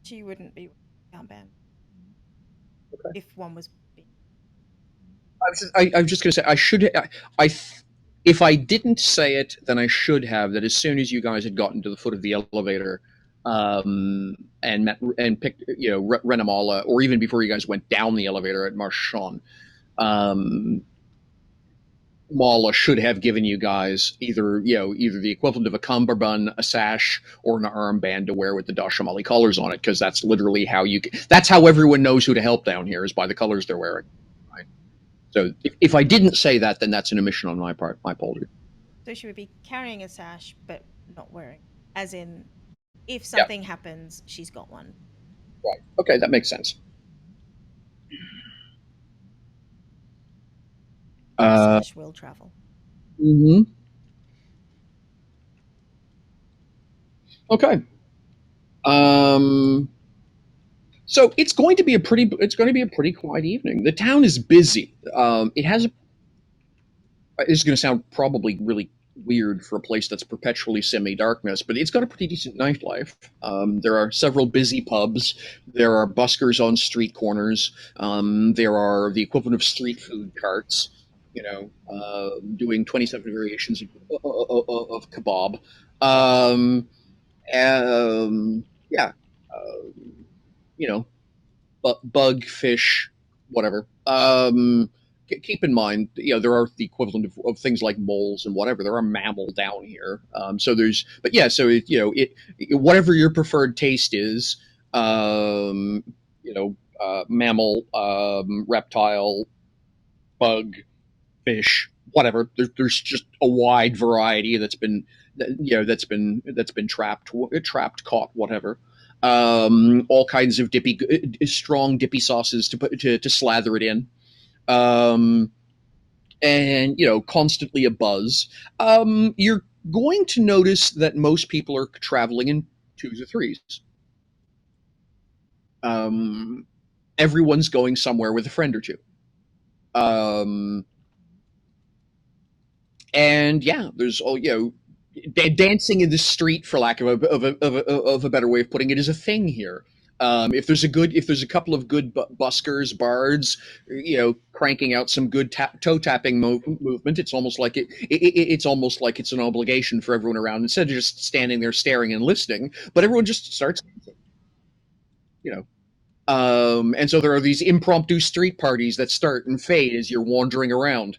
She wouldn't be armband Okay. if one was being. I was just going to say I should. If I didn't say it, then I should have. That as soon as you guys had gotten to the foot of the elevator, and met and picked, Renamala, or even before you guys went down the elevator at Marchand, Mala should have given you guys either the equivalent of a cummerbund, a sash, or an armband to wear with the Dashamali colors on it, because that's literally how that's how everyone knows who to help down here, is by the colors they're wearing. Right. So if I didn't say that, then that's an omission on my part. My apology. So she would be carrying a sash, but not wearing. As in, if something happens, she's got one. Right. Okay, that makes sense. Sash will travel. Mm-hmm. Okay. So it's going to be a pretty quiet evening. The town is busy. It has a. This is going to sound probably really weird for a place that's perpetually semi-darkness, but it's got a pretty decent nightlife. There are several busy pubs. There are buskers on street corners. There are the equivalent of street food carts, doing 27 variations of kebab. Yeah, bug, fish, whatever. Keep in mind, there are the equivalent of things like moles and whatever. There are mammal down here. So there's, but yeah, so whatever your preferred taste is, mammal, reptile, bug, fish, whatever. There's just a wide variety that's been trapped, caught, whatever. All kinds of strong dippy sauces to put to slather it in. And constantly a buzz. You're going to notice that most people are traveling in twos or threes. Everyone's going somewhere with a friend or two. And yeah, there's dancing in the street, for lack of a better way of putting it, is a thing here. If there's a couple of good buskers, bards, cranking out some good toe tapping movement, it's almost like it's an obligation for everyone around, instead of just standing there staring and listening. But everyone just starts dancing, and so there are these impromptu street parties that start and fade as you're wandering around.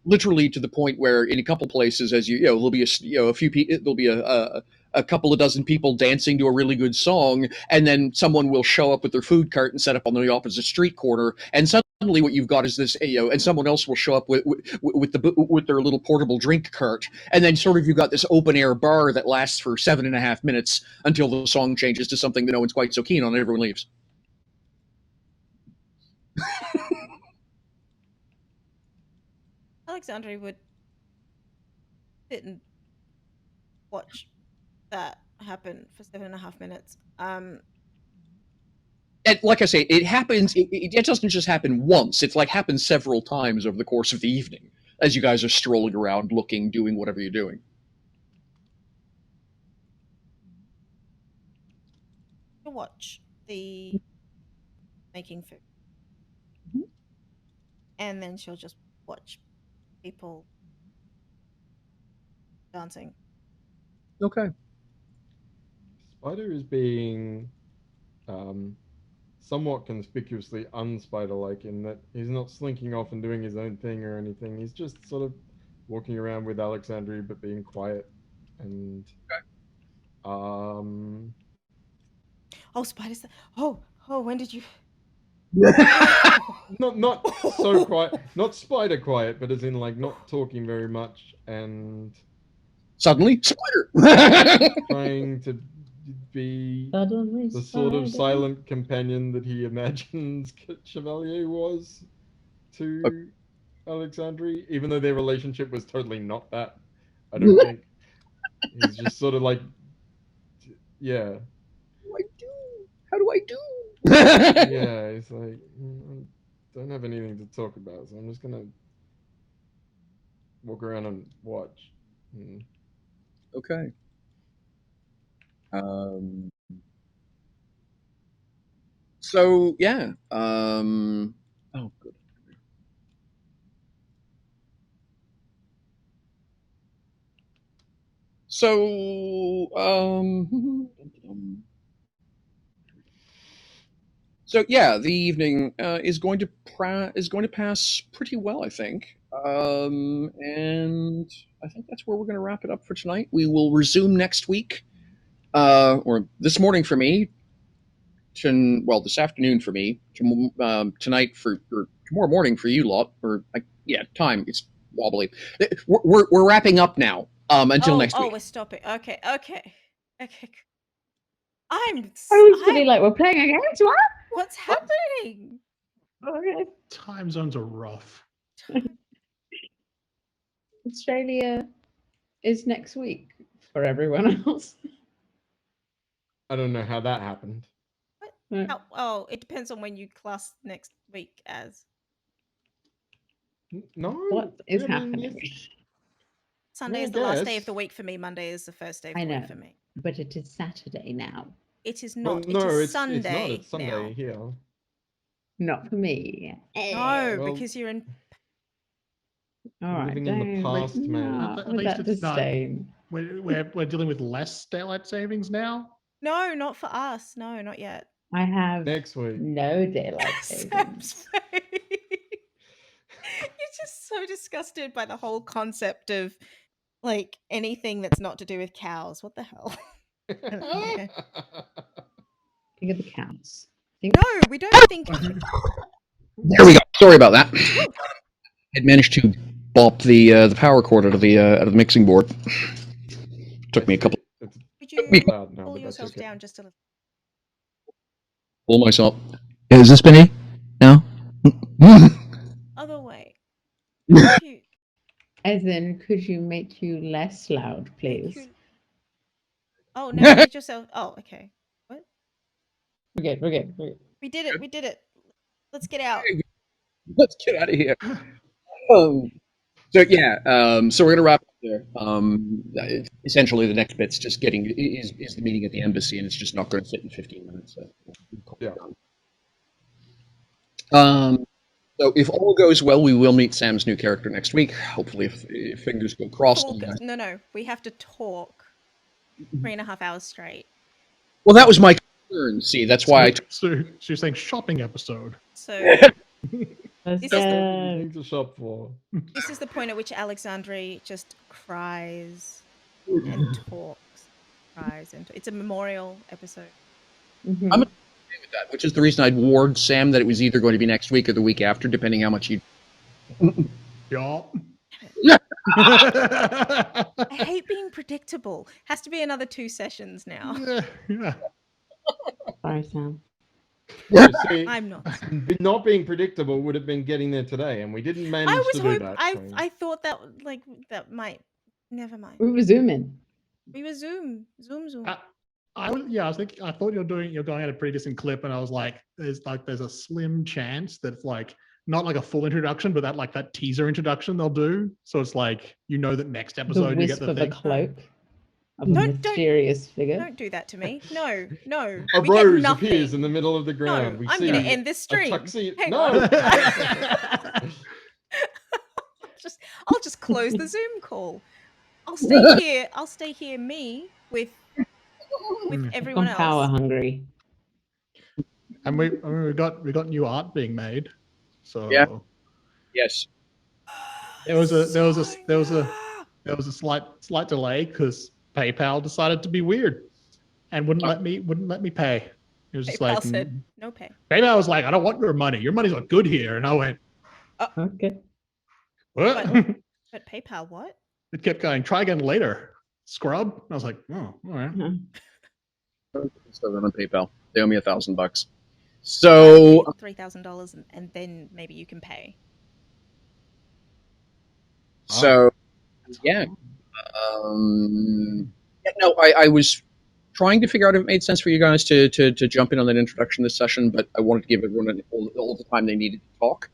Literally to the point where in a couple places, as there'll be a few people, there'll be a couple of dozen people dancing to a really good song, and then someone will show up with their food cart and set up on the opposite street corner, and suddenly what you've got is this, and someone else will show up with their little portable drink cart, and then sort of you've got this open air bar that lasts for 7.5 minutes until the song changes to something that no one's quite so keen on, and everyone leaves. Alexandre would sit and watch that happen for 7.5 minutes. And like I say, it happens. It doesn't just happen once. It's like happens several times over the course of the evening as you guys are strolling around, looking, doing whatever you're doing. To watch the making food. and then she'll just watch people dancing. Okay. Spider is being somewhat conspicuously unspider-like in that he's not slinking off and doing his own thing or anything. He's just sort of walking around with Alexandria but being quiet and Oh, spiders! Oh, when did you? not so quiet, not spider quiet, but as in like not talking very much and Suddenly, spider. trying to be Suddenly the sort of spider. silent companion that he imagines Chevalier was to Alexandria, even though their relationship was totally not that. I don't think. He's just sort of like, yeah. How do I do? Yeah, it's like, I don't have anything to talk about, so I'm just gonna walk around and watch. Okay. So yeah. Oh, good. So so yeah, the evening is going to pass pretty well, I think. And I think that's where we're going to wrap it up for tonight. We will resume next week, or this morning for me. This afternoon for me. Tonight or tomorrow morning for you lot. Time. It's wobbly. We're wrapping up now. Until next week. we're stopping. Okay. I was really like, we're playing again? What? What's happening? Okay. Time zones are rough. Australia is next week for everyone else. I don't know how that happened. It depends on when you class next week as. No. What is happening? Sunday is the last day of the week for me. Monday is the first day of the week for me. But it is Saturday now. It is not. Well, no, it's Sunday. It's not. It's Sunday now. here. Not for me. No, because you're in. All right, living in the past, man. At least it's not. We're dealing with less daylight savings now. No, not for us. No, not yet. I have next week. No daylight savings. You're just so disgusted by the whole concept of like anything that's not to do with cows. What the hell? Think of the cows. No, we don't think. There we go. Sorry about that. I'd managed to bop the power cord out of the mixing board. Took me a couple. Could you pull yourself down just a little? Pull myself. Is this Benny? No. Other way. As in, could you make you less loud, please? Oh no! Make yourself. Oh, okay. What? We're good. We did it. Let's get out. Let's get out of here. So we're gonna wrap up there. Essentially, the next bit's just is the meeting at the embassy, and it's just not going to fit in 15 minutes. So. Yeah. So if all goes well, we will meet Sam's new character next week. Hopefully, if fingers go crossed. No, we have to talk 3.5 hours straight. Well, that was my concern. See, that's why So she was saying shopping episode. So this is to shop for. This is the point at which Alexandria just cries and talks. It's a memorial episode. Mm-hmm. I'm okay with that, which is the reason I'd warned Sam that it was either going to be next week or the week after, depending how much you. Yeah. I hate being predictable. Has to be another 2 sessions now. Yeah. Sorry, Sam. See, I'm not. Not being predictable would have been getting there today, and we didn't manage to do that. I thought that that might. Never mind. We were zooming. We were zoom. I thought you're going at a pretty decent clip, and I was like, there's a slim chance that it's like not like a full introduction, but that teaser introduction they'll do. So it's like that next episode the you get the thing. The cloak of a mysterious figure. Don't do that to me. No. A rose appears in the middle of the ground. No, I'm going to end this stream. No. I'll just close the Zoom call. I'll stay here, me, with everyone I'm power else. hungry. And we got new art being made. So Yeah. Yes. there was a slight delay because PayPal decided to be weird and wouldn't let me pay. It was just PayPal like said no pay. PayPal was like, I don't want your money. Your money's not good here. And I went, Okay. what? But PayPal, what? It kept going, try again later. Scrub. And I was like, oh, all right. So on PayPal, they owe me $1,000. So $3,000, and then maybe you can pay. So yeah. No, I was trying to figure out if it made sense for you guys to jump in on that introduction this session, but I wanted to give everyone all the time they needed to talk.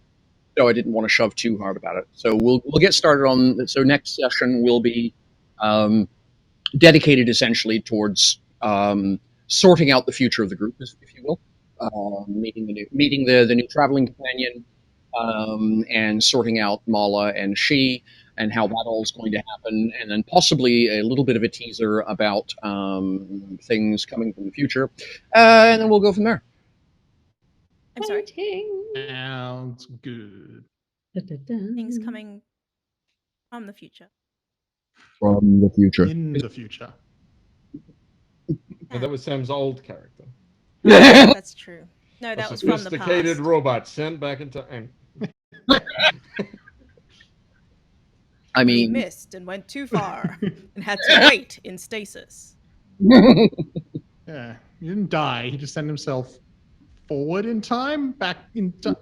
So I didn't want to shove too hard about it. So we'll get started on. So next session will be dedicated essentially towards sorting out the future of the group, if you will, meeting the new traveling companion, and sorting out Mala and she, and how that all is going to happen, and then possibly a little bit of a teaser about things coming from the future, and then we'll go from there. I'm sorry. Sounds good. Things coming from the future. From the future. In the future. No, that was Sam's old character. That's true. No, A that was from the sophisticated past. robot sent back in time. I He mean, missed and went too far and had to wait in stasis. Yeah, he didn't die. He just sent himself forward in time, back in time.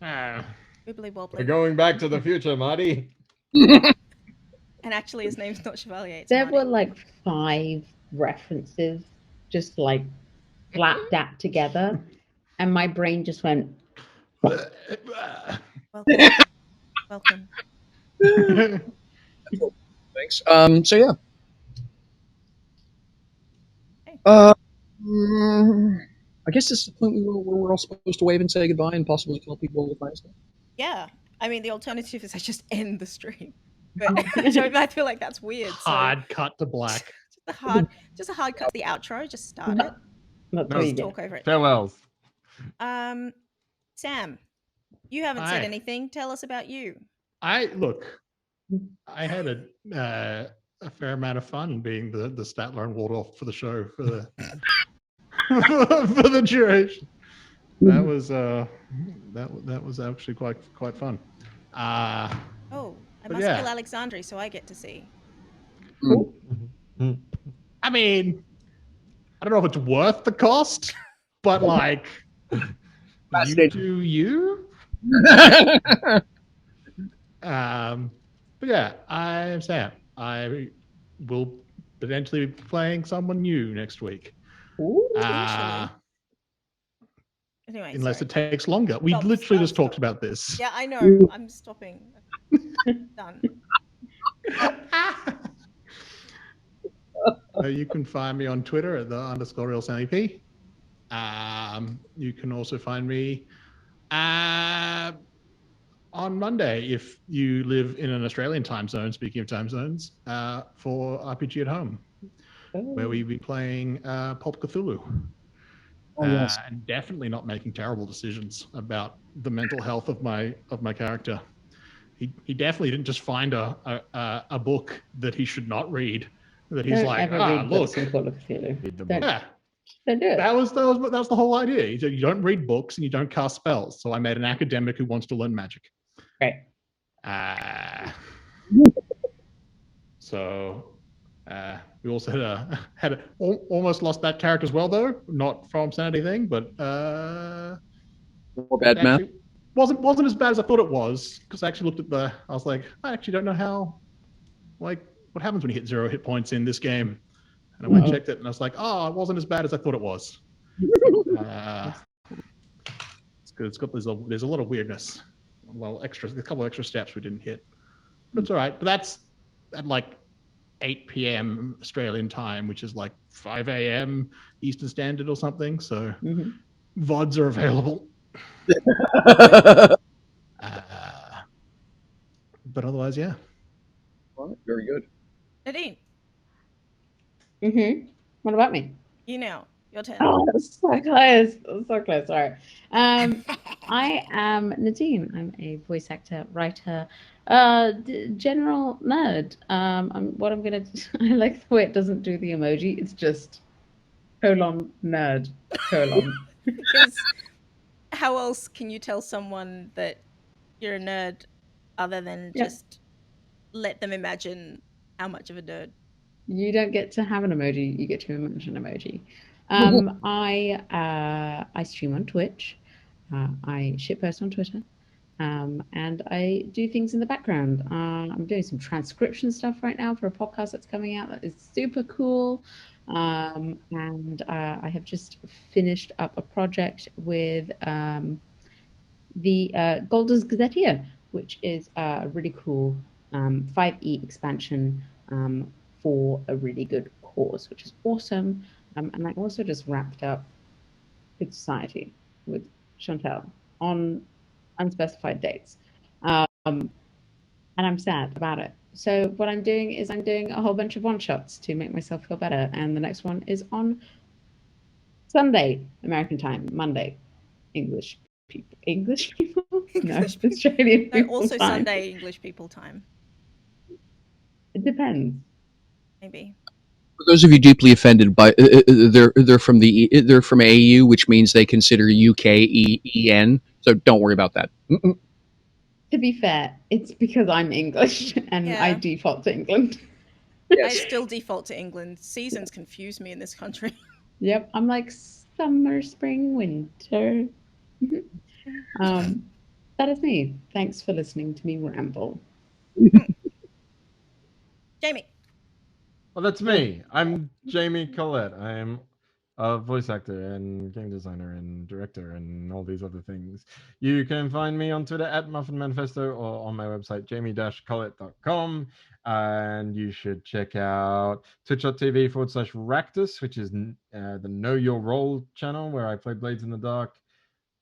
Wibbly We're wobbly. going back to the future, Marty. And actually, his name's not Chevalier. It's There Marty. were like 5 references just like flat together, and my brain just went. Welcome. thanks. So yeah. Okay. I guess this is the point where we're all supposed to wave and say goodbye and possibly tell people the final stuff. Yeah. I mean, the alternative is I just end the stream. But I feel like that's weird. Hard cut to black. Just a hard cut to the outro. Just start it. Not No. really Talk over it. Farewells. Sam, you haven't Hi. said anything. Tell us about you. I had a fair amount of fun being the Statler and Waldorf for the show for the for the duration. That was that was actually quite fun. Oh, I But must yeah. kill Alexandri so I get to see. I mean, I don't know if it's worth the cost, but like, you do you. But yeah, I'm Sam. I will potentially be playing someone new next week. Anyway, Unless sorry. it takes longer. We Stop, literally stop, just talked stop. about this. Yeah, I know. I'm stopping. Done. You can find me on Twitter at _RealSamEP. You can also find me on Monday if you live in an Australian time zone, speaking of time zones, for RPG at Home, where we'll be playing Pulp Cthulhu. Yes. And definitely not making terrible decisions about the mental health of my character. He definitely didn't just find a book that he should not read. That he's Don't like, ever read look, books in Call of Cthulhu. Read the Don't, book. yeah, don't do it. that was the whole idea. He said, you don't read books and you don't cast spells. So I made an academic who wants to learn magic. Right. So we also had almost lost that character as well, though, not from sanity thing, but More bad math. wasn't as bad as I thought it was, because I actually looked at I was like, I actually don't know how, like, what happens when you hit 0 hit points in this game. And I went and checked it, and I was like, oh, it wasn't as bad as I thought it was. It's good. It's got there's a lot of weirdness. Well, a couple of extra steps we didn't hit. But it's all right. But that's at like 8 p.m. Australian time, which is like 5 a.m. Eastern Standard or something. So VODs are available. But otherwise, yeah. All right, very good. Nadine, What about me? you now. Your turn. Oh, that was so close. That was so close. Sorry. I am Nadine. I'm a voice actor, writer, general nerd. What I'm gonna. I like the way it doesn't do the emoji. It's just :nerd : Because how else can you tell someone that you're a nerd other than Yep. just let them imagine how much of a nerd? You don't get to have an emoji. You get to imagine an emoji. I stream on Twitch. I shitpost on Twitter. And I do things in the background. I'm doing some transcription stuff right now for a podcast that's coming out that is super cool. And I have just finished up a project with the Golders Gazetteer, which is a really cool 5e expansion for a really good cause, which is awesome. And I also just wrapped up Good Society with Chantel on unspecified dates. And I'm sad about it. So what I'm doing is I'm doing a whole bunch of one-shots to make myself feel better. And the next one is on Sunday, American time, Monday, English people. English people? English No, Australian No, people also time. Sunday English people time, It depends. maybe. For those of you deeply offended by, they're from AU, which means they consider UKEN. So don't worry about that. Mm-mm. To be fair, it's because I'm English and I Yeah. default to England. I Yes. still default to England. Seasons confuse me in this country. Yep, I'm like summer, spring, winter. That is me. Thanks for listening to me ramble. Jamie. Well, that's me. I'm Jamie Collette. I am a voice actor and game designer and director and all these other things. You can find me on Twitter at Muffin Manifesto or on my website, jamie-collette.com. And you should check out twitch.tv/Ractus, which is the Know Your Role channel where I play Blades in the Dark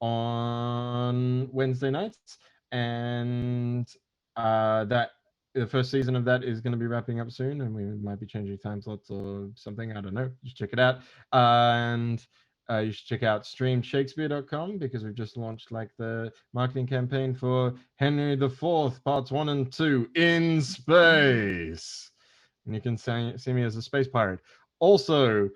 on Wednesday nights. And that the first season of that is going to be wrapping up soon, and we might be changing time slots or something. I don't know. Just check it out. And you should check out streamshakespeare.com because we've just launched like the marketing campaign for Henry IV parts 1 and 2 in space. And you can see me as a space pirate. Also,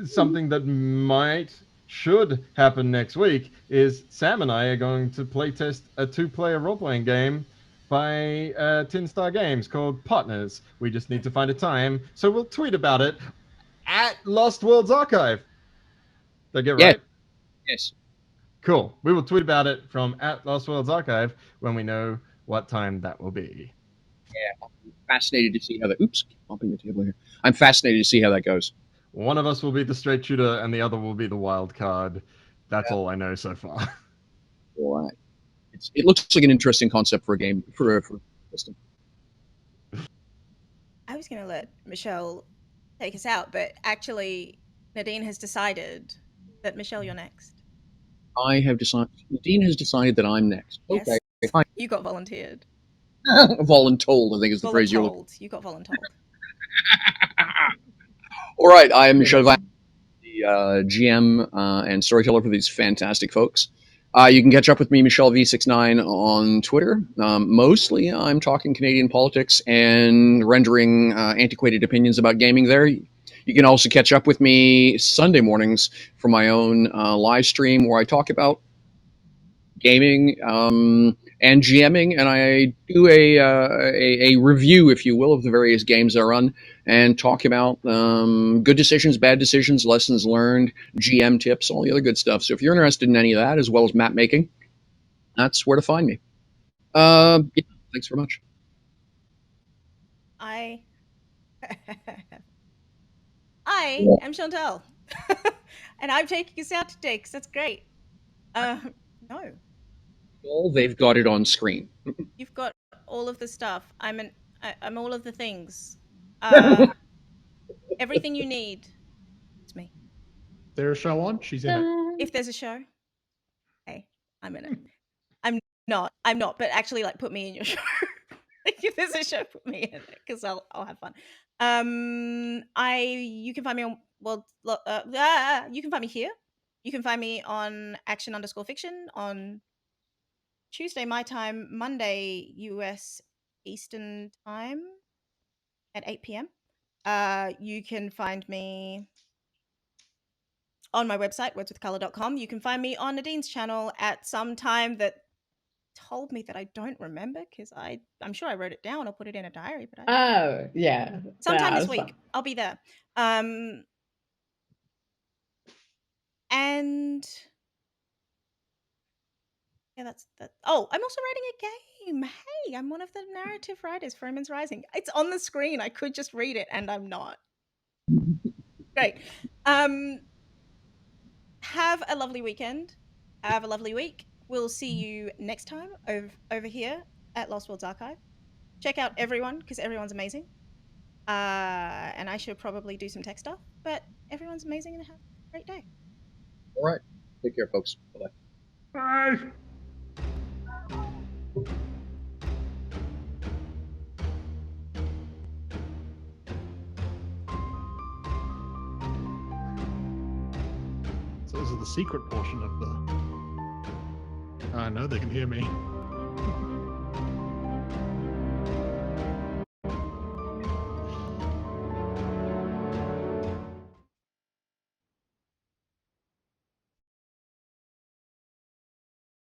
something that should happen next week is Sam and I are going to playtest a 2-player role-playing game by Tin Star Games called Partners. We just need to find a time, so we'll tweet about it at Lost Worlds Archive. Did I get Yes. right? Yes. Cool. We will tweet about it from at Lost Worlds Archive when we know what time that will be. Yeah, I'm fascinated to see how that. Oops, bumping the table here. I'm fascinated to see how that goes. One of us will be the straight shooter, and the other will be the wild card. That's all I know so far. All right. It looks like an interesting concept for a game for system. I was going to let Michelle take us out, but actually, Nadine has decided that Michelle, you're next. I have decided. Dean has decided that I'm next. Yes. Okay, fine. You got volunteered. Voluntold, I think is the phrase you're looking. You got voluntold. All right, I am Michelle Vine, the GM and storyteller for these fantastic folks. You can catch up with me, Michelle V69, on Twitter. Mostly, I'm talking Canadian politics and rendering antiquated opinions about gaming there. You can also catch up with me Sunday mornings for my own live stream where I talk about gaming and GMing, and I do a review, if you will, of the various games I run and talk about good decisions, bad decisions, lessons learned, GM tips, all the other good stuff. So if you're interested in any of that, as well as map making, that's where to find me. Yeah, thanks very much. I am Chantel, and I'm taking us out today because that's great. No. Well, they've got it on screen. You've got all of the stuff. I'm all of the things. Everything you need. It's me. There's a show on. She's in it. If there's a show, hey, I'm in it. I'm not, but actually, like, put me in your show. If there's a show, put me in it because I'll have fun. You can find me on you can find me here. You can find me on action_fiction on Tuesday my time, Monday US Eastern time at 8 p.m. You can find me on my website, wordswithcolor.com. You can find me on Nadine's channel at some time that told me that I don't remember because I'm sure I wrote it down or put it in a diary, but Oh, yeah. sometime this That's week fine. I'll be there. And yeah, that's that. Oh, I'm also writing a game. Hey, I'm one of the narrative writers for Omen's Rising. It's on the screen. I could just read it, and I'm not. Great. Have a lovely weekend. Have a lovely week. We'll see you next time over here at Lost Worlds Archive. Check out everyone because everyone's amazing. And I should probably do some tech stuff, but everyone's amazing and have a great day. All right. Take care, folks. Bye-bye. Bye. So this is the secret portion of the. I know they can hear me.